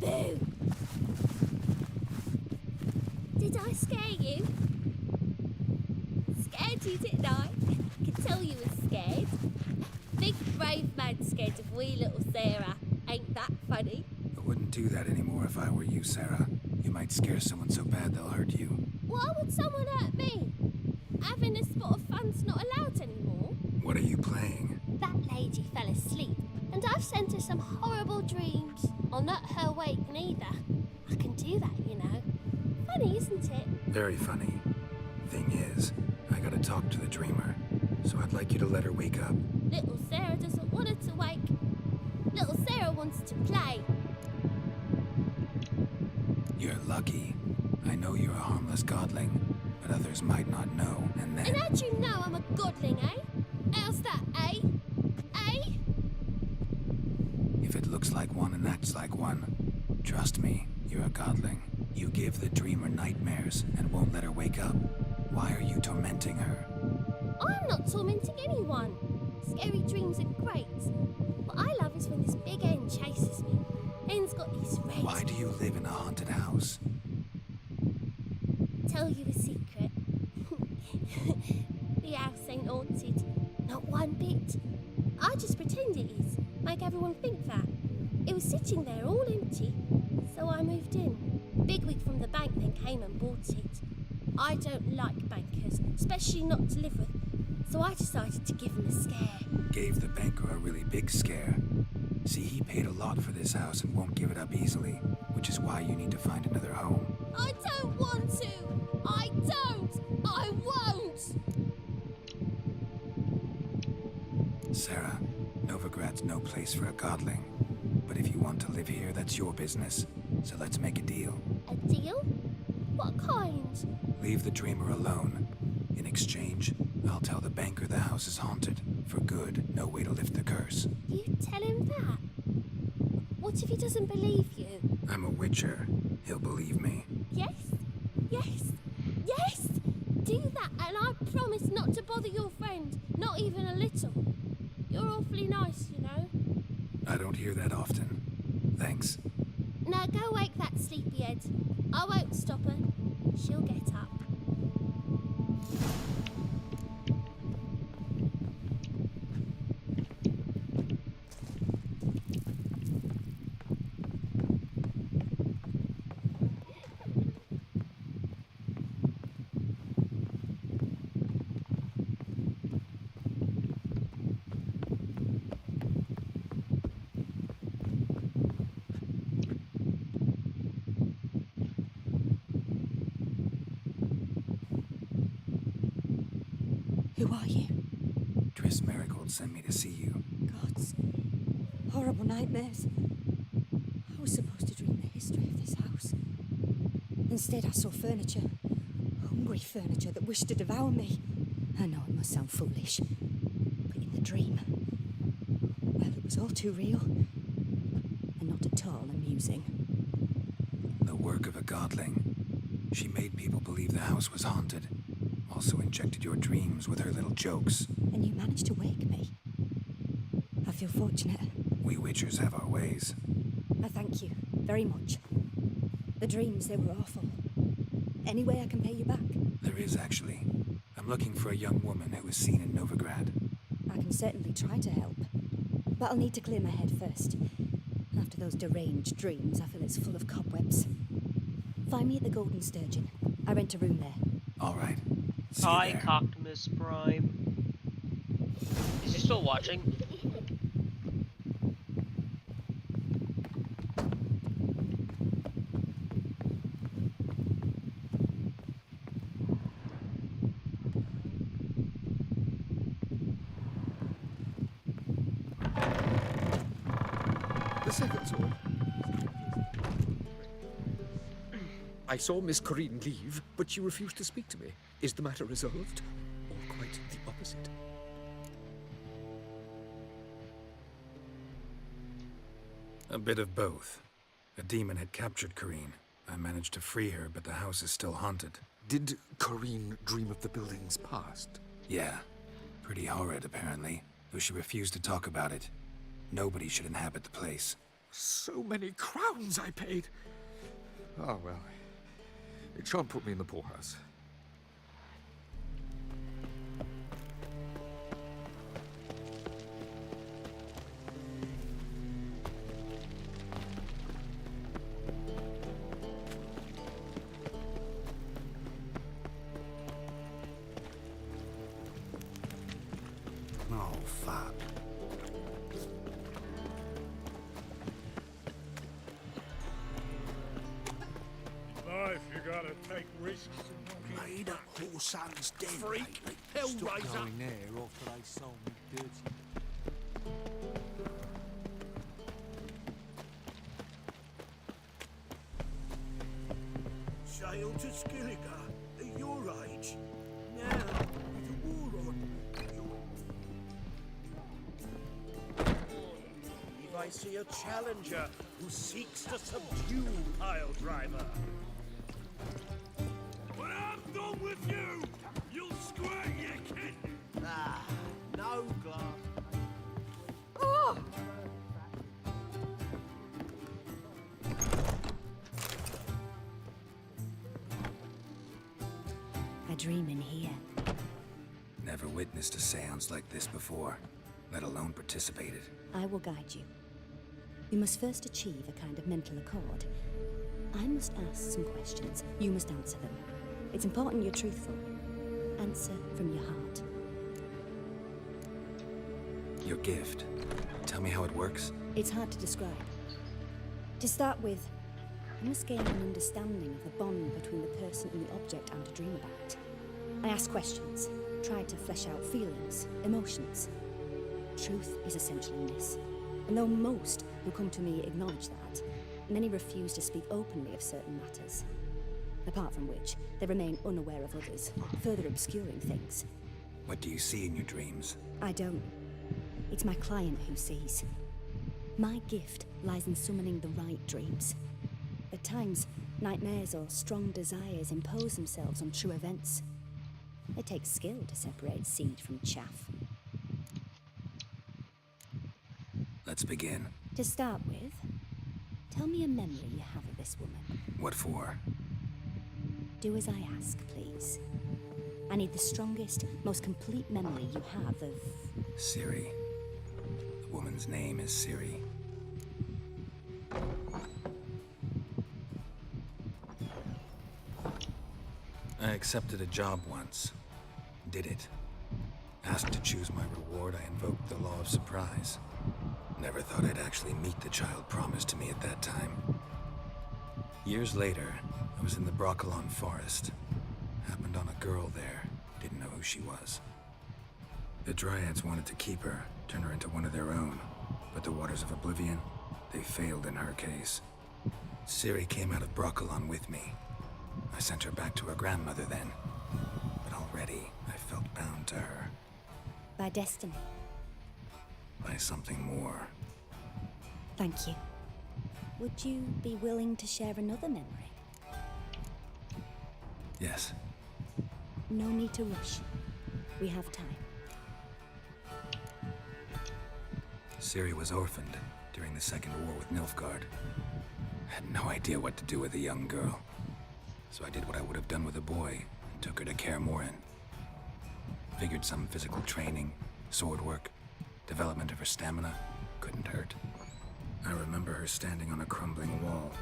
Boo! Did I scare you? Scared you, didn't I? I can tell you were scared. Big brave man scared of wee little Sarah. Ain't that funny? I wouldn't do that anymore if I were you, Sarah. You might scare someone so bad they'll hurt you. Why would someone hurt me? Having a spot of fun's not allowed anymore. What are you playing? That lady fell asleep, and I've sent her some horrible dreams. I'll not her wake neither. I can do that, you know. funny, isn't it? Very funny. Thing is, I gotta talk to the dreamer, so I'd like you to let her wake up. Little Sarah doesn't want her to wake. Little Sarah wants to play. You're lucky. I know you're a harmless godling, but others might not know, and then... And how'd you know I'm a godling, eh? How's that, eh? Eh? If it looks like one and acts like one, trust me, you're a godling. You give the dreamer nightmares and won't let her wake up. Why are you tormenting her? I'm not tormenting anyone. Scary dreams are great. What I love is when this big hen chases me. Hen's got his red. Why do you live in a haunted house? Tell you a secret. The house ain't haunted. Not one bit. I just pretend it is. Make everyone think that. It was sitting there all empty, so I moved in. Bigwig from the bank then came and bought it. I don't like bankers, especially not to live with, so I decided to give him a scare. Gave the banker a really big scare. See, he paid a lot for this house and won't give it up easily, which is why you need to find another home. I don't want to! I don't! I won't! Sarah, Novigrad's no place for a godling. But if you want to live here, that's your business. So let's make a deal. A deal? What kind? Leave the dreamer alone. In exchange, I'll tell the banker the house is haunted. For good, no way to lift the curse. You tell him that? What if he doesn't believe you? I'm a witcher. He'll believe me. Yes? Yes? Yes! Do that and I promise not to bother your friend. Not even a little. You're awfully nice, you know. I don't hear that often. Thanks. Now go wake that sleepyhead. I won't stop her. She'll get up. Who are you? Triss Marigold sent me to see you. Gods. Horrible nightmares. I was supposed to dream the history of this house. Instead, I saw furniture. Hungry furniture that wished to devour me. I know it must sound foolish, but in the dream, well, it was all too real. And not at all amusing. The work of a godling. She made people believe the house was haunted. Also injected your dreams with her little jokes. And you managed to wake me. I feel fortunate. We witchers have our ways. I thank you very much. The dreams, they were awful. Any way I can pay you back? There is, actually. I'm looking for a young woman who was seen in Novigrad. I can certainly try to help. But I'll need to clear my head first. After those deranged dreams, I feel it's full of cobwebs. Find me at the Golden Sturgeon. I rent a room there. All right. Hi, Coctimus Prime. Is he still watching? The second sword. I saw Miss Corinne leave, but she refused to speak to me. Is the matter resolved? Or quite the opposite? A bit of both. A demon had captured Corinne. I managed to free her, but the house is still haunted. Did Corinne dream of the building's past? Yeah. Pretty horrid, apparently. Though she refused to talk about it. Nobody should inhabit the place. So many crowns I paid. Oh, well. It shan't put me in the poorhouse. Oh, fuck. Life, you gotta take take risks and not Made up Whoresun's den Freak, lately. Hellraiser. Stopped going there after they sold me dirty. Sail to Skilliga at your age. Now, with the war on, if I see a challenger who seeks to subdue Pile Driver. When I'm done with you, you'll squirt your kidney. Ah, no glass. Oh! I dream in here. Never witnessed a seance like this before, let alone participated. I will guide you. You must first achieve a kind of mental accord. I must ask some questions. You must answer them. It's important you're truthful. Answer from your heart. Your gift. Tell me how it works. It's hard to describe. To start with, I must gain an understanding of the bond between the person and the object I'm to dream about. I ask questions, try to flesh out feelings, emotions. Truth is essential in this. And though most who come to me acknowledge that, many refuse to speak openly of certain matters. Apart from which, they remain unaware of others, further obscuring things. What do you see in your dreams? I don't. It's my client who sees. My gift lies in summoning the right dreams. At times, nightmares or strong desires impose themselves on true events. It takes skill to separate seed from chaff. Let's begin. To start with, tell me a memory you have of this woman. What for? Do as I ask, please. I need the strongest, most complete memory you have of... Ciri. The woman's name is Ciri. I accepted a job once. Did it. Asked to choose my reward, I invoked the law of surprise. Never thought I'd actually meet the child promised to me at that time. Years later, I was in the Broccolon forest. Happened on a girl there. Didn't know who she was. The Dryads wanted to keep her, turn her into one of their own. But the Waters of Oblivion, they failed in her case. Ciri came out of Broccolon with me. I sent her back to her grandmother then. But already, I felt bound to her. By destiny. By something more. Thank you. Would you be willing to share another memory? Yes. No need to rush. We have time. Ciri was orphaned during the Second War with Nilfgaard. Had no idea what to do with a young girl. So I did what I would have done with a boy and took her to Kaer Morhen. Figured some physical training, sword work, development of her stamina couldn't hurt. I remember her standing on a crumbling wall.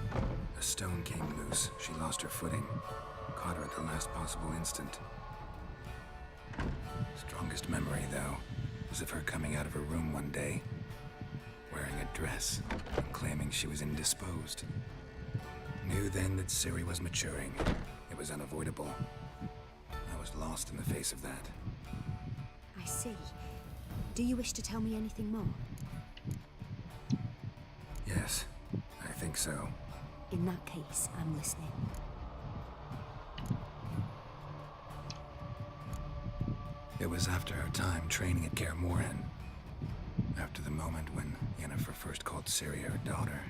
A stone came loose. She lost her footing. Caught her at the last possible instant. Strongest memory, though, was of her coming out of her room one day, wearing a dress and claiming she was indisposed. Knew then that Ciri was maturing. It was unavoidable. I was lost in the face of that. I see. Do you wish to tell me anything more? Yes, I think so. In that case, I'm listening. It was after her time training at Kaer Morhen. After the moment when Yennefer first called Ciri her daughter.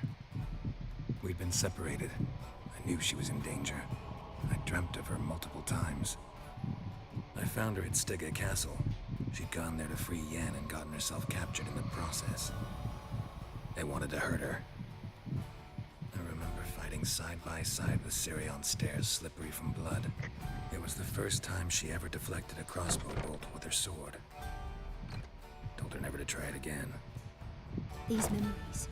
We'd been separated. I knew she was in danger. I dreamt of her multiple times. I found her at Stygga Castle. She'd gone there to free Yen and gotten herself captured in the process. They wanted to hurt her. I remember fighting side by side with Ciri on stairs slippery from blood. It was the first time she ever deflected a crossbow bolt with her sword. Told her never to try it again. These memories,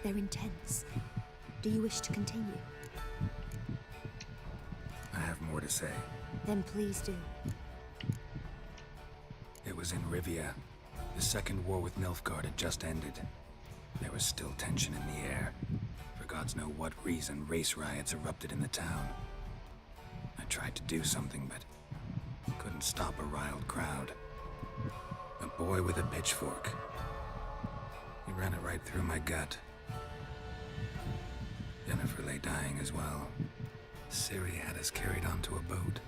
they're intense. Do you wish to continue? I have more to say. Then please do. It was in Rivia. The Second War with Nilfgaard had just ended. There was still tension in the air. For gods know what reason, race riots erupted in the town. I I tried to do something, but couldn't stop a riled crowd. A boy with a pitchfork. He ran it right through my gut. Jennifer lay dying as well. Ciri had us carried onto a boat.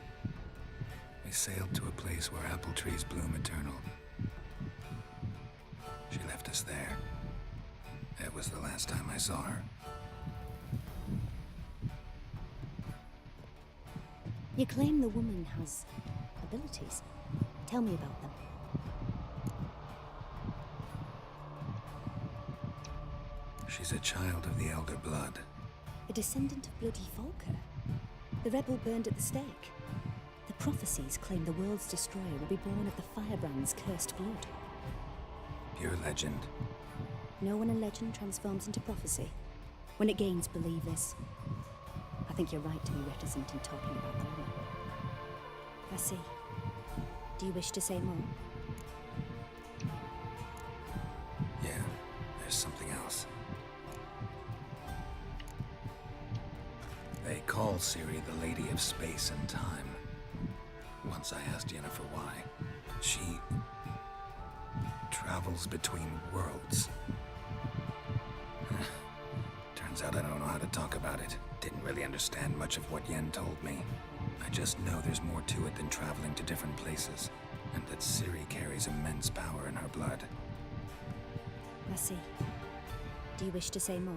We sailed to a place where apple trees bloom eternal. She left us there. That was the last time I saw her. You claim the woman has abilities. Tell me about them. She's a child of the Elder Blood. A descendant of bloody Volker. The rebel burned at the stake. The prophecies claim the world's destroyer will be born of the Firebrand's cursed blood. Pure legend. Know when a legend transforms into prophecy? When it gains believers. I think you're right to be reticent in talking about the woman. I see. Do you wish to say more? Yeah, there's something else. They call Ciri the Lady of Space and Time. Once I asked Jennifer why. She travels between worlds. Turns out I don't know how to talk about it. Didn't really understand much of what Yen told me. I just know there's more to it than traveling to different places, and that Ciri carries immense power in her blood. I see. Do you wish to say more?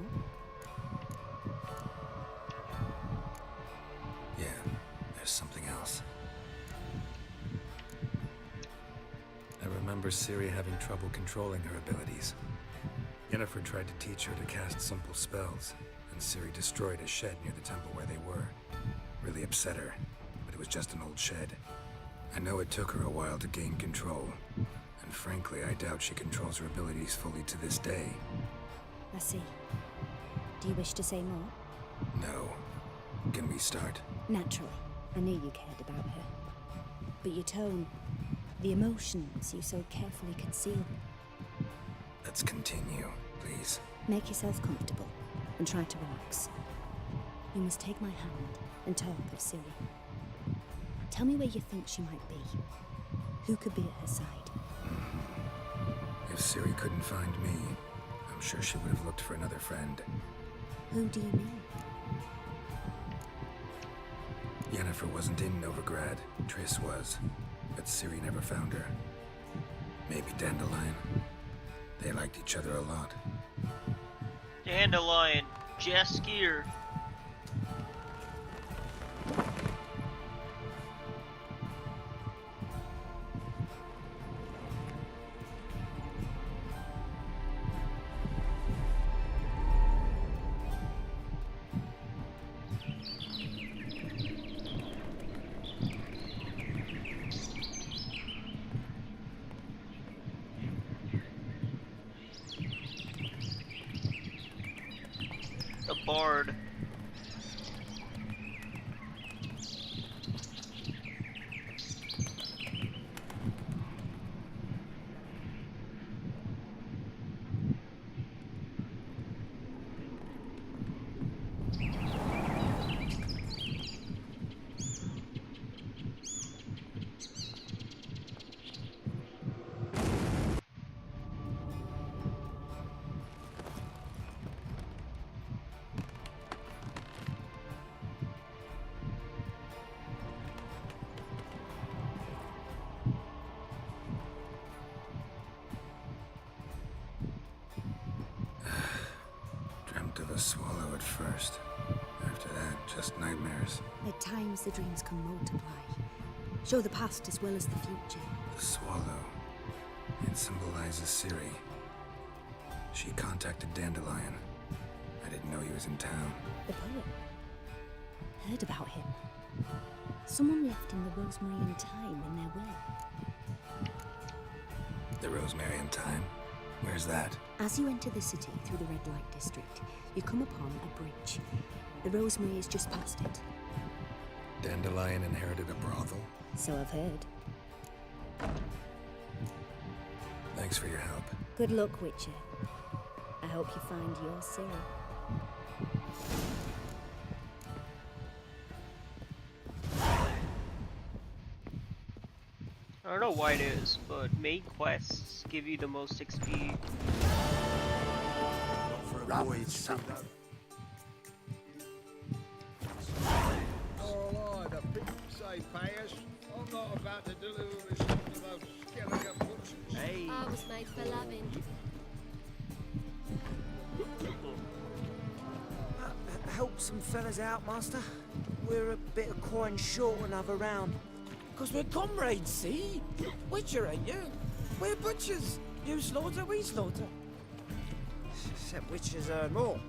Yeah, there's something else. I remember Ciri having trouble controlling her abilities. Yennefer tried to teach her to cast simple spells, and Ciri destroyed a shed near the temple where they were. Really upset her, but it was just an old shed. I know it took her a while to gain control, and frankly, I doubt she controls her abilities fully to this day. I see. Do you wish to say more? No. Can we start? Naturally. I knew you cared about her. But your tone, the emotions you so carefully conceal. Let's continue, please. Make yourself comfortable and try to relax. You must take my hand and talk of Ciri. Tell me where you think she might be. Who could be at her side? If Ciri couldn't find me, I'm sure she would have looked for another friend. Who do you mean? Yennefer wasn't in Novigrad. Triss was. But Ciri never found her. Maybe Dandelion. They liked each other a lot. Dandelion, Jaskier. The Bard. Swallow at first. After that, just nightmares. At times, the dreams can multiply. Show the past as well as the future. The swallow. It symbolizes Ciri. She contacted Dandelion. I didn't know he was in town. The poet. Heard about him. Someone left him the Rosemary and Thyme in their will. The Rosemary and Thyme? Where's that? As you enter the city through the red light district, you come upon a bridge. The Rosemary is just past it. Dandelion inherited a brothel? So I've heard. Thanks for your help. Good luck, Witcher. I hope you find your Ciri. I don't know why it is, but main quests give you the most XP. Avoid something. All right, the people say pay us. I'm not about to deliver this to those skeleton butchers. Hey. I was made for loving. Help some fellas out, master. We're a bit of coin short another round. 'Cause we're comrades, see? Witcher, ain't you? We're butchers. You slaughter, we slaughter. Except witchers earn more.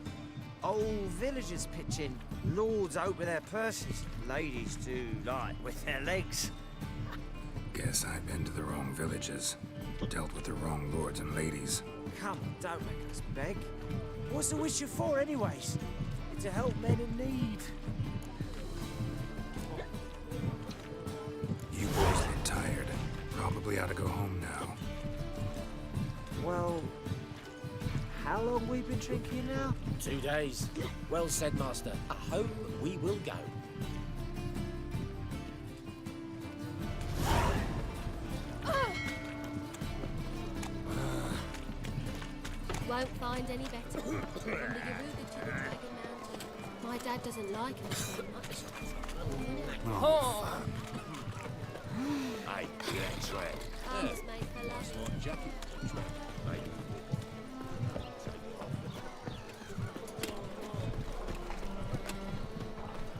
Old villagers pitch in. Lords out with their purses. Ladies do, like, with their legs. Guess I've been to the wrong villages. Dealt with the wrong lords and ladies. Come, don't make us beg. What's the witcher for, anyways? To help men in need. You boys look tired. Probably ought to go home now. Well, how long we been drinking now? 2 days. Well said, master. Home we will go. Won't find any better. From the Yaruga to the Dragon Mountain. My dad doesn't like it so much. Oh. I get it. I was made for love.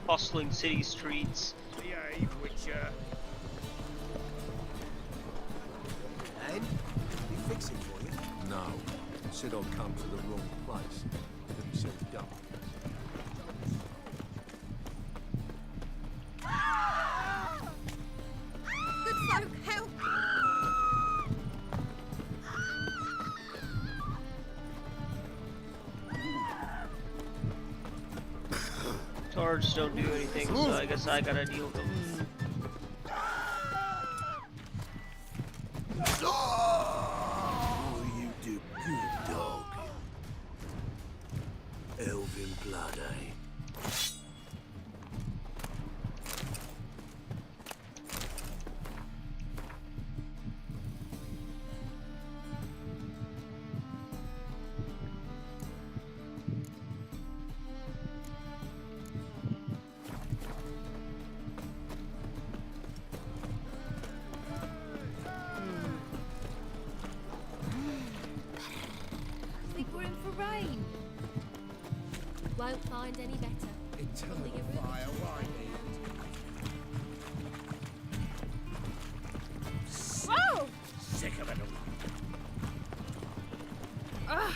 Bustling city streets. Behave, Witcher. And? He fix it for you? No. Said I'd come to the wrong place. Then he said dump. Good folk, help! Guards don't do anything, so I guess I gotta deal with them. Oh, you do good, dog. Elven blood, eh? Think we're in for rain. Won't find any better. From the Yaruga Fire, why Whoa! Sick of it all. Ugh.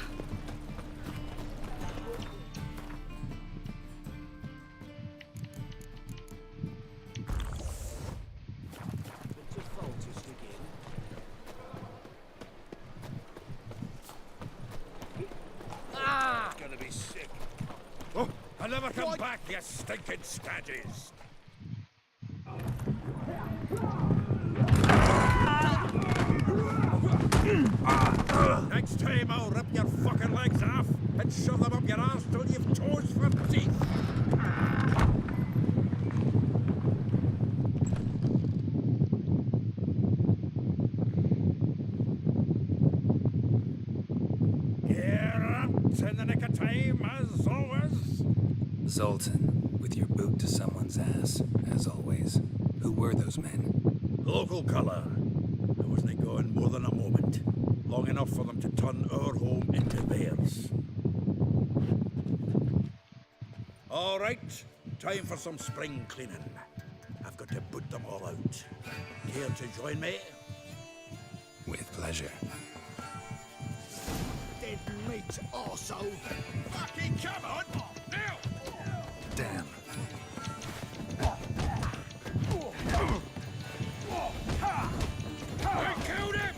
Ah! Gonna be sick. Oh, I'll never come back, you stinking stagges. Next time I'll rip your fucking legs off and shove them up your arse till you've toes for teeth. In the nick of time, as always. Zoltan, with your boot to someone's ass, as always. Who were those men? Local colour. I wasn't going more than a moment. Long enough for them to turn our home into theirs. All right, time for some spring cleaning. I've got to put them all out. Care to join me? With pleasure. Dead meat, arsehole. Fucking come on! Now! Damn. I killed him!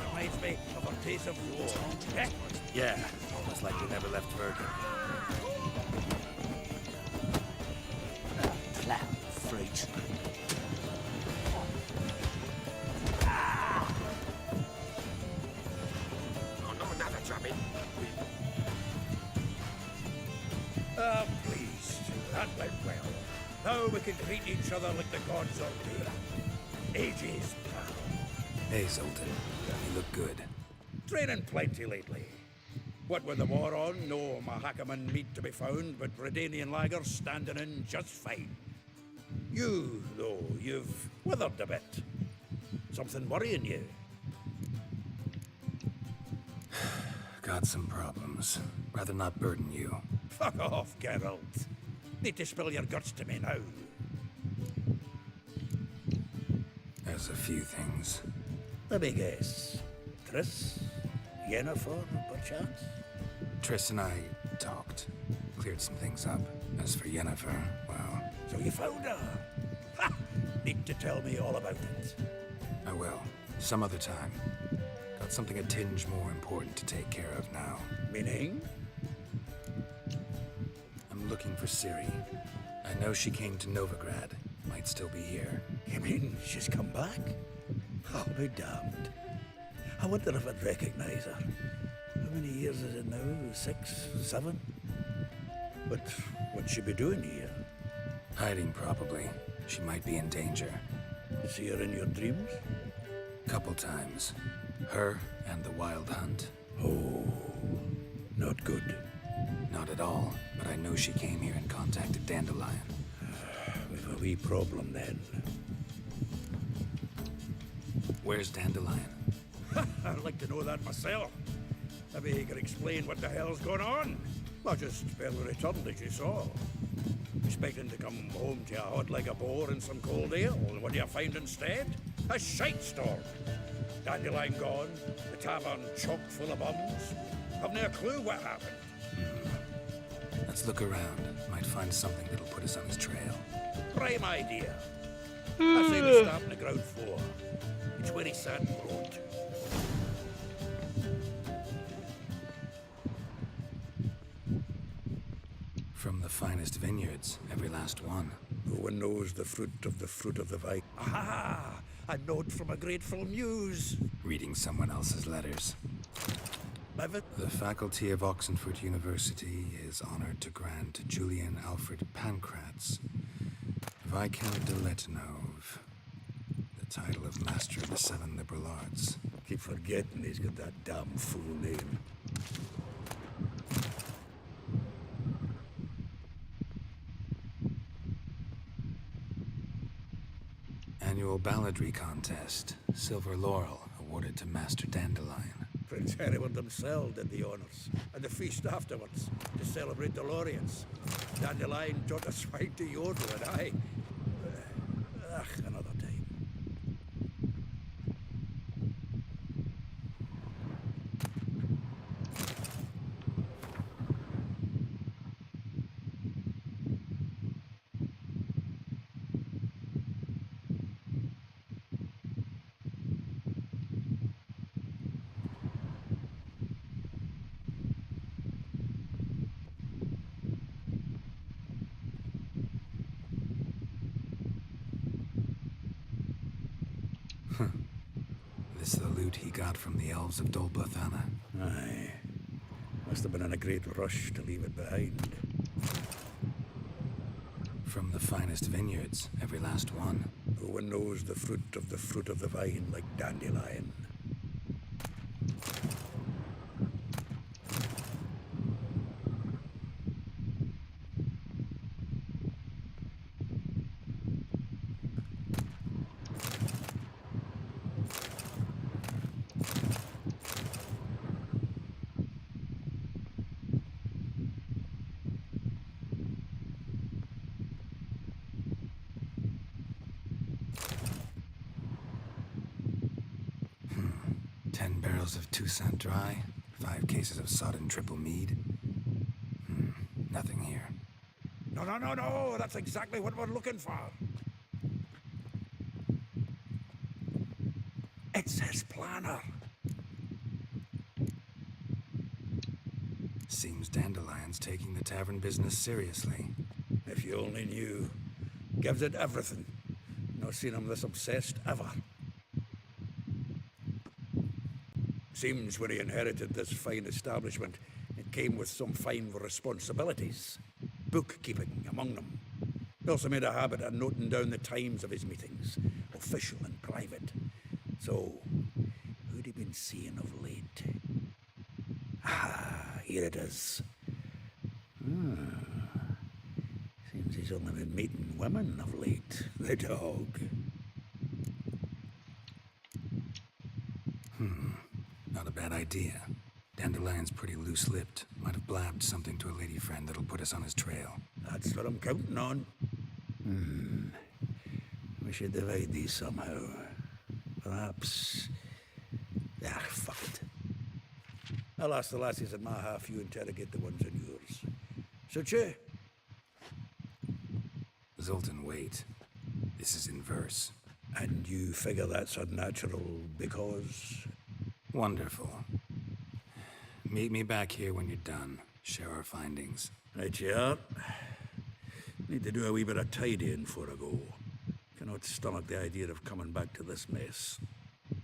Reminds me of a piece of war. Yeah, almost like you never left Virgin. Clap, freak. Ah, pleased. That went well. Now we can greet each other like the gods ordained. Ages past. Hey, Zoltan. You look good. Training plenty lately. What with the war on, no Mahakaman meat to be found, but Redanian lagers standing in just fine. You, though, you've withered a bit. Something worrying you? Got some problems. Rather not burden you. Fuck off, Geralt. Need to spill your guts to me now. There's a few things. Let me guess. Triss? Yennefer, perchance? Triss and I talked. Cleared some things up. As for Yennefer, well... So you found her? Ha! Need to tell me all about it. I will. Some other time. Got something a tinge more important to take care of now. Meaning? I'm looking for Ciri. I know she came to Novigrad. Might still be here. You mean she's come back? I'll be damned. I wonder if I'd recognize her. How many years is it now? 6, 7? But what'd she be doing here? Hiding, probably. She might be in danger. See her in your dreams? Couple times. Her and the Wild Hunt. Oh, not good. Not at all, but I know she came here and contacted Dandelion. We've a wee problem then. Where's Dandelion? I'd like to know that myself. Maybe he could explain what the hell's going on. I just barely returned, as you saw. Expecting to come home to a hot like a boar and some cold ale, and what do you find instead? A shite storm. Dandelion gone, the tavern chock full of bums. I've no clue what happened. Let's look around. Might find something that'll put us on his trail. Prime idea. I say we start on the ground floor. It's where he sat and wrote. From the finest vineyards, every last one. No one knows the fruit of the vine. Aha! A note from a grateful muse. Reading someone else's letters. The faculty of Oxenford University is honored to grant Julian Alfred Pancratz, Viscount de Letonov, the title of Master of the Seven Liberal Arts. Keep forgetting he's got that damn full name. Annual balladry contest. Silver Laurel awarded to Master Dandelion. Prince Hereward himself did the honours, and the feast afterwards, to celebrate the laureates. Dandelion taught a swine to yodel, and I... another time. This is the loot he got from the elves of Dol Blathanna. Aye. Must have been in a great rush to leave it behind. From the finest vineyards, every last one. No one knows the fruit of the vine like Dandelion. Of Toussaint Dry, 5 cases of sodden triple mead. Nothing here. No, that's exactly what we're looking for. It's his planner. Seems Dandelion's taking the tavern business seriously. If you only knew. Gives it everything. Not seen him this obsessed ever. Seems when he inherited this fine establishment, it came with some fine responsibilities. Bookkeeping among them. He also made a habit of noting down the times of his meetings, official and private. So, who'd he been seeing of late? Ah, here it is. Seems he's only been meeting women of late, the dog. Not a bad idea. Dandelion's pretty loose-lipped. Might have blabbed something to a lady friend that'll put us on his trail. That's what I'm counting on. We should divide these somehow. Perhaps... Ah, fuck it. I'll ask the lassies in my half, you interrogate the ones in yours. Suit you? Zoltan, wait. This is in verse. And you figure that's unnatural because... Wonderful. Meet me back here when you're done. Share our findings. Right you are. Need to do a wee bit of tidying before I go. Cannot stomach the idea of coming back to this mess.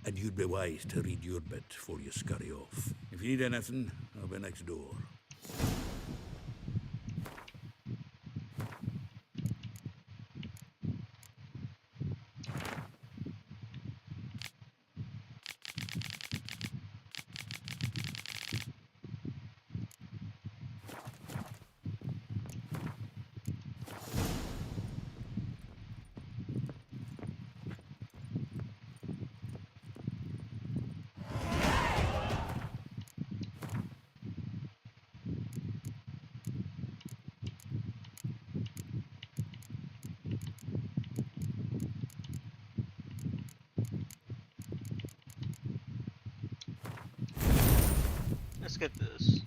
And you'd be wise to read your bit before you scurry off. If you need anything, I'll be next door. Let's get this.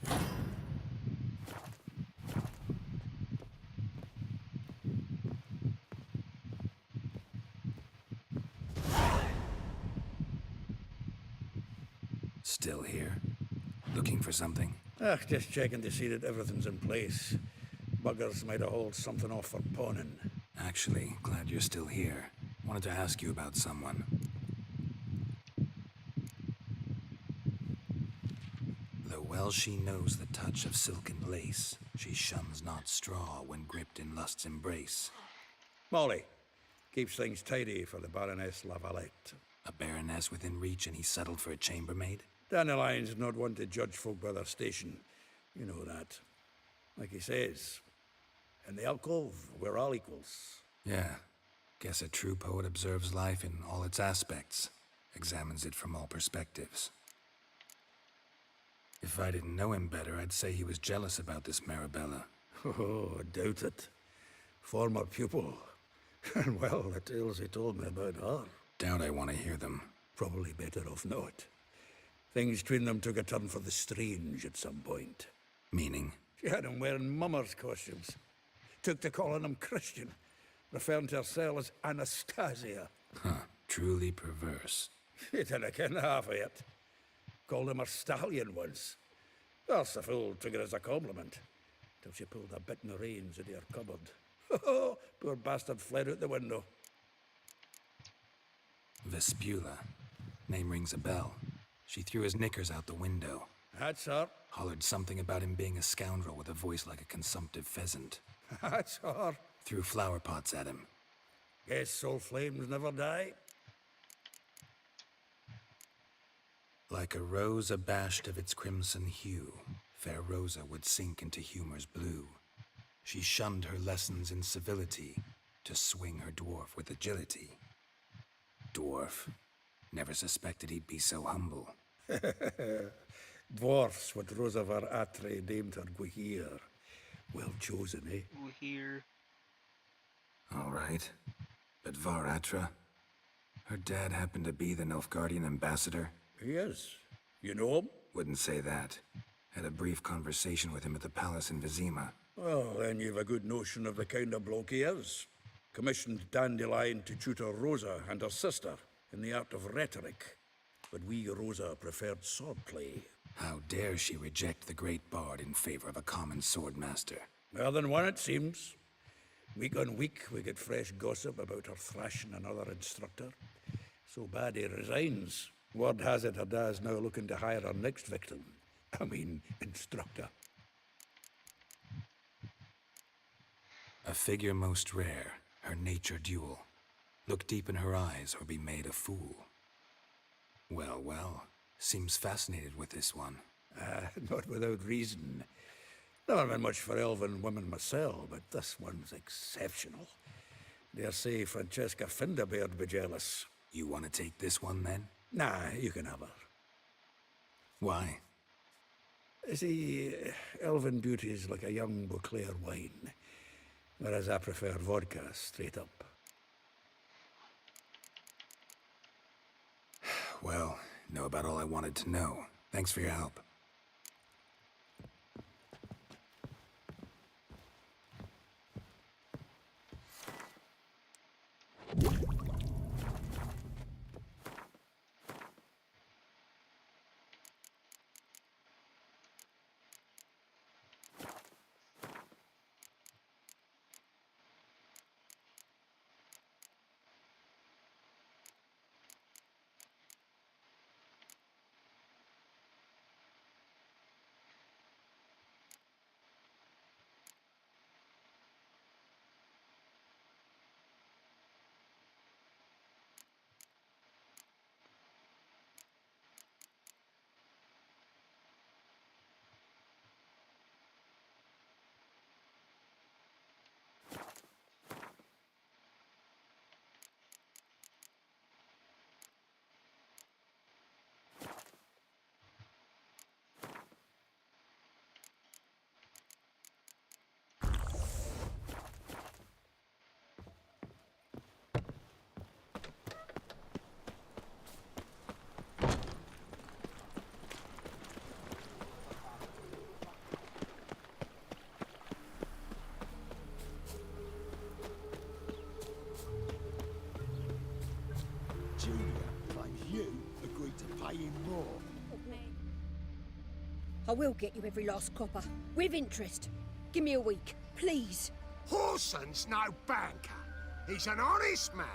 Still here? Looking for something? Just checking to see that everything's in place. Buggers might have hauled something off for pawning. Actually, glad you're still here. Wanted to ask you about someone. Though well she knows the touch of silken lace, she shuns not straw when gripped in lust's embrace. Molly, keeps things tidy for the Baroness Lavalette. A baroness within reach and he settled for a chambermaid? Dandelion's not one to judge folk by their station. You know that. Like he says, in the alcove, we're all equals. Yeah. Guess a true poet observes life in all its aspects, examines it from all perspectives. If I didn't know him better, I'd say he was jealous about this Marabella. Oh, doubt it. Former pupil. And well, the tales he told me about her. Doubt I want to hear them. Probably better off not. Things between them took a turn for the strange at some point. Meaning? She had him wearing mummers' costumes. Took to calling him Christian, referring to herself as Anastasia. Huh, truly perverse. She didn't ken half of it. Called him a stallion once. That's the fool took it as a compliment. Till she pulled a bit in the reins into her cupboard. Poor bastard fled out the window. Vespula. Name rings a bell. She threw his knickers out the window. That's her. Hollered something about him being a scoundrel with a voice like a consumptive pheasant. That's her. Threw flower pots at him. Guess soul flames never die. Like a rose abashed of its crimson hue, fair Rosa would sink into humor's blue. She shunned her lessons in civility to swing her dwarf with agility. Dwarf. Never suspected he'd be so humble. Dwarfs what Rosa var Atre named her Guihir. Well chosen, eh? Guihir. All right. But Varatra? Her dad happened to be the Nilfgaardian ambassador? He is. You know him? Wouldn't say that. Had a brief conversation with him at the palace in Vizima. Well, then you've a good notion of the kind of bloke he is. Commissioned Dandelion to tutor Rosa and her sister in the art of rhetoric. But we, Rosa, preferred swordplay. How dare she reject the great bard in favor of a common swordmaster? More than one, it seems. Week on week, we get fresh gossip about her thrashing another instructor. So bad he resigns. Word has it her dad's now looking to hire her next victim. Instructor. A figure most rare, her nature dual. Look deep in her eyes or be made a fool. Well, well. Seems fascinated with this one. Not without reason. Never been much for elven women myself, but this one's exceptional. Dare say Francesca Finderbeard be jealous. You want to take this one, then? Nah, you can have her. Why? See, elven beauty is like a young Beauclair wine, whereas I prefer vodka straight up. Well, know about all I wanted to know. Thanks for your help. I will get you every last copper, with interest. Give me a week, please. Horson's no banker. He's an honest man.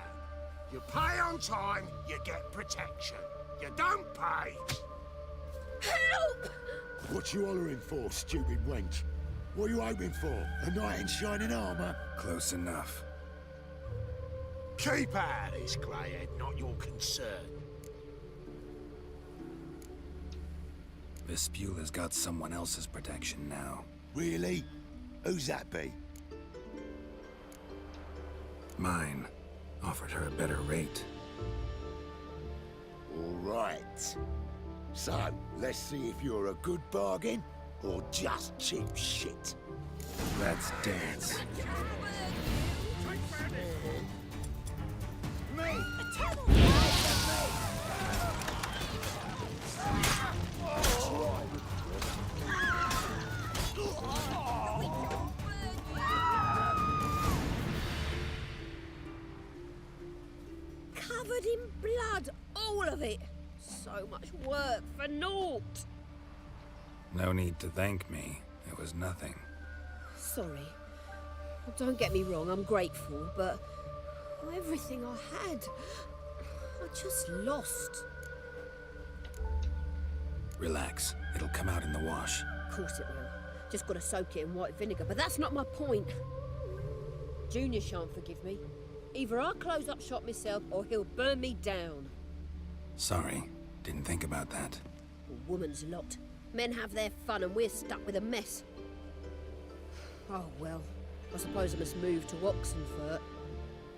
You pay on time, you get protection. You don't pay... Help! What you hollering for, stupid wench? What are you hoping for? A knight in shining armour? Close enough. Keep out of this, Greyhead, not your concern. Vespula's got someone else's protection now. Really? Who's that be? Mine. Offered her a better rate. All right. So, let's see if you're a good bargain or just cheap shit. Let's dance. Covered in blood, all of it. So much work for naught. No need to thank me. It was nothing. Sorry. Don't get me wrong, I'm grateful, but everything I had, I just lost. Relax. It'll come out in the wash. Of course it will. Just gotta soak it in white vinegar, but that's not my point. Junior shan't forgive me. Either I'll close up shop myself or he'll burn me down. Sorry. Didn't think about that. A woman's lot. Men have their fun and we're stuck with a mess. Oh well, I suppose I must move to Oxenfurt.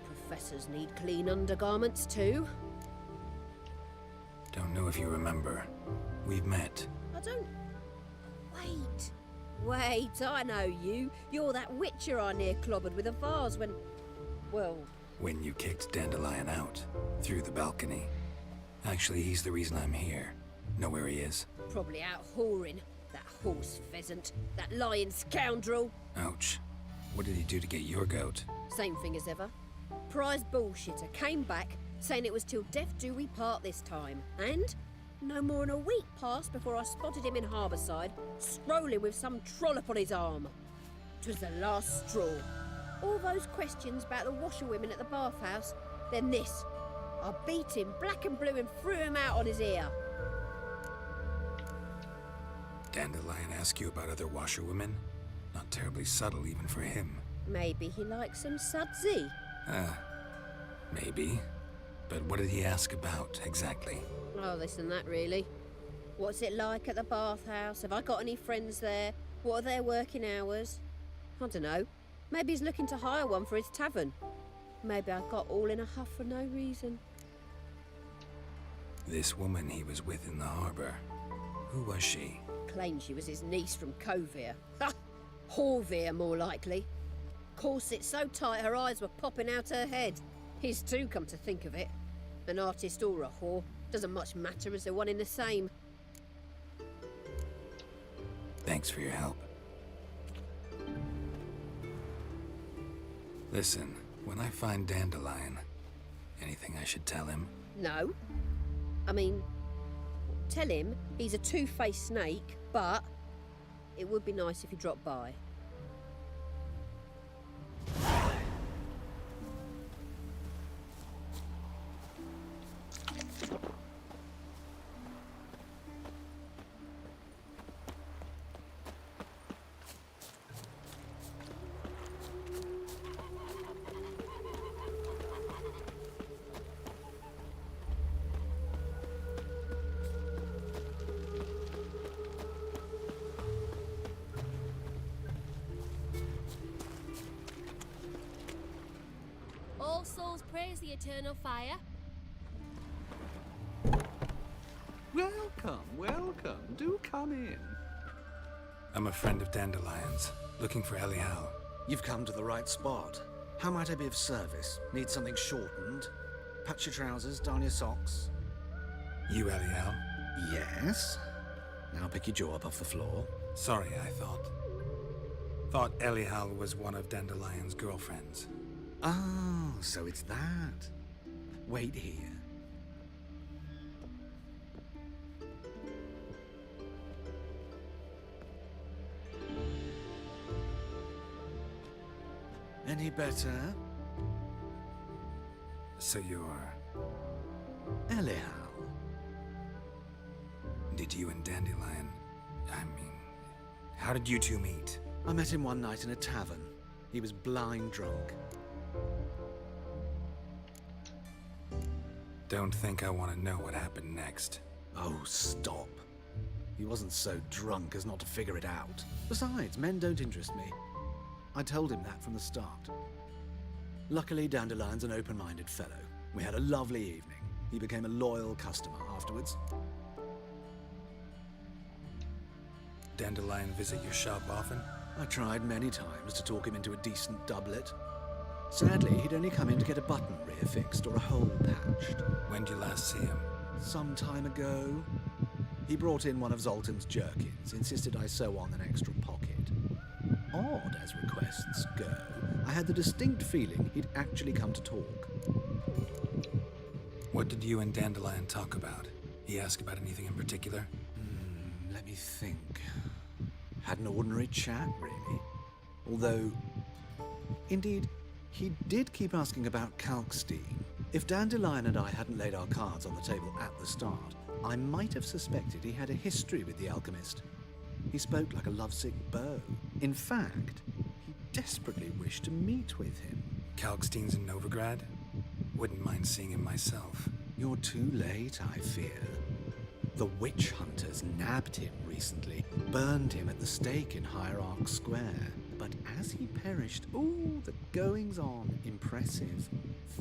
Professors need clean undergarments too. Don't know if you remember. We've met. I don't... Wait, I know you. You're that witcher I near clobbered with a vase when... Well... When you kicked Dandelion out. Through the balcony. Actually, he's the reason I'm here. Know where he is? Probably out whoring. That horse pheasant. That lying scoundrel. Ouch. What did he do to get your goat? Same thing as ever. Prize bullshitter came back, saying it was till death do we part this time. And no more than a week passed before I spotted him in Harbourside, strolling with some trollop on his arm. 'Twas the last straw. All those questions about the washerwomen at the bathhouse, then this. I beat him black and blue and threw him out on his ear. Dandelion ask you about other washerwomen? Not terribly subtle even for him. Maybe he likes some sudsy. Maybe. But what did he ask about, exactly? Oh, this and that, really. What's it like at the bathhouse? Have I got any friends there? What are their working hours? I don't know. Maybe he's looking to hire one for his tavern. Maybe I got all in a huff for no reason. This woman he was with in the harbor, who was she? Claimed she was his niece from Kovir. Ha! Horvir, more likely. Corset so tight her eyes were popping out her head. His too, come to think of it. An artist or a whore. Doesn't much matter as they're one in the same. Thanks for your help. Listen, when I find Dandelion, anything I should tell him? No. I mean, tell him he's a two-faced snake, but it would be nice if he dropped by. All souls praise the eternal fire. Welcome, welcome. Do come in. I'm a friend of Dandelion's, looking for Elial. You've come to the right spot. How might I be of service? Need something shortened? Patch your trousers, darn your socks. You Elial? Yes. Now pick your jaw up off the floor. Sorry, I thought Elial was one of Dandelion's girlfriends. Oh, so it's that. Wait here. Any better? So you're... Elial. Did you and Dandelion... how did you two meet? I met him one night in a tavern. He was blind drunk. Don't think I want to know what happened next. Oh, stop. He wasn't so drunk as not to figure it out. Besides, men don't interest me. I told him that from the start. Luckily, Dandelion's an open-minded fellow. We had a lovely evening. He became a loyal customer afterwards. Dandelion visit your shop often? I tried many times to talk him into a decent doublet. Sadly, he'd only come in to get a button rear fixed or a hole patched. When did you last see him? Some time ago. He brought in one of Zoltan's jerkins, insisted I sew on an extra pocket. Odd as requests go, I had the distinct feeling he'd actually come to talk. What did you and Dandelion talk about? He asked about anything in particular? Let me think. Had an ordinary chat, really. Although, indeed, he did keep asking about Kalkstein. If Dandelion and I hadn't laid our cards on the table at the start, I might have suspected he had a history with the alchemist. He spoke like a lovesick beau. In fact, he desperately wished to meet with him. Kalkstein's in Novigrad? Wouldn't mind seeing him myself. You're too late, I fear. The witch hunters nabbed him recently, burned him at the stake in Hierarch Square. But as he perished, ooh, the goings-on, impressive.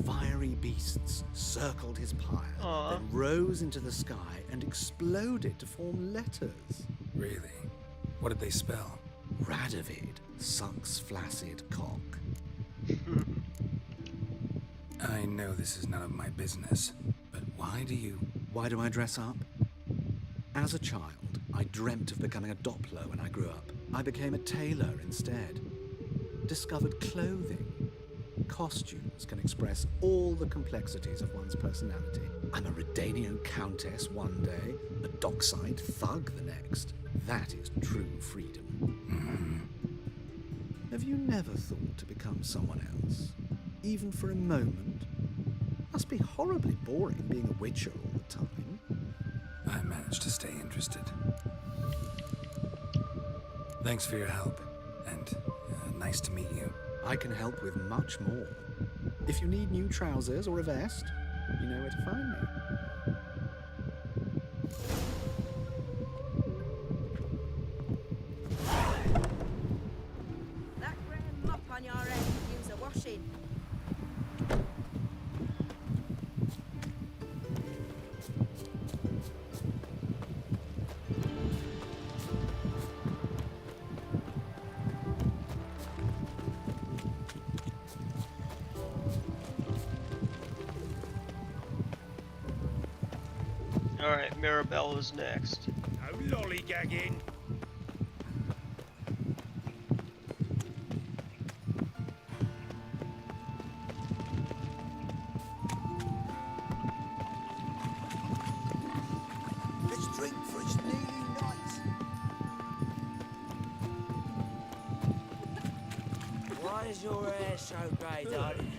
Fiery beasts circled his pyre, then rose into the sky and exploded to form letters. Really? What did they spell? Radovid sucks flaccid cock. I know this is none of my business, but why do I dress up? As a child, I dreamt of becoming a Doppler when I grew up. I became a tailor instead. Discovered clothing. Costumes can express all the complexities of one's personality. I'm a Redanian countess one day, a dockside thug the next. That is true freedom. Have you never thought to become someone else? Even for a moment? Must be horribly boring being a witcher all the time. I managed to stay interested. Thanks for your help, and nice to meet you. I can help with much more. If you need new trousers or a vest, you know where to find me. Alright, Mirabella's next. No lollygagging. Let's drink, for it's nearly night. Why is your hair so grey, darling?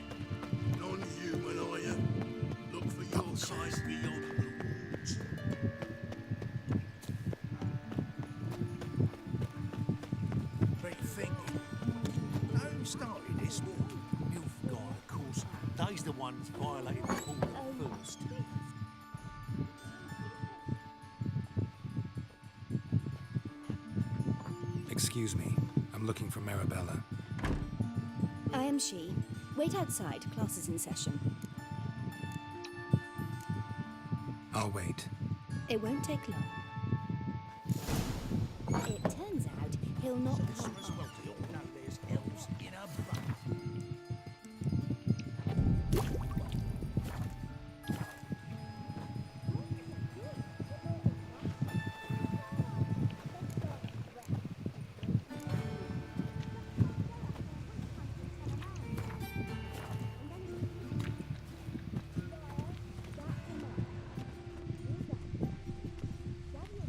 Non-human, I am. Look for your kind beyond the woods. What are you thinking? Who started this war? Nilfgaard, of course. They's the ones violating the order first. Excuse me. I'm looking for Mirabella. I am she. Wait outside. Class is in session. I'll wait. It won't take long. It turns out he'll not come As well to all know there's elves in a bunch.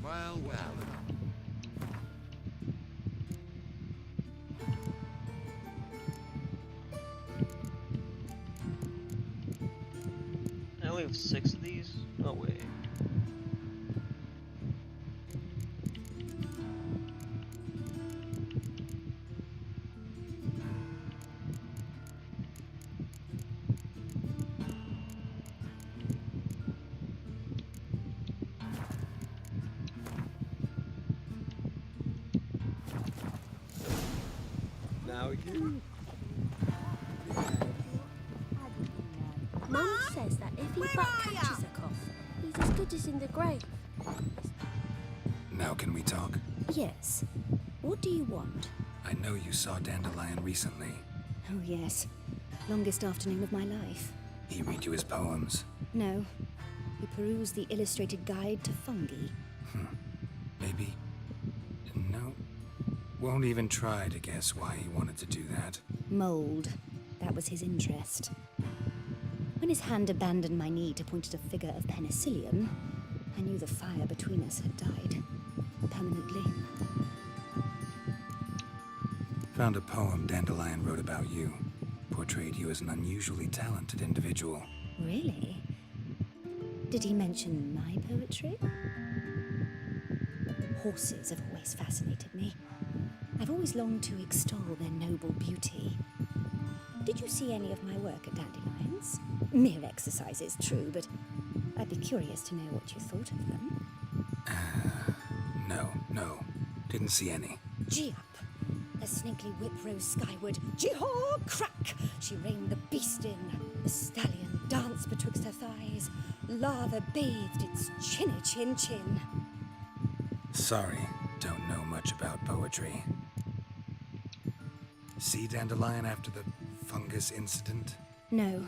Well, well. I only have 6 of these? No way. Now again. Mum says that if he but catches a cough, he's as good as in the grave. Now can we talk? Yes. What do you want? I know you saw Dandelion recently. Oh, yes. Longest afternoon of my life. He read you his poems. No. He perused the illustrated guide to fungi. Maybe. No. Won't even try to guess why he wanted to do that. Mold. That was his interest. When his hand abandoned my knee to point at a figure of penicillium, I knew the fire between us had died. Permanently. Found a poem Dandelion wrote about you. Portrayed you as an unusually talented individual. Really? Did he mention my poetry? Horses have always fascinated me. I've always longed to extol their noble beauty. Did you see any of my work at Dandelions? Mere exercises, true, but I'd be curious to know what you thought of them. No. Didn't see any. Gee up! A snaky whip rose skyward. Gee-haw! Crack! She reined the beast in. The stallion danced betwixt her thighs. Lava bathed its chinny chin. Sorry, don't know much about poetry. See Dandelion after the fungus incident? No.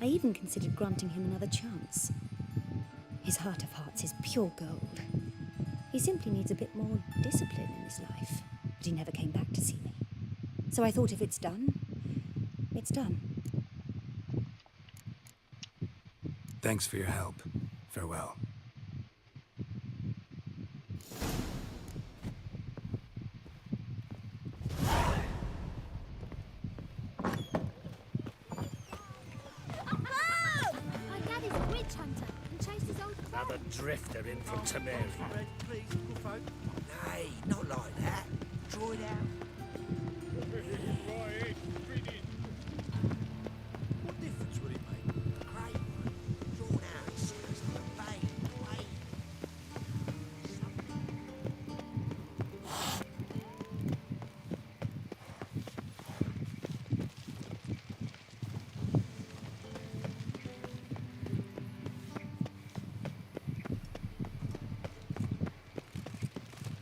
I even considered granting him another chance. His heart of hearts is pure gold. He simply needs a bit more discipline in his life. But he never came back to see me. So I thought if it's done, it's done. Thanks for your help. Farewell. My dad is a witch hunter and chased his old Another drifter in from Temeria. Nay, not like that. Draw it out. What difference would it make? Great one. Drawn out, it sounds like a bane. Wait.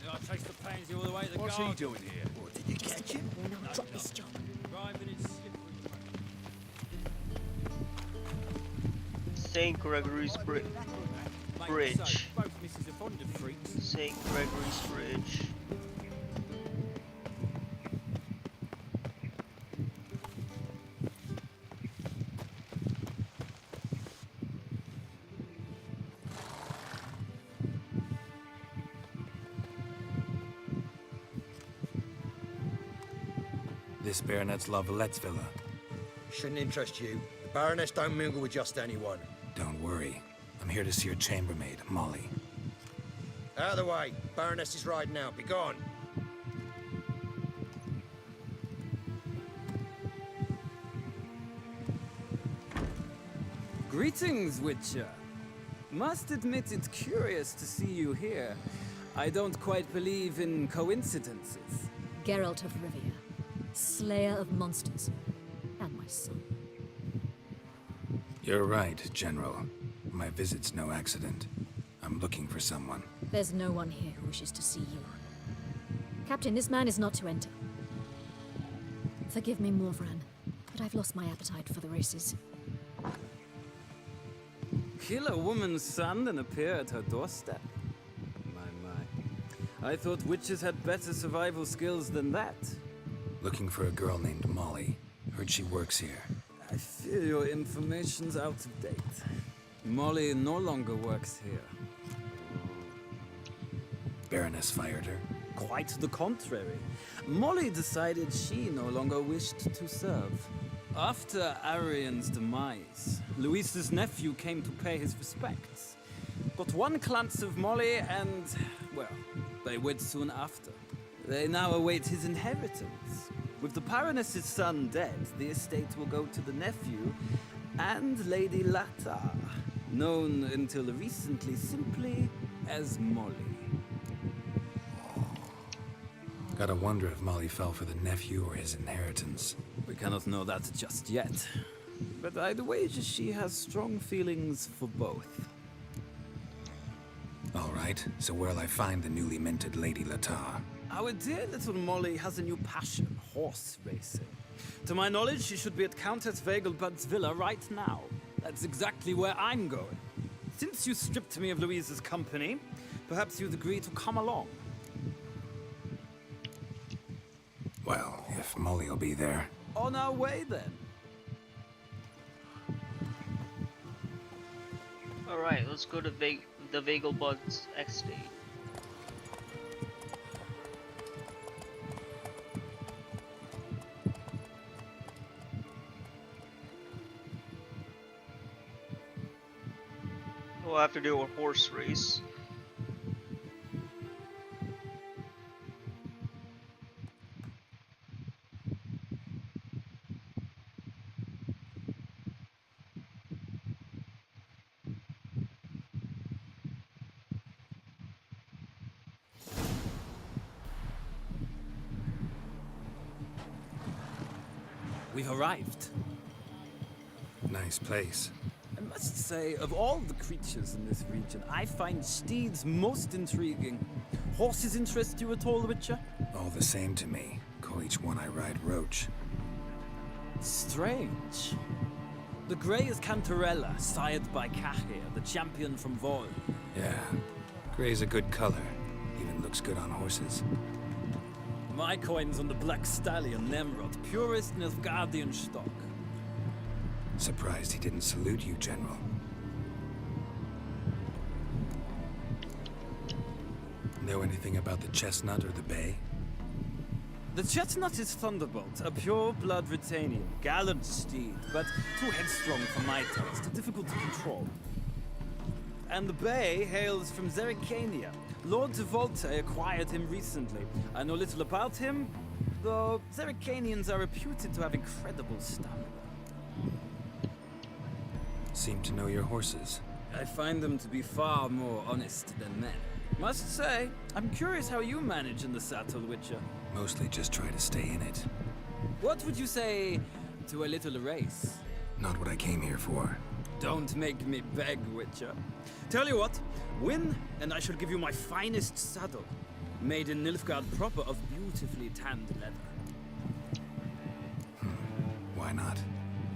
I chased the pansy all the way to the What's garden. he doing here? What, did you catch him? When I'll drop this job. Driving in slippery. St. Gregory's Bridge. bridge. Both misses are fond of freaks. St. Gregory's Bridge. This Baronet's Lavallette's villa. Shouldn't interest you. The Baroness don't mingle with just anyone. Don't worry. I'm here to see your chambermaid, Molly. Out of the way. Baroness is riding out. Be gone. Greetings, Witcher. Must admit it's curious to see you here. I don't quite believe in coincidences. Geralt of Rivia, Slayer of Monsters, and my son. You're right, General. My visit's no accident. I'm looking for someone. There's no one here who wishes to see you. Captain, this man is not to enter. Forgive me, Morvran, but I've lost my appetite for the races. Kill a woman's son and appear at her doorstep? My. I thought witches had better survival skills than that. Looking for a girl named Molly. Heard she works here. I fear your information's out of date. Molly no longer works here. Baroness fired her? Quite the contrary. Molly decided she no longer wished to serve. After Arian's demise, Luis's nephew came to pay his respects. Got one glance of Molly and, well, they wed soon after. They now await his inheritance. With the Baroness's son dead, the estate will go to the nephew and Lady Latar, known until recently simply as Molly. Gotta wonder if Molly fell for the nephew or his inheritance. We cannot know that just yet. But I'd wager she has strong feelings for both. All right, so where'll I find the newly minted Lady Latar? Our dear little Molly has a new passion, horse racing. To my knowledge, she should be at Countess Vegelbud's villa right now. That's exactly where I'm going. Since you stripped me of Louise's company, perhaps you'd agree to come along. Well, if Molly will be there. On our way, then. Alright, let's go to the Vegelbud's estate. We'll have to do a horse race. We've arrived. Nice place. I must say, of all the creatures in this region, I find steeds most intriguing. Horses interest you at all, Witcher? All the same to me. Call each one I ride Roach. Strange. The grey is Cantarella, sired by Cahir, the champion from Vol. Yeah, gray's a good color. Even looks good on horses. My coin's on the Black Stallion, Nemrod, purest Nilfgaardian stock. Surprised he didn't salute you, General. Know anything about the Chestnut or the Bay? The Chestnut is Thunderbolt, a pure-blood Britannian, gallant steed, but too headstrong for my taste, difficult to control. And the Bay hails from Zerrikania. Lord de Volta acquired him recently. I know little about him, though Zerrikanians are reputed to have incredible stamina. Seem to know your horses. I find them to be far more honest than men. Must say, I'm curious how you manage in the saddle, Witcher. Mostly just try to stay in it. What would you say to a little race? Not what I came here for. Don't make me beg, Witcher. Tell you what, win, and I shall give you my finest saddle. Made in Nilfgaard proper of beautifully tanned leather. Why not?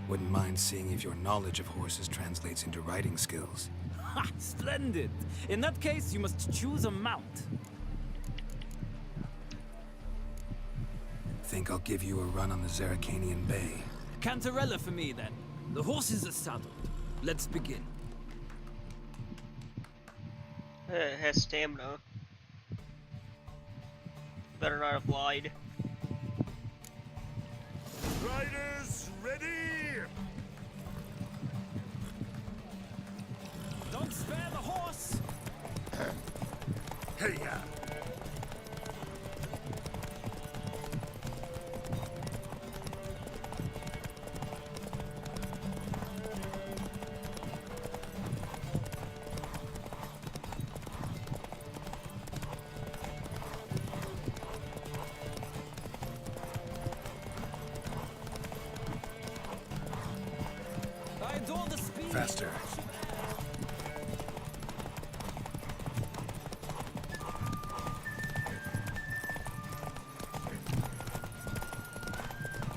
Wouldn't mind seeing if your knowledge of horses translates into riding skills. Ha! Splendid! In that case, you must choose a mount. Think I'll give you a run on the Zerrikanian Bay. Cantarella for me, then. The horses are saddled. Let's begin. It has stamina. Better not have lied. Riders, ready! Don't spare the horse! Hey-ya! I adore the speed! Faster.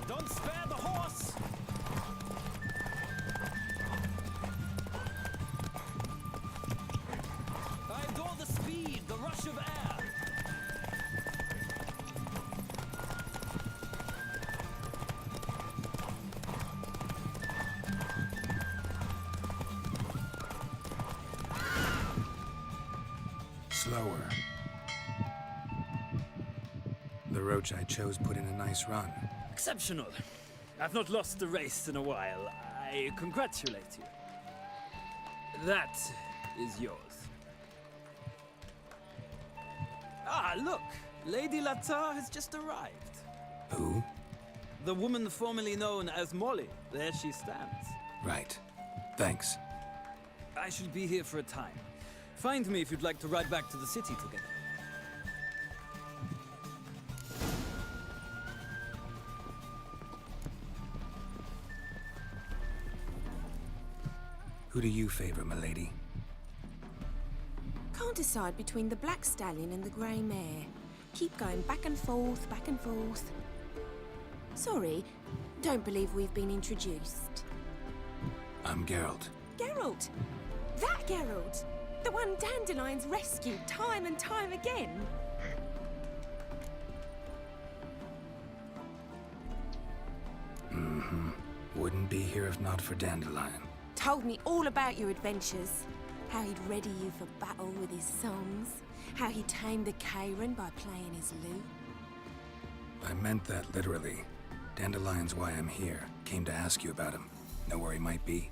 Don't spare the horse! I adore the speed, the rush of air! Slower. The roach I chose put in a nice run. Exceptional. I've not lost a race in a while. I congratulate you. That is yours. Ah, look! Lady Latar has just arrived. Who? The woman formerly known as Molly. There she stands. Right. Thanks. I shall be here for a time. Find me if you'd like to ride back to the city together. Who do you favor, milady? Can't decide between the black stallion and the grey mare. Keep going back and forth, back and forth. Sorry, don't believe we've been introduced. I'm Geralt. Geralt! That Geralt! The one Dandelion's rescued time and time again! Mm-hmm. Wouldn't be here if not for Dandelion. Told me all about your adventures. How he'd ready you for battle with his songs. How he tamed the Kayran by playing his lute. I meant that literally. Dandelion's why I'm here. Came to ask you about him. Know where he might be?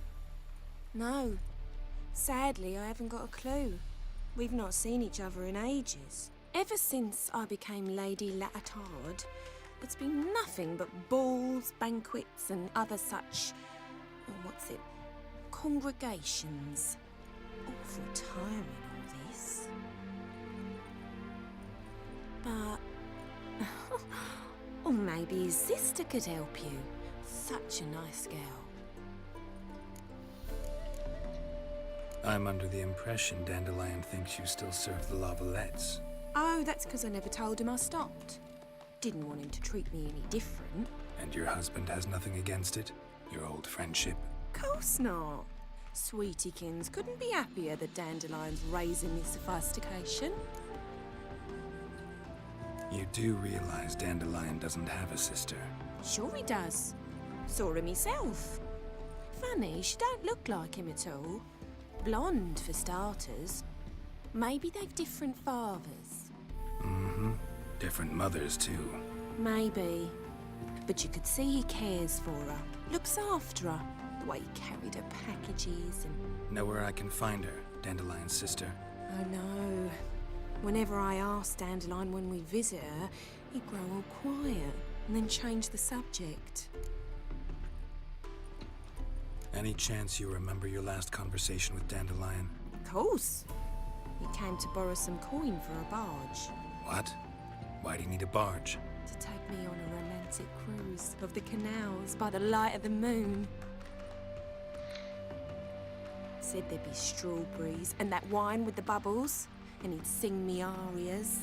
No. Sadly, I haven't got a clue. We've not seen each other in ages. Ever since I became Lady Latard, it's been nothing but balls, banquets, and other such... congregations. Awful tiring, all this. But... or maybe his sister could help you. Such a nice girl. I'm under the impression Dandelion thinks you still serve the Lavalettes. Oh, that's because I never told him I stopped. Didn't want him to treat me any different. And your husband has nothing against it? Your old friendship? Course not. Sweetiekins couldn't be happier that Dandelion's raising me sophistication. You do realize Dandelion doesn't have a sister? Sure he does. Saw him himself. Funny, she don't look like him at all. Blonde, for starters. Maybe they've different fathers. Mm-hmm. Different mothers, too. Maybe. But you could see he cares for her. Looks after her. The way he carried her packages and... Know where I can find her, Dandelion's sister? Oh no. Whenever I asked Dandelion when we visit her, he'd grow all quiet and then change the subject. Any chance you remember your last conversation with Dandelion? Of course. He came to borrow some coin for a barge. What? Why do you need a barge? To take me on a romantic cruise of the canals by the light of the moon. Said there'd be strawberries and that wine with the bubbles, and he'd sing me arias.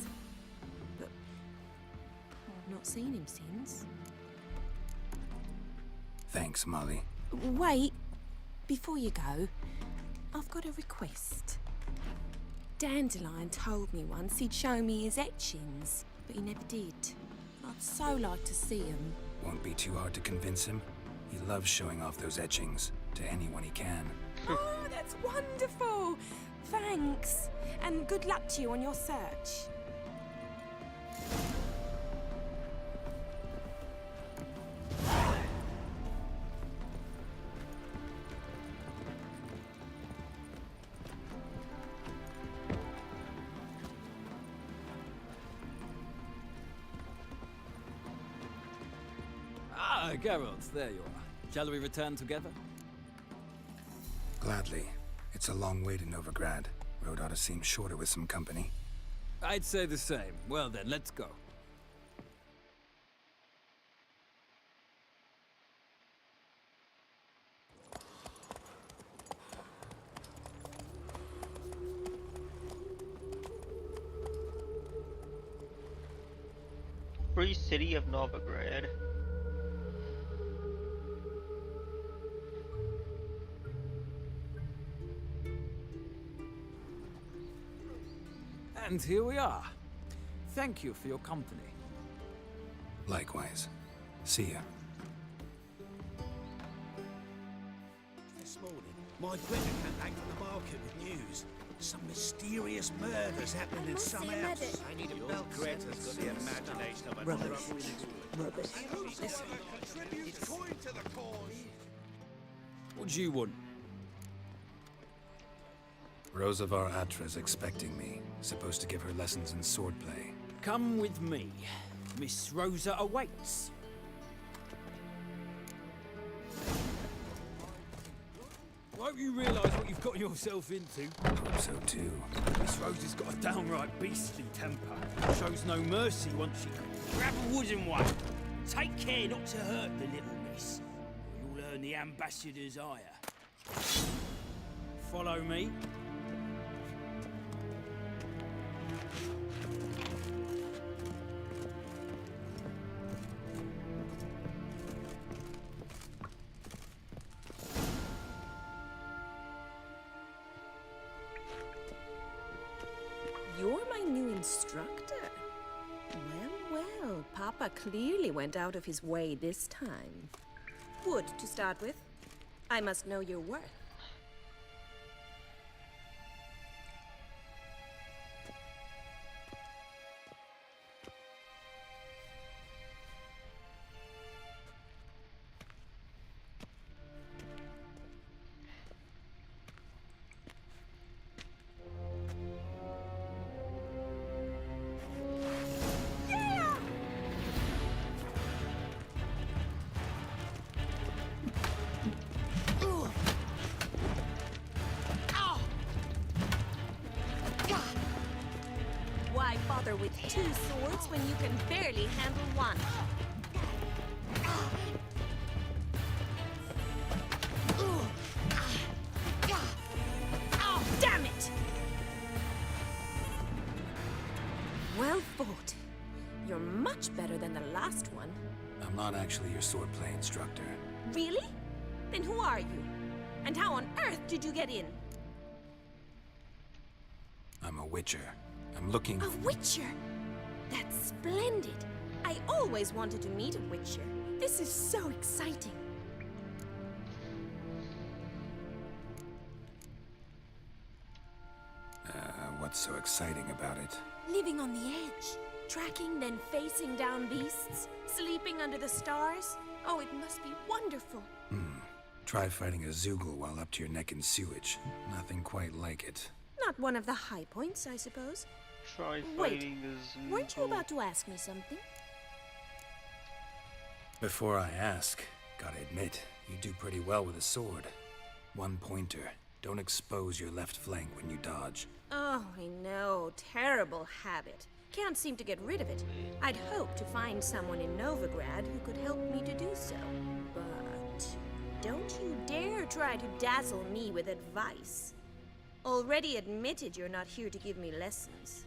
But I've not seen him since. Thanks, Molly. Wait, before you go, I've got a request. Dandelion told me once he'd show me his etchings, but he never did. I'd so like to see them. Won't be too hard to convince him. He loves showing off those etchings to anyone he can. Oh, that's wonderful! Thanks, and good luck to you on your search. Ah, Geralt, there you are. Shall we return together? Gladly. It's a long way to Novigrad. Road ought to seem shorter with some company. I'd say the same. Well then, let's go. Free City of Novigrad. And here we are. Thank you for your company. Likewise. See ya. This morning, my Greta came back from the market with news. Some mysterious murders happening in some house. I need a belt. Greta's got the imagination of a Rubbish. Rubbish. Listen, contribute coin to the cause. What do you want? Rosavar Atra's expecting me. Supposed to give her lessons in swordplay. Come with me. Miss Rosa awaits. Won't you realise what you've got yourself into? I hope so too. Miss Rosa's got a downright beastly temper. Shows no mercy once she... Grab a wooden one. Take care not to hurt the little miss, or you'll earn the ambassador's ire. Follow me. You're my new instructor. Well, well, Papa clearly went out of his way this time. Wood, to start with. I must know your worth. Why bother with two swords when you can barely handle one? Oh, damn it! Well fought. You're much better than the last one. I'm not actually your swordplay instructor. Really? Then who are you? And how on earth did you get in? I'm a witcher. I'm looking A witcher? That's splendid. I always wanted to meet a witcher. This is so exciting. What's so exciting about it? Living on the edge. Tracking, then facing down beasts. Sleeping under the stars. Oh, it must be wonderful. Try fighting a Zoogle while up to your neck in sewage. Nothing quite like it. Not one of the high points, I suppose. Try Wait, fighting a weren't you Zoogle. about to ask me something? Before I ask, gotta admit, you do pretty well with a sword. One pointer. Don't expose your left flank when you dodge. Oh, I know. Terrible habit. Can't seem to get rid of it. I'd hoped to find someone in Novigrad who could help me to do so. But don't you dare try to dazzle me with advice. Already admitted you're not here to give me lessons.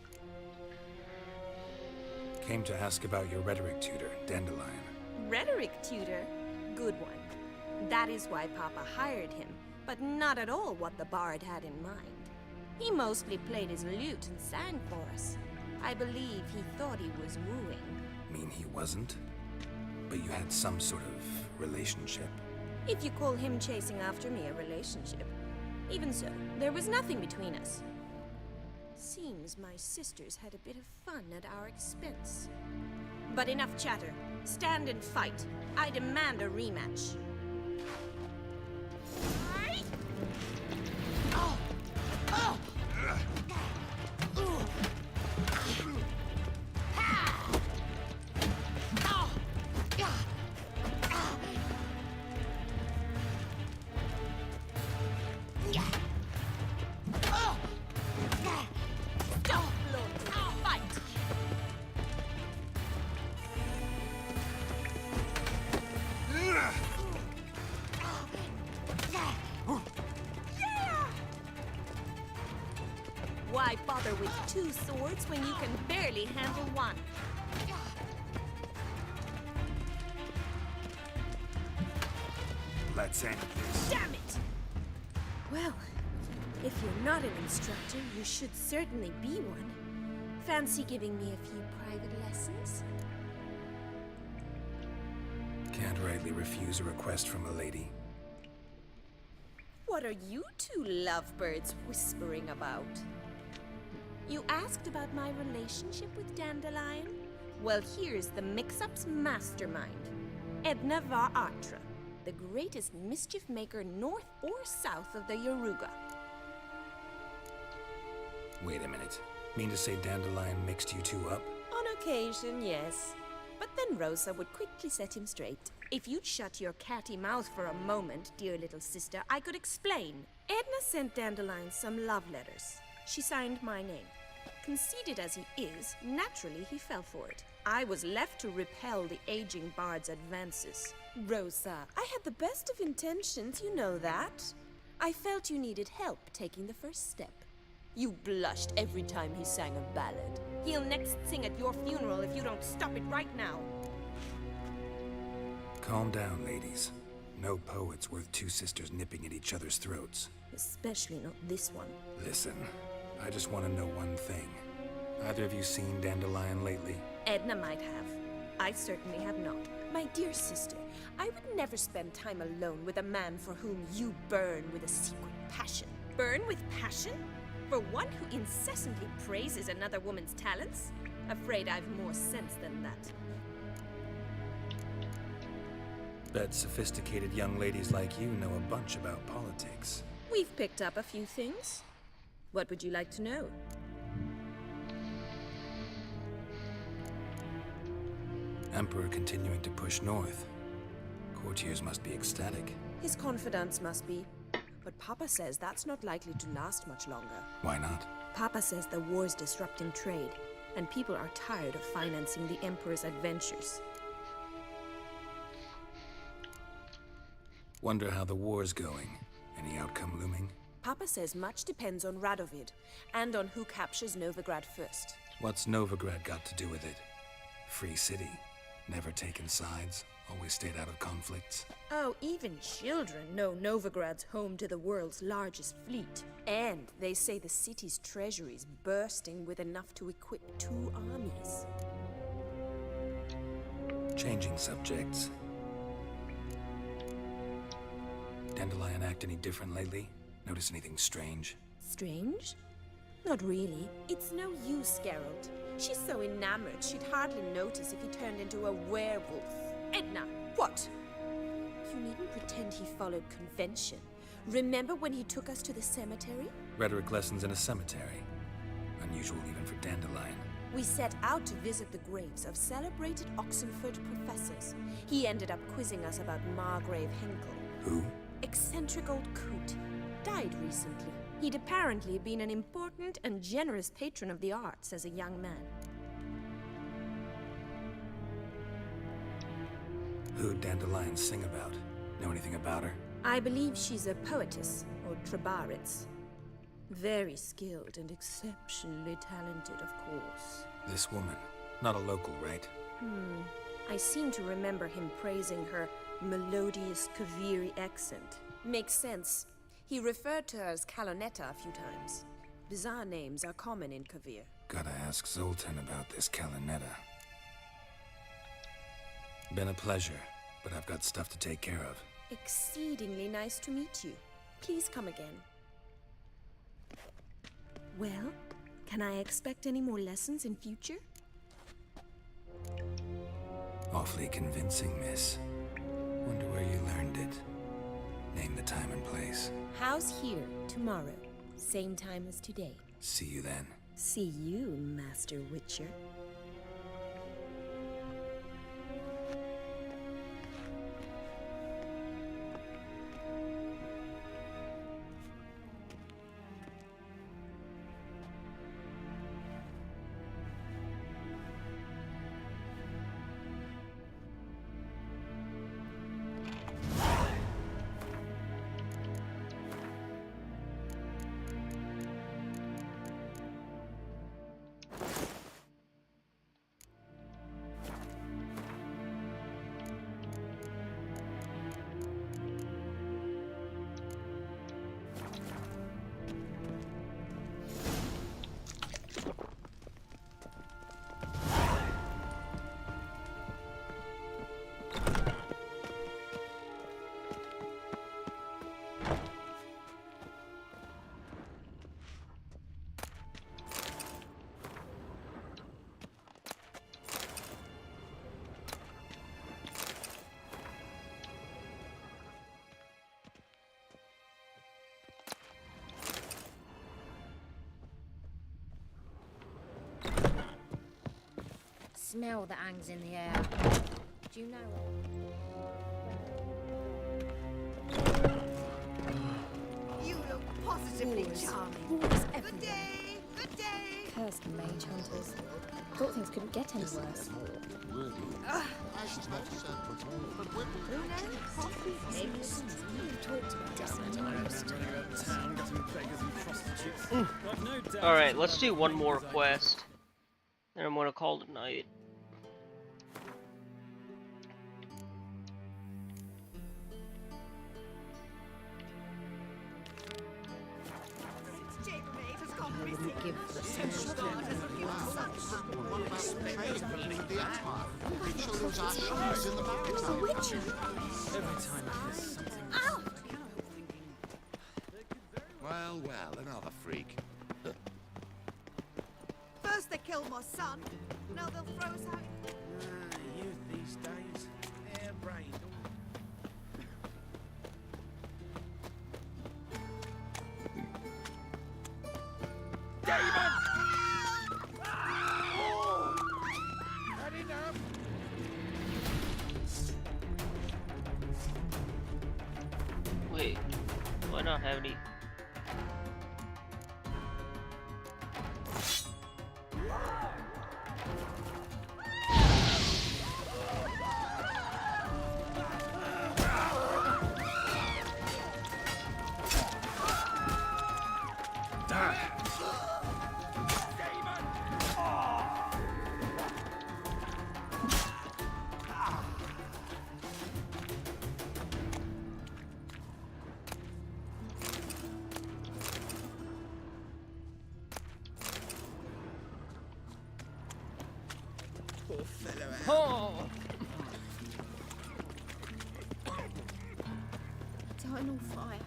Came to ask about your rhetoric tutor, Dandelion. Rhetoric tutor? Good one. That is why Papa hired him. but not at all what the bard had in mind. He mostly played his lute and sang for us. I believe he thought he was wooing. Mean he wasn't? But you had some sort of relationship. If you call him chasing after me a relationship. Even so, there was nothing between us. Seems my sisters had a bit of fun at our expense. But enough chatter. Stand and fight. I demand a rematch. Why bother with two swords when you can barely handle one? Let's end this. Damn it! Well, if you're not an instructor, you should certainly be one. Fancy giving me a few private lessons? Can't rightly refuse a request from a lady. What are you two lovebirds whispering about? You asked about my relationship with Dandelion? Well, here's the mix-up's mastermind. Edna var Atra, the greatest mischief maker north or south of the Yaruga. Wait a minute. Mean to say Dandelion mixed you two up? On occasion, yes. But then Rosa would quickly set him straight. If you'd shut your catty mouth for a moment, dear little sister, I could explain. Edna sent Dandelion some love letters. She signed my name. Conceited as he is, naturally he fell for it. I was left to repel the aging bard's advances. Rosa, I had the best of intentions, you know that. I felt you needed help taking the first step. You blushed every time he sang a ballad. He'll next sing at your funeral if you don't stop it right now. Calm down, ladies. No poet's worth two sisters nipping at each other's throats. Especially not this one. Listen, I just want to know one thing. Either of you seen Dandelion lately? Edna might have. I certainly have not. My dear sister, I would never spend time alone with a man for whom you burn with a secret passion. Burn with passion? For one who incessantly praises another woman's talents? Afraid I've more sense than that. Bet sophisticated young ladies like you know a bunch about politics. We've picked up a few things. What would you like to know? Emperor continuing to push north. Courtiers must be ecstatic. His confidants must be. But Papa says that's not likely to last much longer. Why not? Papa says the war's disrupting trade, and people are tired of financing the Emperor's adventures. Wonder how the war's going. Any outcome looming? Papa says much depends on Radovid, and on who captures Novigrad first. What's Novigrad got to do with it? Free city. Never taken sides. Always stayed out of conflicts. Oh, even children know Novigrad's home to the world's largest fleet. And they say the city's treasury's bursting with enough to equip 2 armies. Changing subjects. Dandelion act any different lately? Notice anything strange? Strange? Not really. It's no use, Geralt. She's so enamored she'd hardly notice if he turned into a werewolf. Edna, what? You needn't pretend he followed convention. Remember when he took us to the cemetery? Rhetoric lessons in a cemetery. Unusual even for Dandelion. We set out to visit the graves of celebrated Oxenford professors. He ended up quizzing us about Margrave Henkel. Who? Eccentric old coot. Died recently. He'd apparently been an important and generous patron of the arts as a young man. Who'd Dandelion sing about? Know anything about her? I believe she's a poetess, or Trebaritz. Very skilled and exceptionally talented, of course. This woman. Not a local, right? I seem to remember him praising her melodious Kaviri accent. Makes sense. He referred to her as Calonetta a few times. Bizarre names are common in Kavir. Gotta ask Zoltan about this Kalinetta. Been a pleasure, but I've got stuff to take care of. Exceedingly nice to meet you. Please come again. Well, can I expect any more lessons in future? Awfully convincing, miss. Wonder where you learned it. Name the time and place. House here, tomorrow. Same time as today. See you then. See you, Master Witcher. Smell that hangs in the air. Do you know You look positively charming. Wars Good day! Good day! Cursed mage hunters. Thought things couldn't get any worse. Alright, let's do one more quest. Then I'm gonna call it a night. Well, well, another freak. First they killed my son, now they'll throw us out. Youth these days, harebrained. Had enough. Wait, do I not have any? Poor fellow. Oh! Eternal fire.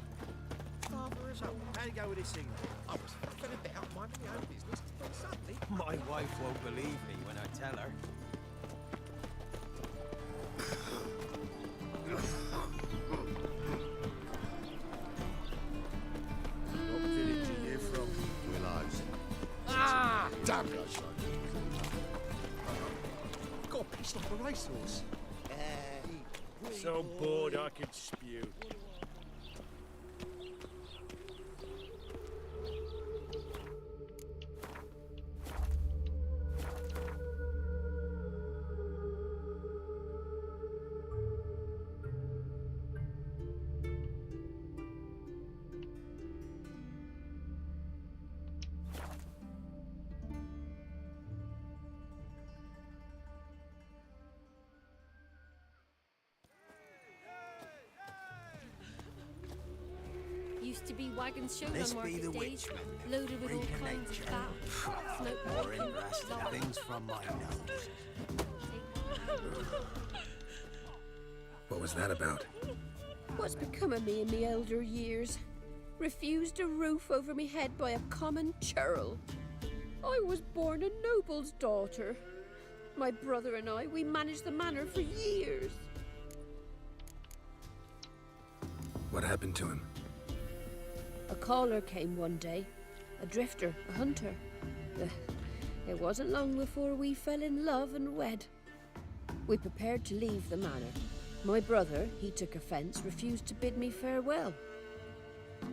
Father is up. How'd it go with this thing? I was fucking about minding my own business, but suddenly... My wife won't believe me when I tell her. What village are you from? Willows. Ah! Damn you, son. Got pissed like a racehorse. So bored I could spew. used to be wagons shown This on be market the days, witch, loaded with all Freak of kinds of nature. fat, smoke, More bacon, interesting lard. things from my nose. What was that about? What's become of me in me elder years? Refused a roof over me head by a common churl. I was born a noble's daughter. My brother and I, we managed the manor for years. What happened to him? A caller came one day, a drifter, a hunter. It wasn't long before we fell in love and wed. We prepared to leave the manor. My brother, he took offence, refused to bid me farewell.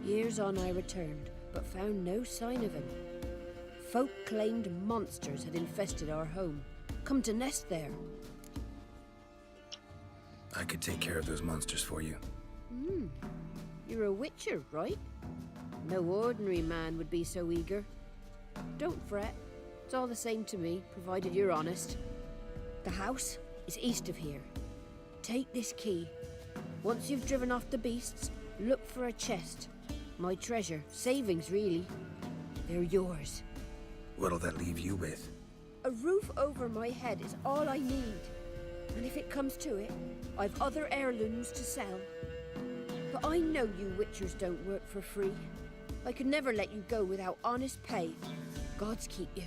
Years on I returned, but found no sign of him. Folk claimed monsters had infested our home, come to nest there. I could take care of those monsters for you. You're a witcher, right? No ordinary man would be so eager. Don't fret. It's all the same to me, provided you're honest. The house is east of here. Take this key. Once you've driven off the beasts, look for a chest. My treasure, savings really. They're yours. What'll that leave you with? A roof over my head is all I need. And if it comes to it, I've other heirlooms to sell. But I know you witchers don't work for free. I could never let you go without honest pay. Gods keep you.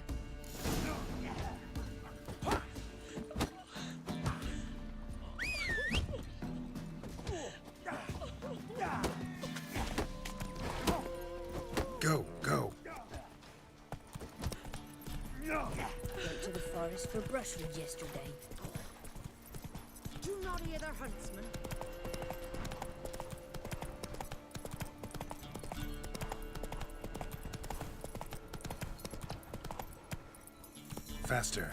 Go, go. Went to the forest for brushwood yesterday. Do not hear the huntsman. Faster.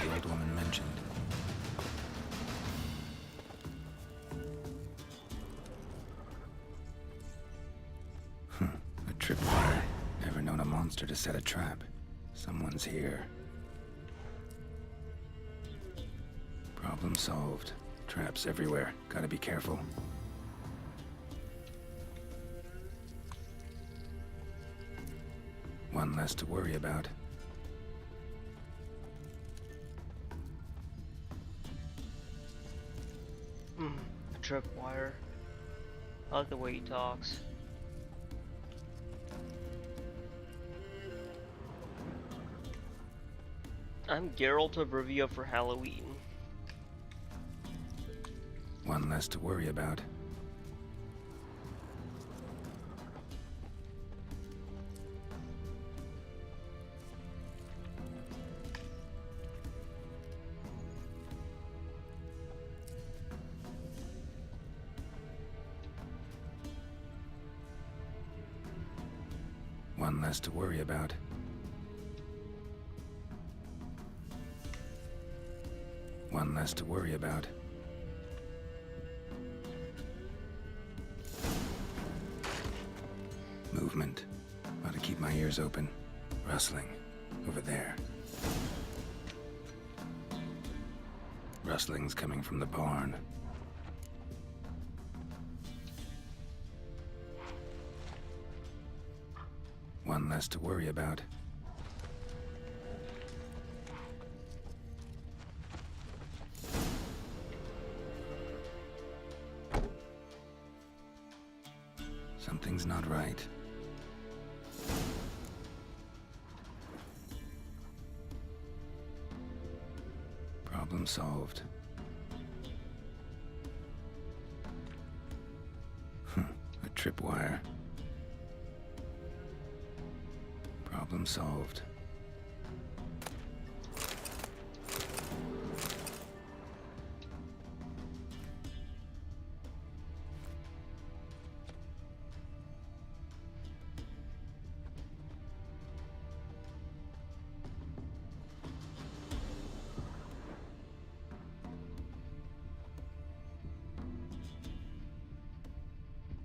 The old woman mentioned. A tripwire. Never known a monster to set a trap. Someone's here. Problem solved. Traps everywhere. Gotta be careful. One less to worry about. A tripwire. I like the way he talks. I'm Geralt of Rivia for Halloween. One less to worry about. One less to worry about. One less to worry about. Movement. my ears open. Rustling. Over there. Rustling's coming from the barn. One less to worry about. Something's not right. Problem solved. A tripwire. Problem solved.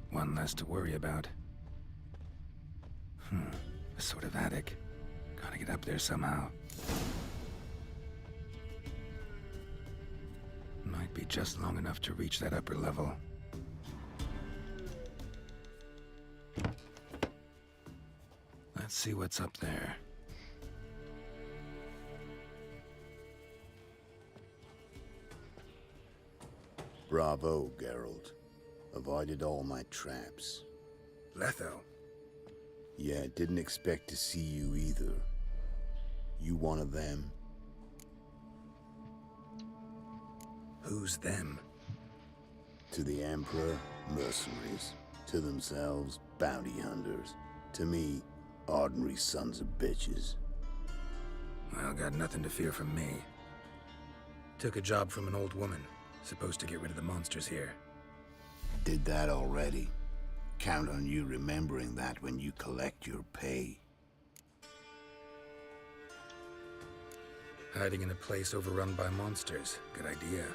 One less to worry about. A sort of attic. Gotta get up there somehow. Might be just long enough to reach that upper level. Let's see what's up there. Bravo, Geralt. Avoided all my traps. Letho. Yeah, didn't expect to see you either. You one of them? Who's them? To the Emperor, mercenaries. To themselves, bounty hunters. To me, ordinary sons of bitches. Well, got nothing to fear from me. Took a job from an old woman. Supposed to get rid of the monsters here. Did that already. Count on you remembering that when you collect your pay. Hiding in a place overrun by monsters. Good idea.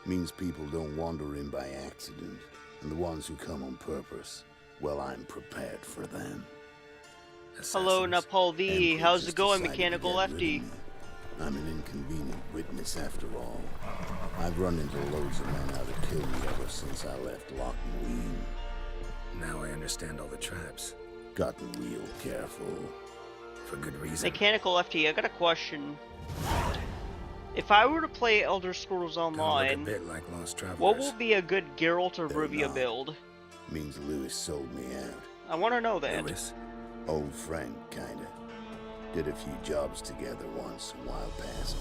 Means people don't wander in by accident. And the ones who come on purpose, well, I'm prepared for them. Hello, Napol V. Emperor How's just it going, decided to Mechanical get rid of Lefty? me. I'm an inconvenient witness after all. I've run into loads of men out to kill me ever since I left Loch Muin. Now I understand all the traps. Gotten real careful. For good reason. Mechanical Lefty, I got a question. If I were to play Elder Scrolls Online, a bit like Lost Travelers. what will be a good Geralt or They're Rivia not. build? Means Lewis sold me out. I want to know that. Lewis? Old friend, kinda. Did a few jobs together once, a while past.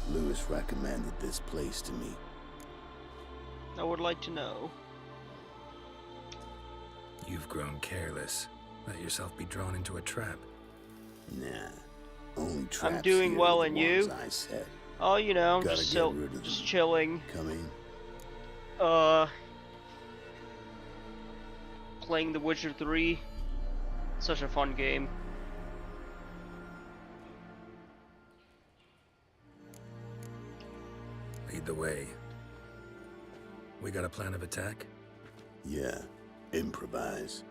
Lewis recommended this place to me. I would like to know. You've grown careless. Let yourself be drawn into a trap. Nah. Only traps I'm doing here well, are the and you? ones I set. Oh, you know, I'm Gotta just get rid of just them. chilling. Come in. Playing The Witcher 3. Such a fun game. Lead the way. We got a plan of attack? Yeah. Improvise.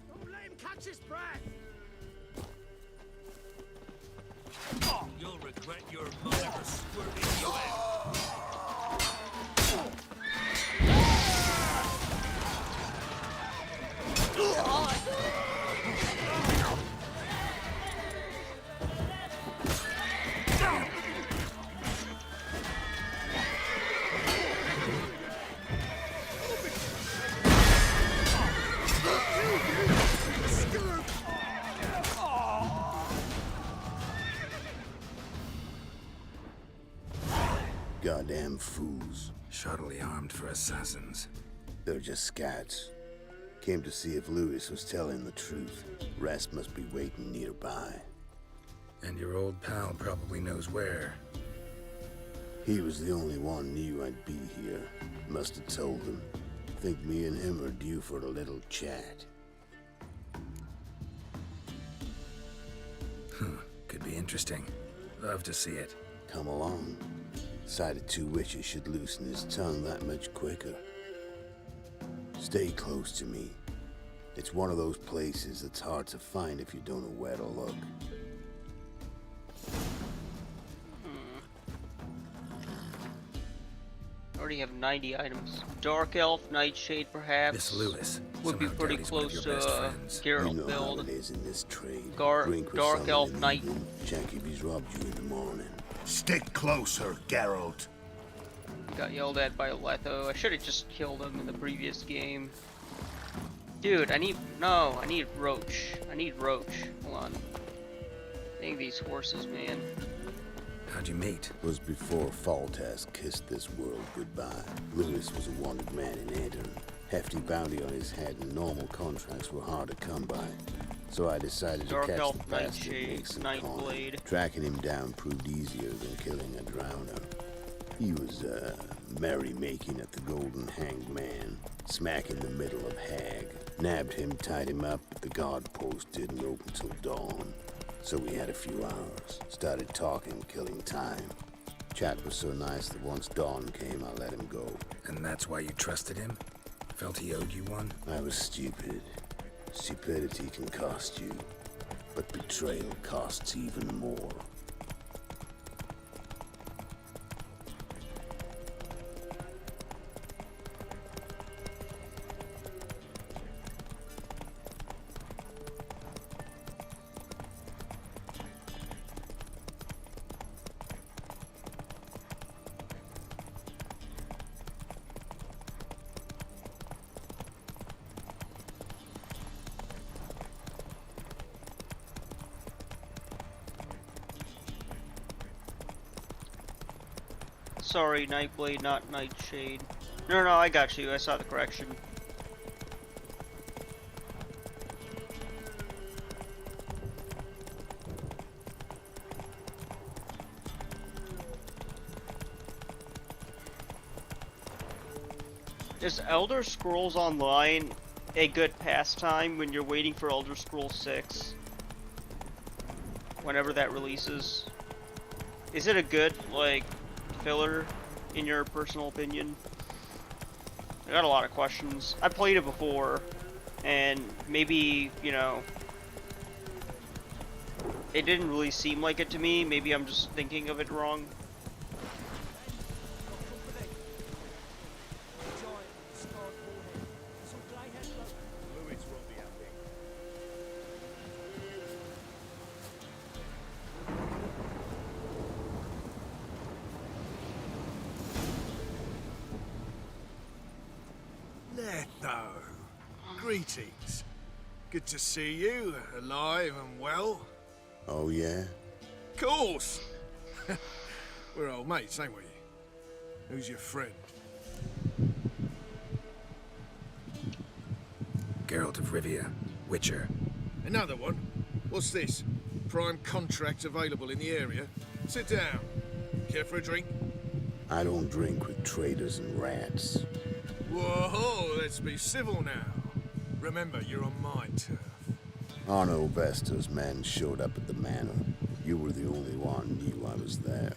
Don't let him catch his breath! You'll regret your mother ever squirting you in. Goddamn fools. Shoddily armed for assassins. They're just scouts. Came to see if Lewis was telling the truth. Rest must be waiting nearby. And your old pal probably knows where. He was the only one knew I'd be here. Must have told him. Think me and him are due for a little chat. Could be interesting. Love to see it. Come along. Sight of two witches should loosen his tongue that much quicker. Stay close to me. It's one of those places that's hard to find if you don't know where to look. I already have 90 items. Dark Elf, Nightshade, perhaps. Miss Lewis. Would be somehow pretty doubt he's one of close your best to friends. Geralt You know how build. it is in this trade. Dark Drink with someone Elf, in the Night. evening, check if he's robbed you in the morning. Stick closer, Geralt. Got yelled at by Letho. I should have just killed him in the previous game. Dude, I need Roach. I need Roach. Hold on. Dang these horses, man. How'd you meet? It was before Foltest kissed this world goodbye. Lewis was a wanted man in Aedirn. Hefty bounty on his head and normal contracts were hard to come by. So I decided Dark to catch Elf, the bastard and Nightshade, make some coin. Nightblade. Tracking him down proved easier than killing a drowner. He was, merrymaking at the Golden Hanged Man, smack in the middle of Hag. Nabbed him, tied him up, but the guard post didn't open till dawn. So we had a few hours. Started talking, killing time. Chat was so nice that once dawn came, I let him go. And that's why you trusted him? Felt he owed you one? I was stupid. Stupidity can cost you, but betrayal costs even more. Sorry, Nightblade, not Nightshade. No, I got you. I saw the correction. Is Elder Scrolls Online a good pastime when you're waiting for Elder Scrolls 6? Whenever that releases? Is it a good, like, filler, in your personal opinion? I got a lot of questions. I played it before, and maybe, you know, it didn't really seem like it to me. Maybe I'm just thinking of it wrong. Letho, greetings. Good to see you, alive and well. Oh, yeah? Course! We're old mates, ain't we? Who's your friend? Geralt of Rivia, Witcher. Another one? What's this? Prime contract available in the area? Sit down. Care for a drink? I don't drink with traitors and rats. Whoa, let's be civil now. Remember, you're on my turf. Arno Vestor's men showed up at the manor. You were the only one who knew I was there.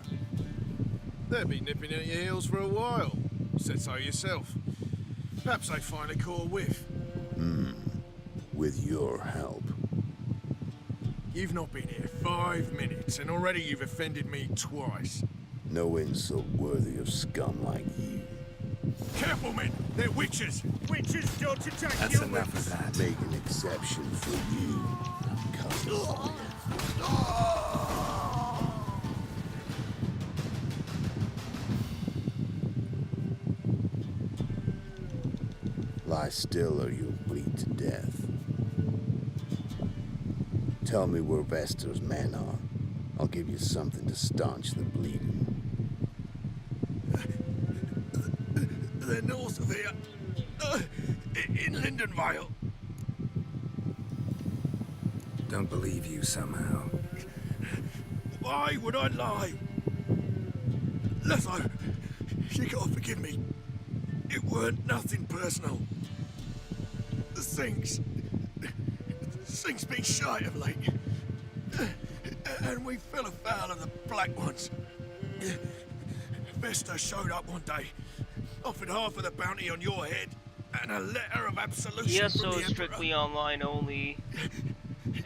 They'll be nipping at your heels for a while. Said so yourself. Perhaps they finally caught a whiff. With your help. You've not been here 5 minutes, and already you've offended me twice. No insult worthy of scum like you. Careful, men! They're witches! Witches don't attack That's humans! enough of that. Make an exception for you. Lie still or you'll bleed to death. Tell me where Vestor's men are. I'll give you something to staunch the bleeding. They're north of here. In Lindenvale. Don't believe you somehow. Why would I lie? Letho, you gotta forgive me. It weren't nothing personal. Things been shy of late. And we fell afoul of the Black Ones. Vestor showed up one day, offered half of the bounty on your head, And a letter of absolution ESO from the is strictly online only,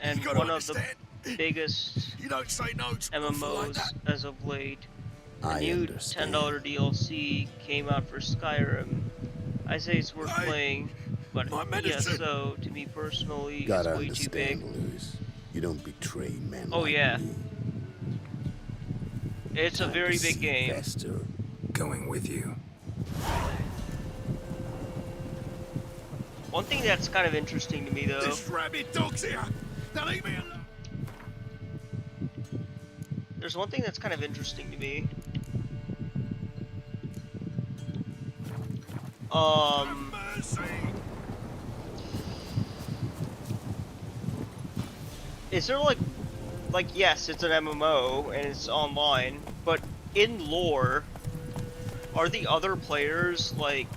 and gotta one of the understand. biggest You don't say no to MMOs like as of late. The I new understand. $10 DLC came out for Skyrim. I say it's worth playing, but ESO, to me personally, is Gotta way too big. understand, Lewis. You don't betray men Oh like yeah. me. It's a Time very to big see game. Vester. Going with you. One thing that's kind of interesting to me though. This rabid dog's here. Now leave me alone. There's one thing that's kind of interesting to me. Is there like yes, it's an MMO and it's online, but in lore, are the other players like,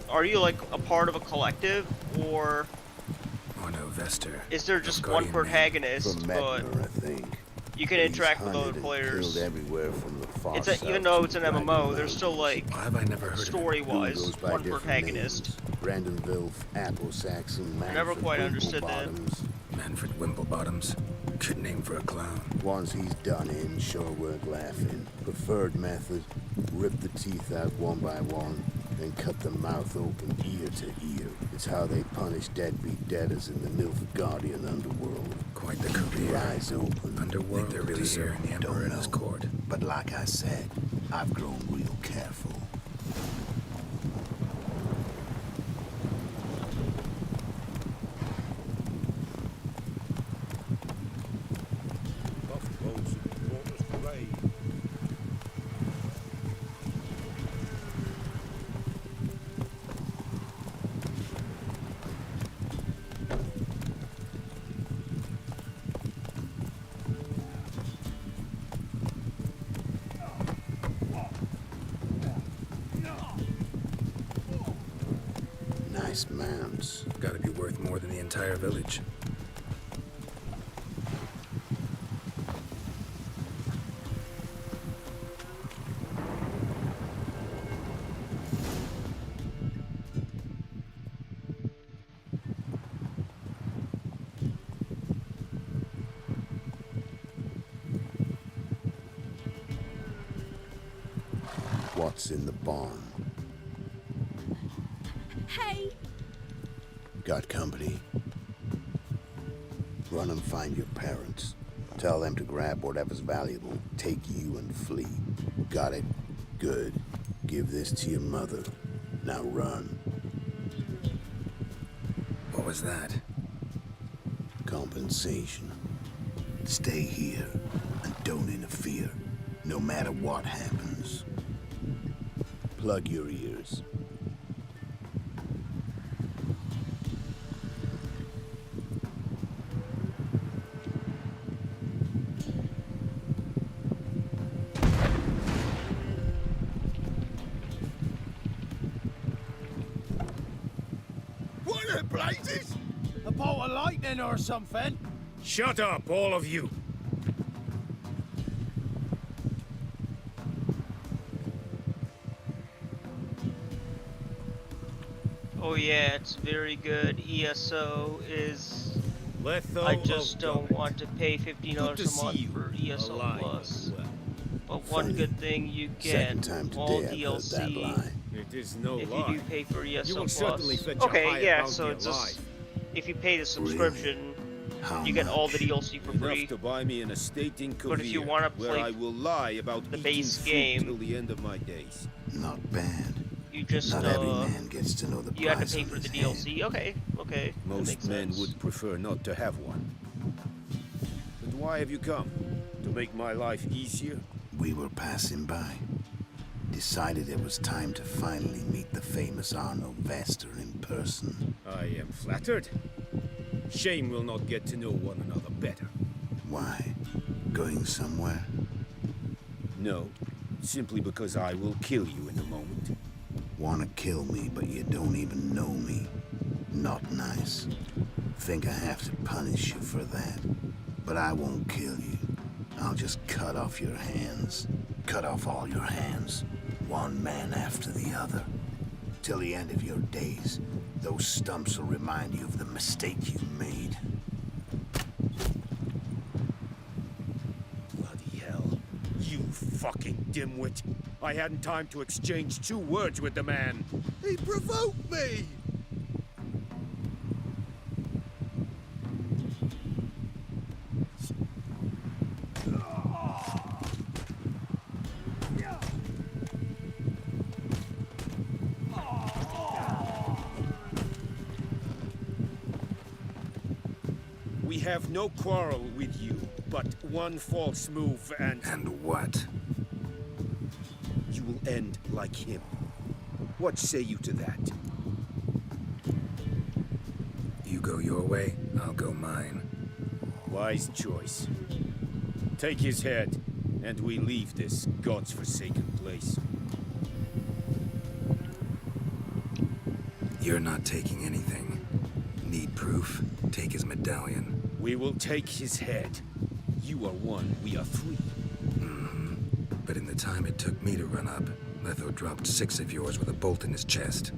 are you like a part of a collective, or Oh no, Vester. is there just The one Guardian protagonist, From but Mettler, I think. you can He's interact with other hunted and players? Killed everywhere from the far It's a, south even though to it's an Dragon MMO, Mountain. there's still like, Why have I never heard of it? story-wise, Goes by one different protagonist. names. Brandonville, Apple-Saxon, I never Manfred quite understood that. Wimblebottoms. Manfred Wimblebottoms. Good name for a clown. Ones he's done in, sure worth laughing. Preferred method, rip the teeth out one by one, then cut the mouth open ear to ear. It's how they punish deadbeat debtors in the Nilfgaardian underworld. Quite the Keep your career. eyes open. Underworld, they're really hearing the Emperor in his court. But like I said, I've grown real careful. Buffaloes and Porter's grave. Nice mounds. Gotta be worth more than the entire village. What's in the barn? Hey, Got company? Run and find your parents. Tell them to grab whatever's valuable. Take you and flee. Got it? Good. Give this to your mother. Now run. What was that? Compensation. Stay here and don't interfere, no matter what happens. Plug your ears. What the blazes? A bolt of lightning or something? Shut up, all of you. Oh yeah, it's very good. ESO is. I just don't want to pay $15 a month for ESO Plus. But one good thing you get all DLC It is no if lie. you do pay for ESO You will Plus. certainly fetch a Okay, higher yeah, bounty so it's just alive. if you pay the subscription, you get all the DLC for free. Enough to buy me an estate in But if you Kovir, wanna where play I will lie about the eating base fruit game, till the end of my days. Not bad. You just Not every man gets to know the you have to price pay on for the his DLC. Okay, okay. that Most makes men sense. would prefer not to have one. But why have you come? To make my life easier? We were passing by. Decided it was time to finally meet the famous Arnold Vester in person. I am flattered. Shame we'll not get to know one another better. Why? Going somewhere? No, simply because I will kill you in a moment. Wanna kill me, but you don't even know me. Not nice. Think I have to punish you for that. But I won't kill you. I'll just cut off your hands. Cut off all your hands. one man after the other. Till the end of your days, those stumps will remind you of the mistake you made. Bloody hell. You fucking dimwit. I hadn't time to exchange 2 words with the man. He provoked me! We have no quarrel with you, but one false move and... And what? You will end like him. What say you to that? You go your way, I'll go mine. Wise choice. Take his head, and we leave this god's-forsaken place. You're not taking anything. Need proof? Take his medallion. We will take his head. You are 1, we are 3. Mm-hmm. But in the time it took me to run up, Letho dropped 6 of yours with a bolt in his chest.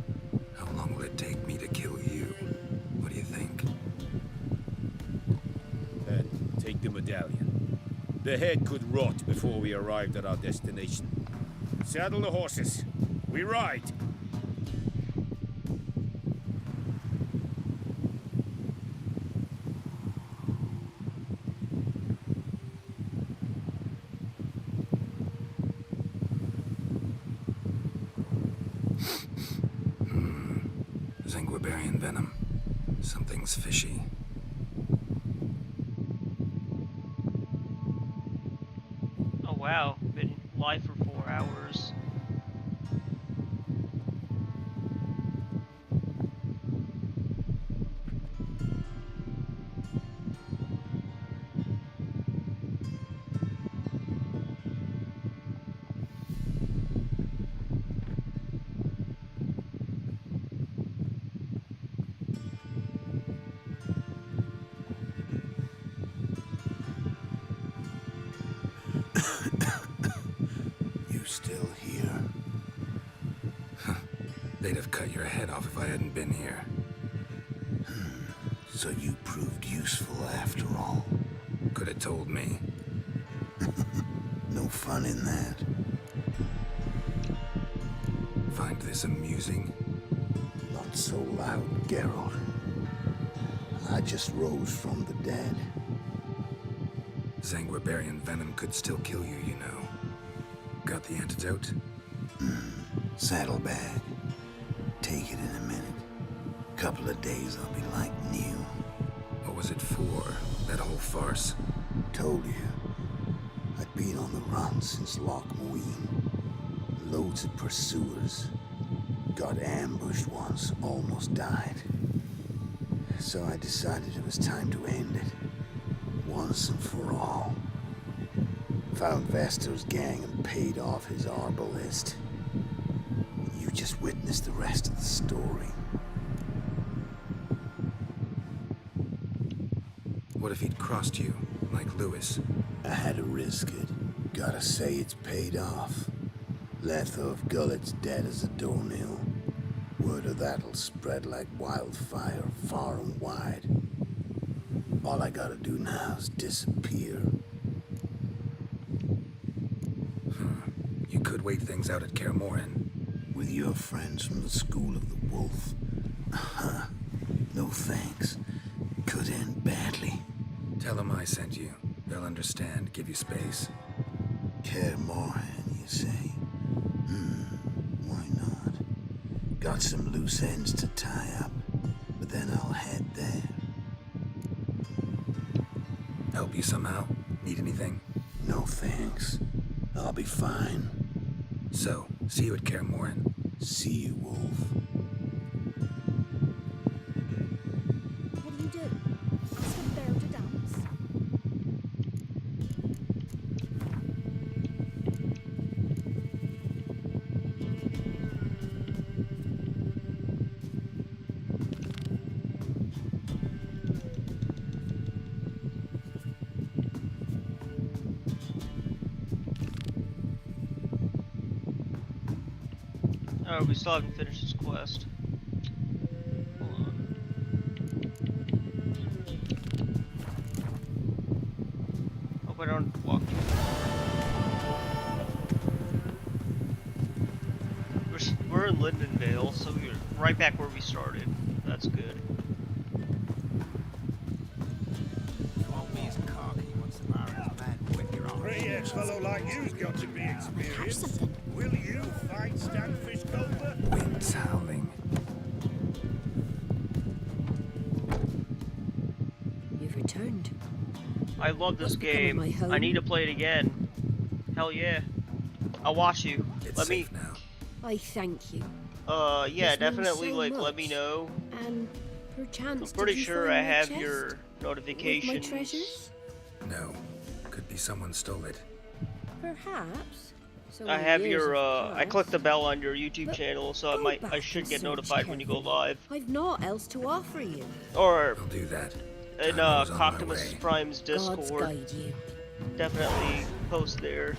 How long will it take me to kill you? What do you think? Then, take the medallion. The head could rot before we arrived at our destination. Saddle the horses. We ride! Zanguibarian venom. Something's fishy. Oh wow, been live for 4 hours. You still here? They'd have cut your head off if I hadn't been here. So you proved useful after all. Could have told me. No fun in that. Find this amusing? Not so loud, Geralt. I just rose from the dead. Zanguibarian venom could still kill you, you know. Got the antidote? Saddlebag. Take it in a minute. Couple of days I'll be like new. What was it for, that whole farce? Told you. I'd been on the run since Loch Muin. Loads of pursuers. Got ambushed once, almost died. So I decided it was time to end it. Once and for all. Found Vestor's gang and paid off his arbalist. You just witnessed the rest of the story. What if he'd crossed you, like Lewis? I had to risk it. Gotta say it's paid off. Letho of Gullet's dead as a doornail. Word of that'll spread like wildfire far and wide. All I gotta do now is disappear. You could wait things out at Kaer Morhen. With your friends from the School of the Wolf. No thanks. Could end badly. Tell them I sent you. They'll understand, give you space. Kaer Morhen, you say? Why not? Got some loose ends to tie up, but then I'll head there. Help you somehow? Need anything? No thanks. I'll be fine. So, see you at Kaer Morhen. See you, Wolf. What do you do? Ask for Beryl to dance? Oh, we still haven't finished this quest. Hold on. Hope I don't walk too far. We're in Lindenvale, so we're right back where we started. That's good. Pretty ex-fellow like you's got to be experienced. Will you fight Stanfish Cobra? Winds howling. You've returned. I love this game. my home? I need to play it again. Hell yeah. I'll watch you. Let me. I thank you. Yeah, This means definitely. so Like, let me much. know. And perchance, I'm did pretty you sure find I my have chest your with my notifications. treasures? No. Could be someone stole it. Perhaps. So I many have years your. have I passed. clicked the bell on your YouTube But channel, so go I back should and get search notified when you go live. I've naught else to offer you. Or I'll do that. in Time was on my Coctimus way. Prime's God's Discord. guide you. Definitely post there.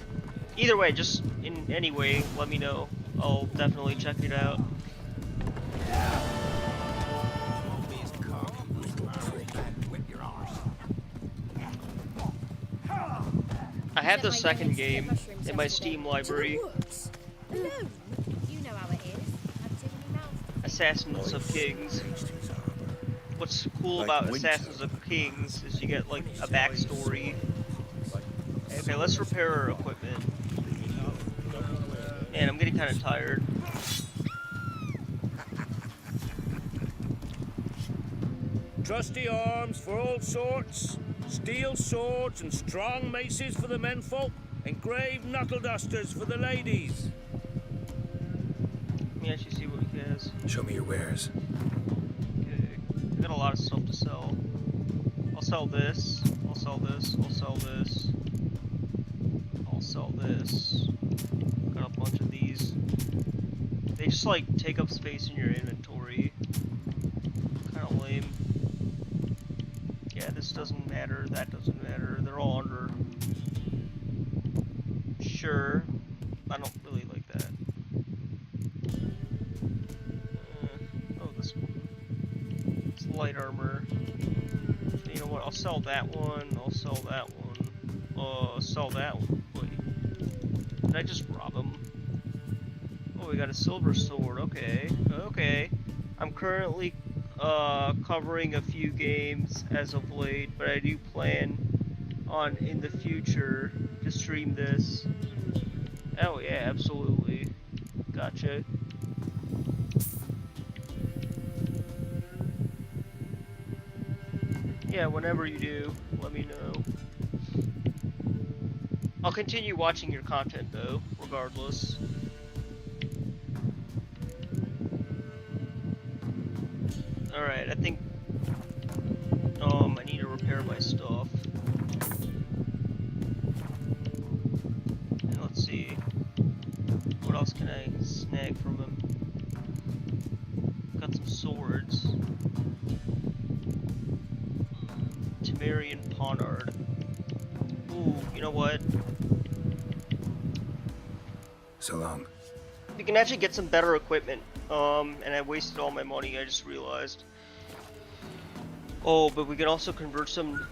Either way, just in any way, let me know. I'll definitely check it out. I have the second game in my Steam library. No, you know how it is. Have too many mouths. Assassins of Kings. What's cool about Assassins of Kings is you get like a backstory. Okay, let's repair our equipment. Man, I'm getting kind of tired. Trusty arms for all sorts, steel swords and strong maces for the menfolk, engraved knuckle dusters for the ladies. Let me actually see what he has. Show me your wares. Okay, I got a lot of stuff to sell. I'll sell this. I'll sell this. I'll sell this. I'll sell this. Got a bunch of these. They just like take up space in your inventory. Kind of lame. Yeah, this doesn't matter. That doesn't matter. They're all under. Sure. I don't really like that. Oh, this one. It's light armor. You know what? I'll sell that one. I'll sell that one. I'll sell that one. Wait. Did I just rob him? Oh, we got a silver sword. Okay. Okay. I'm currently covering a few games as of late, but I do plan on in the future to stream this. Oh yeah, absolutely. Gotcha. Yeah, whenever you do, let me know. I'll continue watching your content though, regardless. Alright, I think I need to repair my stuff. And let's see. What else can I snag from him? Got some swords. Temerian Ponard. Ooh, you know what? So long. We can actually get some better equipment. And I wasted all my money, I just realized. Oh, but we can also convert some,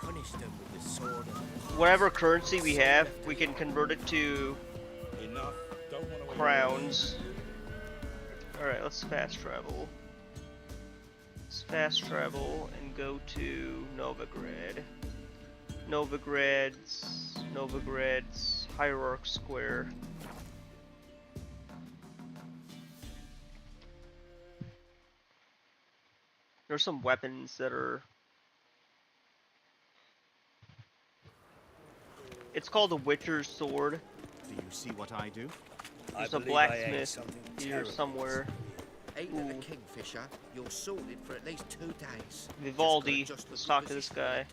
Punish them with the sword. whatever currency we have, we can convert it to Enough. Don't want to crowns. Alright, let's fast travel. Let's fast travel and go to Novigrad. Novigrad's Hierarch Square. There's some weapons that are... It's called a Witcher's Sword. Do you see what I do? There's a blacksmith here somewhere. Ate a kingfisher, you're sorted for at least 2 days. Vivaldi, let's talk to this guy.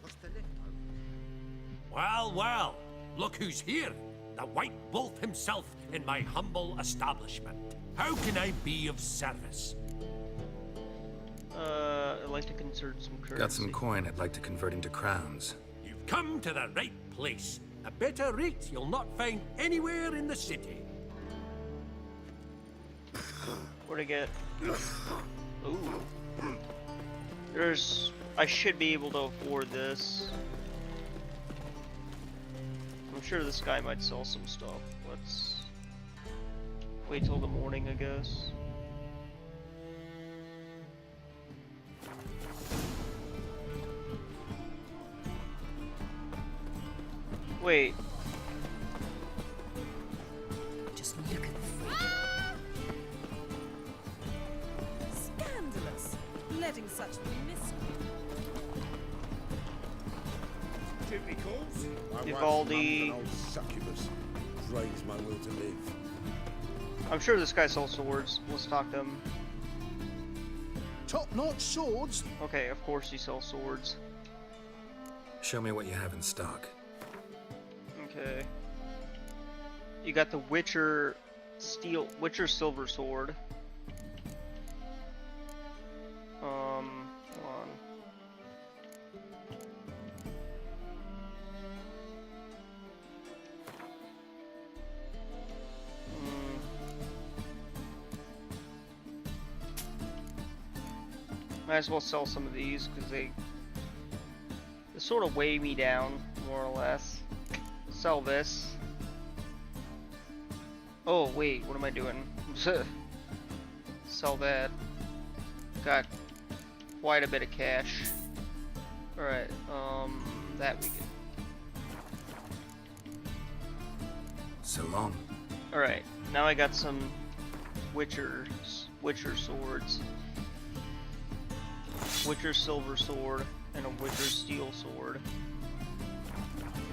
Well, well, look who's here. The White Wolf himself in my humble establishment. How can I be of service? I'd like to convert some currency. Got some coin I'd like to convert into crowns. You've come to the right place. A better rate you'll not find anywhere in the city. What'd I get? Ooh. I should be able to afford this. I'm sure this guy might sell some stuff. Let's wait till the morning, I guess. Wait. Just look at the freak. Scandalous. Letting such Jimmy calls. Vivaldi. An old succubus. Drains my will to live. I'm sure this guy sells swords. Let's talk to him. Top-notch swords? Okay, of course he sells swords. Show me what you have in stock. Okay. You got the Witcher silver sword. Hold on. Might as well sell some of these because they sort of weigh me down, more or less. Sell this. Oh wait, what am I doing? Sell that. Got quite a bit of cash. Alright, that we get. So long. Alright, now I got some Witcher swords. Witcher silver sword and a Witcher steel sword.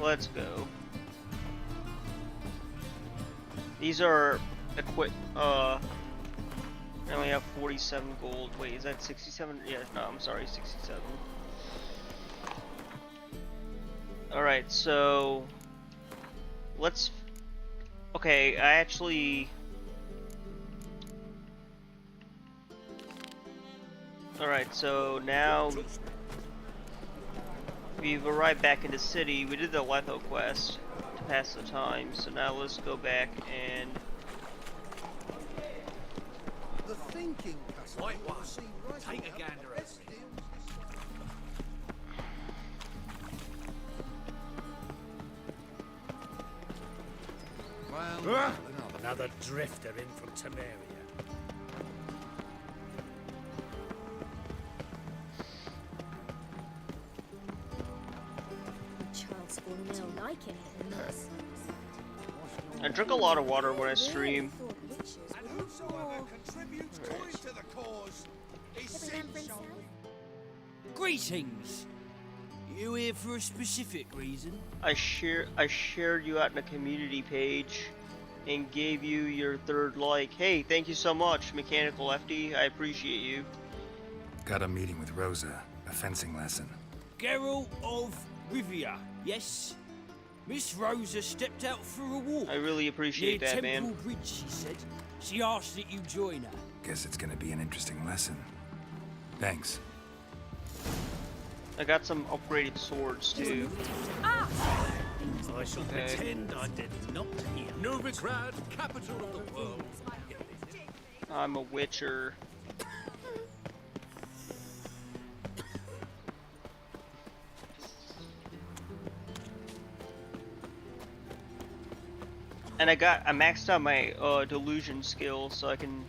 Let's go. These are I only have 47 gold. Wait, is that 67? Yeah, no, I'm sorry, 67. Alright, so let's okay, I actually Alright, so now we've arrived back in the city. We did the Letho quest to pass the time, so now let's go back and The thinking castle. Right one. Take a gander at me. Well, another drifter in from Temeria. Child's falling ill like it. I drink a lot of water when I stream. Greetings. You here for a specific reason? I shared you out in the community page and gave you your 3rd like. Hey, thank you so much, Mechanical FD. I appreciate you. Got a meeting with Rosa, a fencing lesson. Geralt of Rivia, yes? Miss Rosa stepped out for a walk. I really appreciate near that, man. Temple Bridge, she said. She asked that you join her. Guess it's gonna be an interesting lesson. Thanks. I got some upgraded swords too. I shall pretend I did not hear. Novigrad, capital of the world. I'm a Witcher. And I maxed out my delusion skill, so I can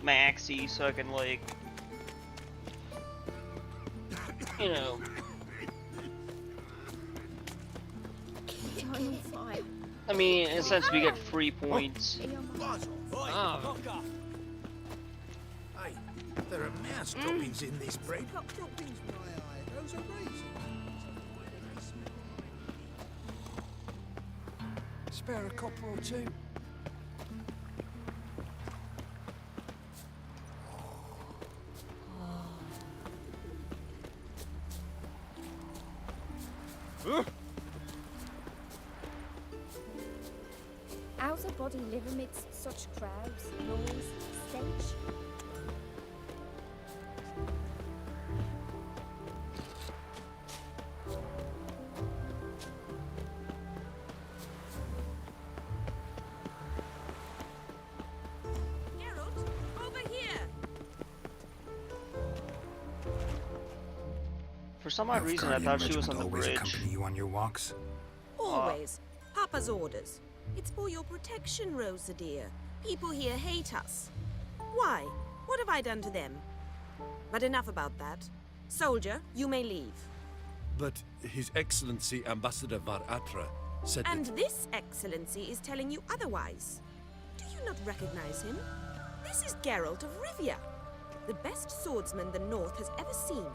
maxi, so I can like, you know. I mean, in a sense, we get free points. Oh. Hey, there are mouse droppings in this bread. Droppings, my eye. Those are raisins. Spare a copper or two. How's a body live amidst such crowds, noise, stench? some odd reason I Nilfgaardian thought she was on regiment the always bridge. accompany you on your walks? Always. Papa's orders. It's for your protection, Rosa dear. People here hate us. Why? What have I done to them? But enough about that. Soldier, you may leave. But His Excellency Ambassador Var Atra said And that... this excellency is telling you otherwise. Do you not recognize him? This is Geralt of Rivia, the best swordsman the North has ever seen.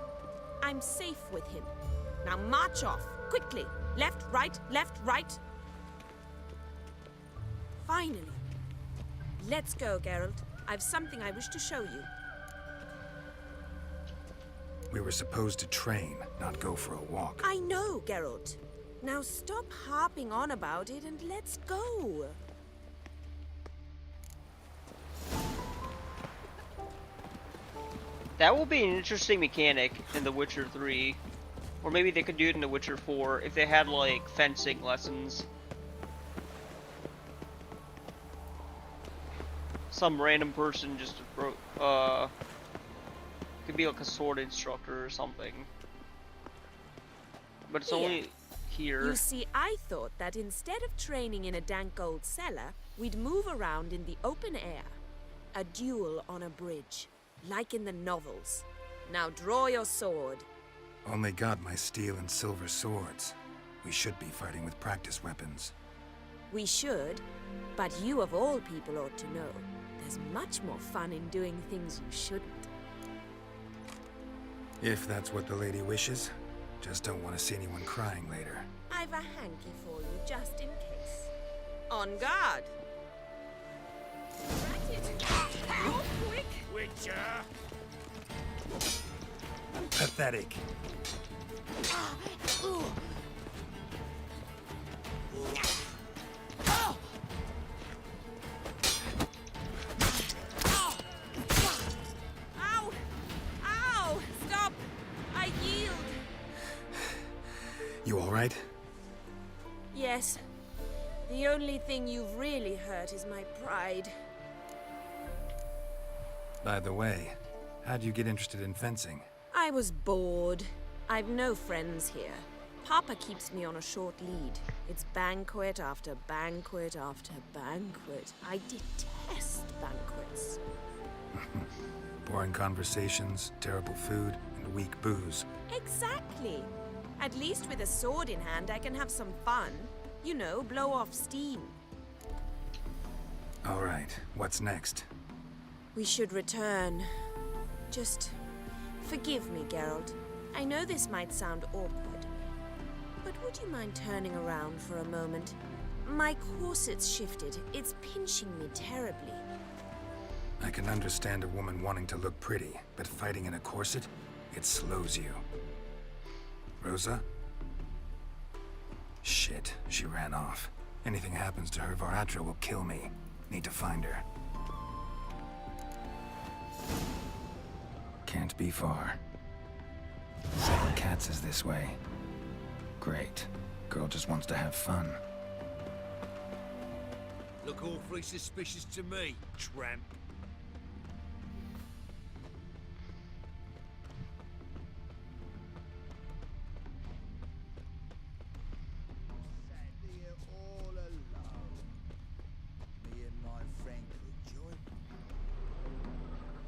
I'm safe with him. Now march off, quickly. Left, right, left, right. Finally. Let's go, Geralt. I've something I wish to show you. We were supposed to train, not go for a walk. I know, Geralt. Now stop harping on about it and let's go. That will be an interesting mechanic in The Witcher 3. Or maybe they could do it in The Witcher 4 if they had, like, fencing lessons. Some random person just could be like a sword instructor or something. But it's only here. You see, I thought that instead of training in a dank old cellar, we'd move around in the open air. A duel on a bridge, like in the novels. Now draw your sword. Only got my steel and silver swords. We should be fighting with practice weapons. We should, but you of all people ought to know. There's much more fun in doing things you shouldn't. If that's what the lady wishes. Just don't want to see anyone crying later. I've a hanky for you, just in case. On guard! You're quick! Witcher! Pathetic. Ow! Ow! Stop! I yield! You all right? Yes. The only thing you've really hurt is my pride. By the way, how'd you get interested in fencing? I was bored. I've no friends here. Papa keeps me on a short lead. It's banquet after banquet after banquet. I detest banquets. Boring conversations, terrible food, and weak booze. Exactly. At least with a sword in hand, I can have some fun. You know, blow off steam. All right, what's next? We should return. Just forgive me, Geralt. I know this might sound awkward, but would you mind turning around for a moment? My corset's shifted. It's pinching me terribly. I can understand a woman wanting to look pretty, but fighting in a corset, it slows you. Rosa? Shit, she ran off. Anything happens to her, Var Atra will kill me. Need to find her. Can't be far. 7 Cats is this way. Great. Girl just wants to have fun. Look awfully suspicious to me, tramp.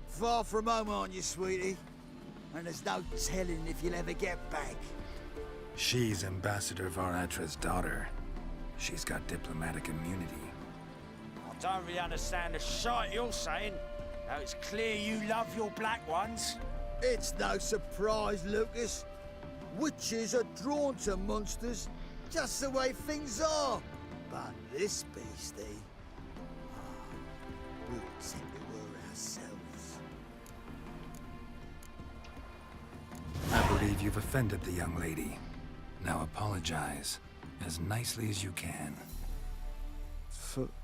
Far from home, aren't you, sweetie? And there's no telling if you'll ever get back. She's Ambassador Var Atra's daughter. She's got diplomatic immunity. I don't really understand the shite you're saying. Now it's clear you love your black ones. It's no surprise, Lucas. Witches are drawn to monsters, just the way things are. But this beastie, we'll take the war ourselves. I believe you've offended the young lady. Now apologize, as nicely as you can.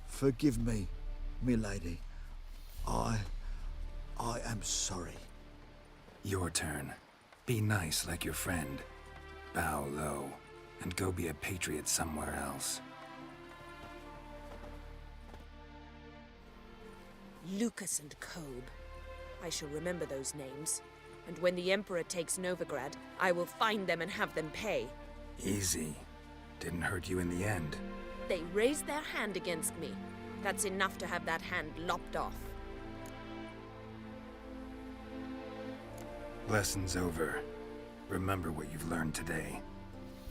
Forgive me, milady. I am sorry. Your turn. Be nice like your friend. Bow low, and go be a patriot somewhere else. Lucas and Cobe. I shall remember those names. And when the Emperor takes Novigrad, I will find them and have them pay. Easy. Didn't hurt you in the end. They raised their hand against me. That's enough to have that hand lopped off. Lesson's over. Remember what you've learned today.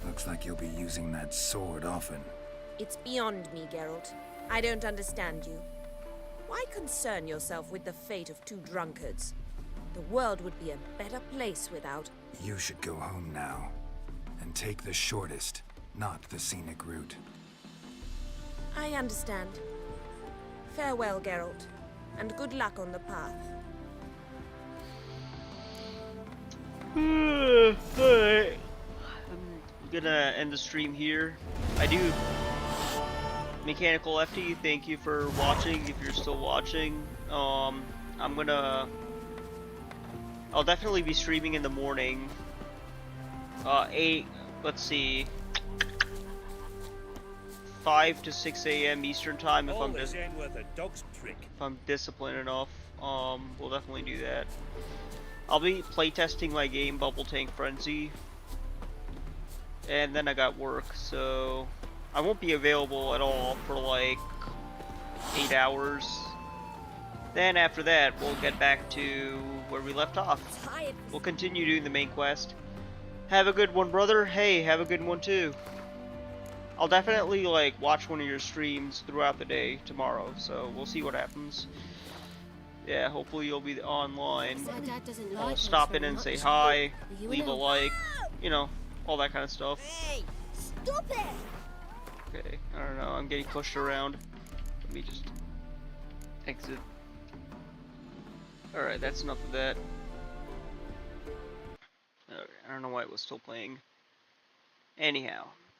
Looks like you'll be using that sword often. It's beyond me, Geralt. I don't understand you. Why concern yourself with the fate of two drunkards? The world would be a better place without... You should go home now. And take the shortest, not the scenic route. I understand. Farewell, Geralt. And good luck on the path. Alright. I'm gonna end the stream here. I do. Mechanical FT, thank you for watching. If you're still watching, I'll definitely be streaming in the morning. 5 to 6 a.m. Eastern time if I'm disciplined enough. We'll definitely do that. I'll be playtesting my game Bubble Tank Frenzy, and then I got work, so I won't be available at all for like 8 hours. Then after that, we'll get back to where we left off. We'll continue doing the main quest. Have a good one, brother. Hey, have a good one too. I'll definitely like watch one of your streams throughout the day tomorrow, so we'll see what happens. Yeah, hopefully you'll be online. I'll stop in and say hi, leave a like, you know, all that kind of stuff. Hey, stop it! Okay, I don't know, I'm getting pushed around. Let me just exit. Alright, that's enough of that. Alright, I don't know why it was still playing. Anyhow.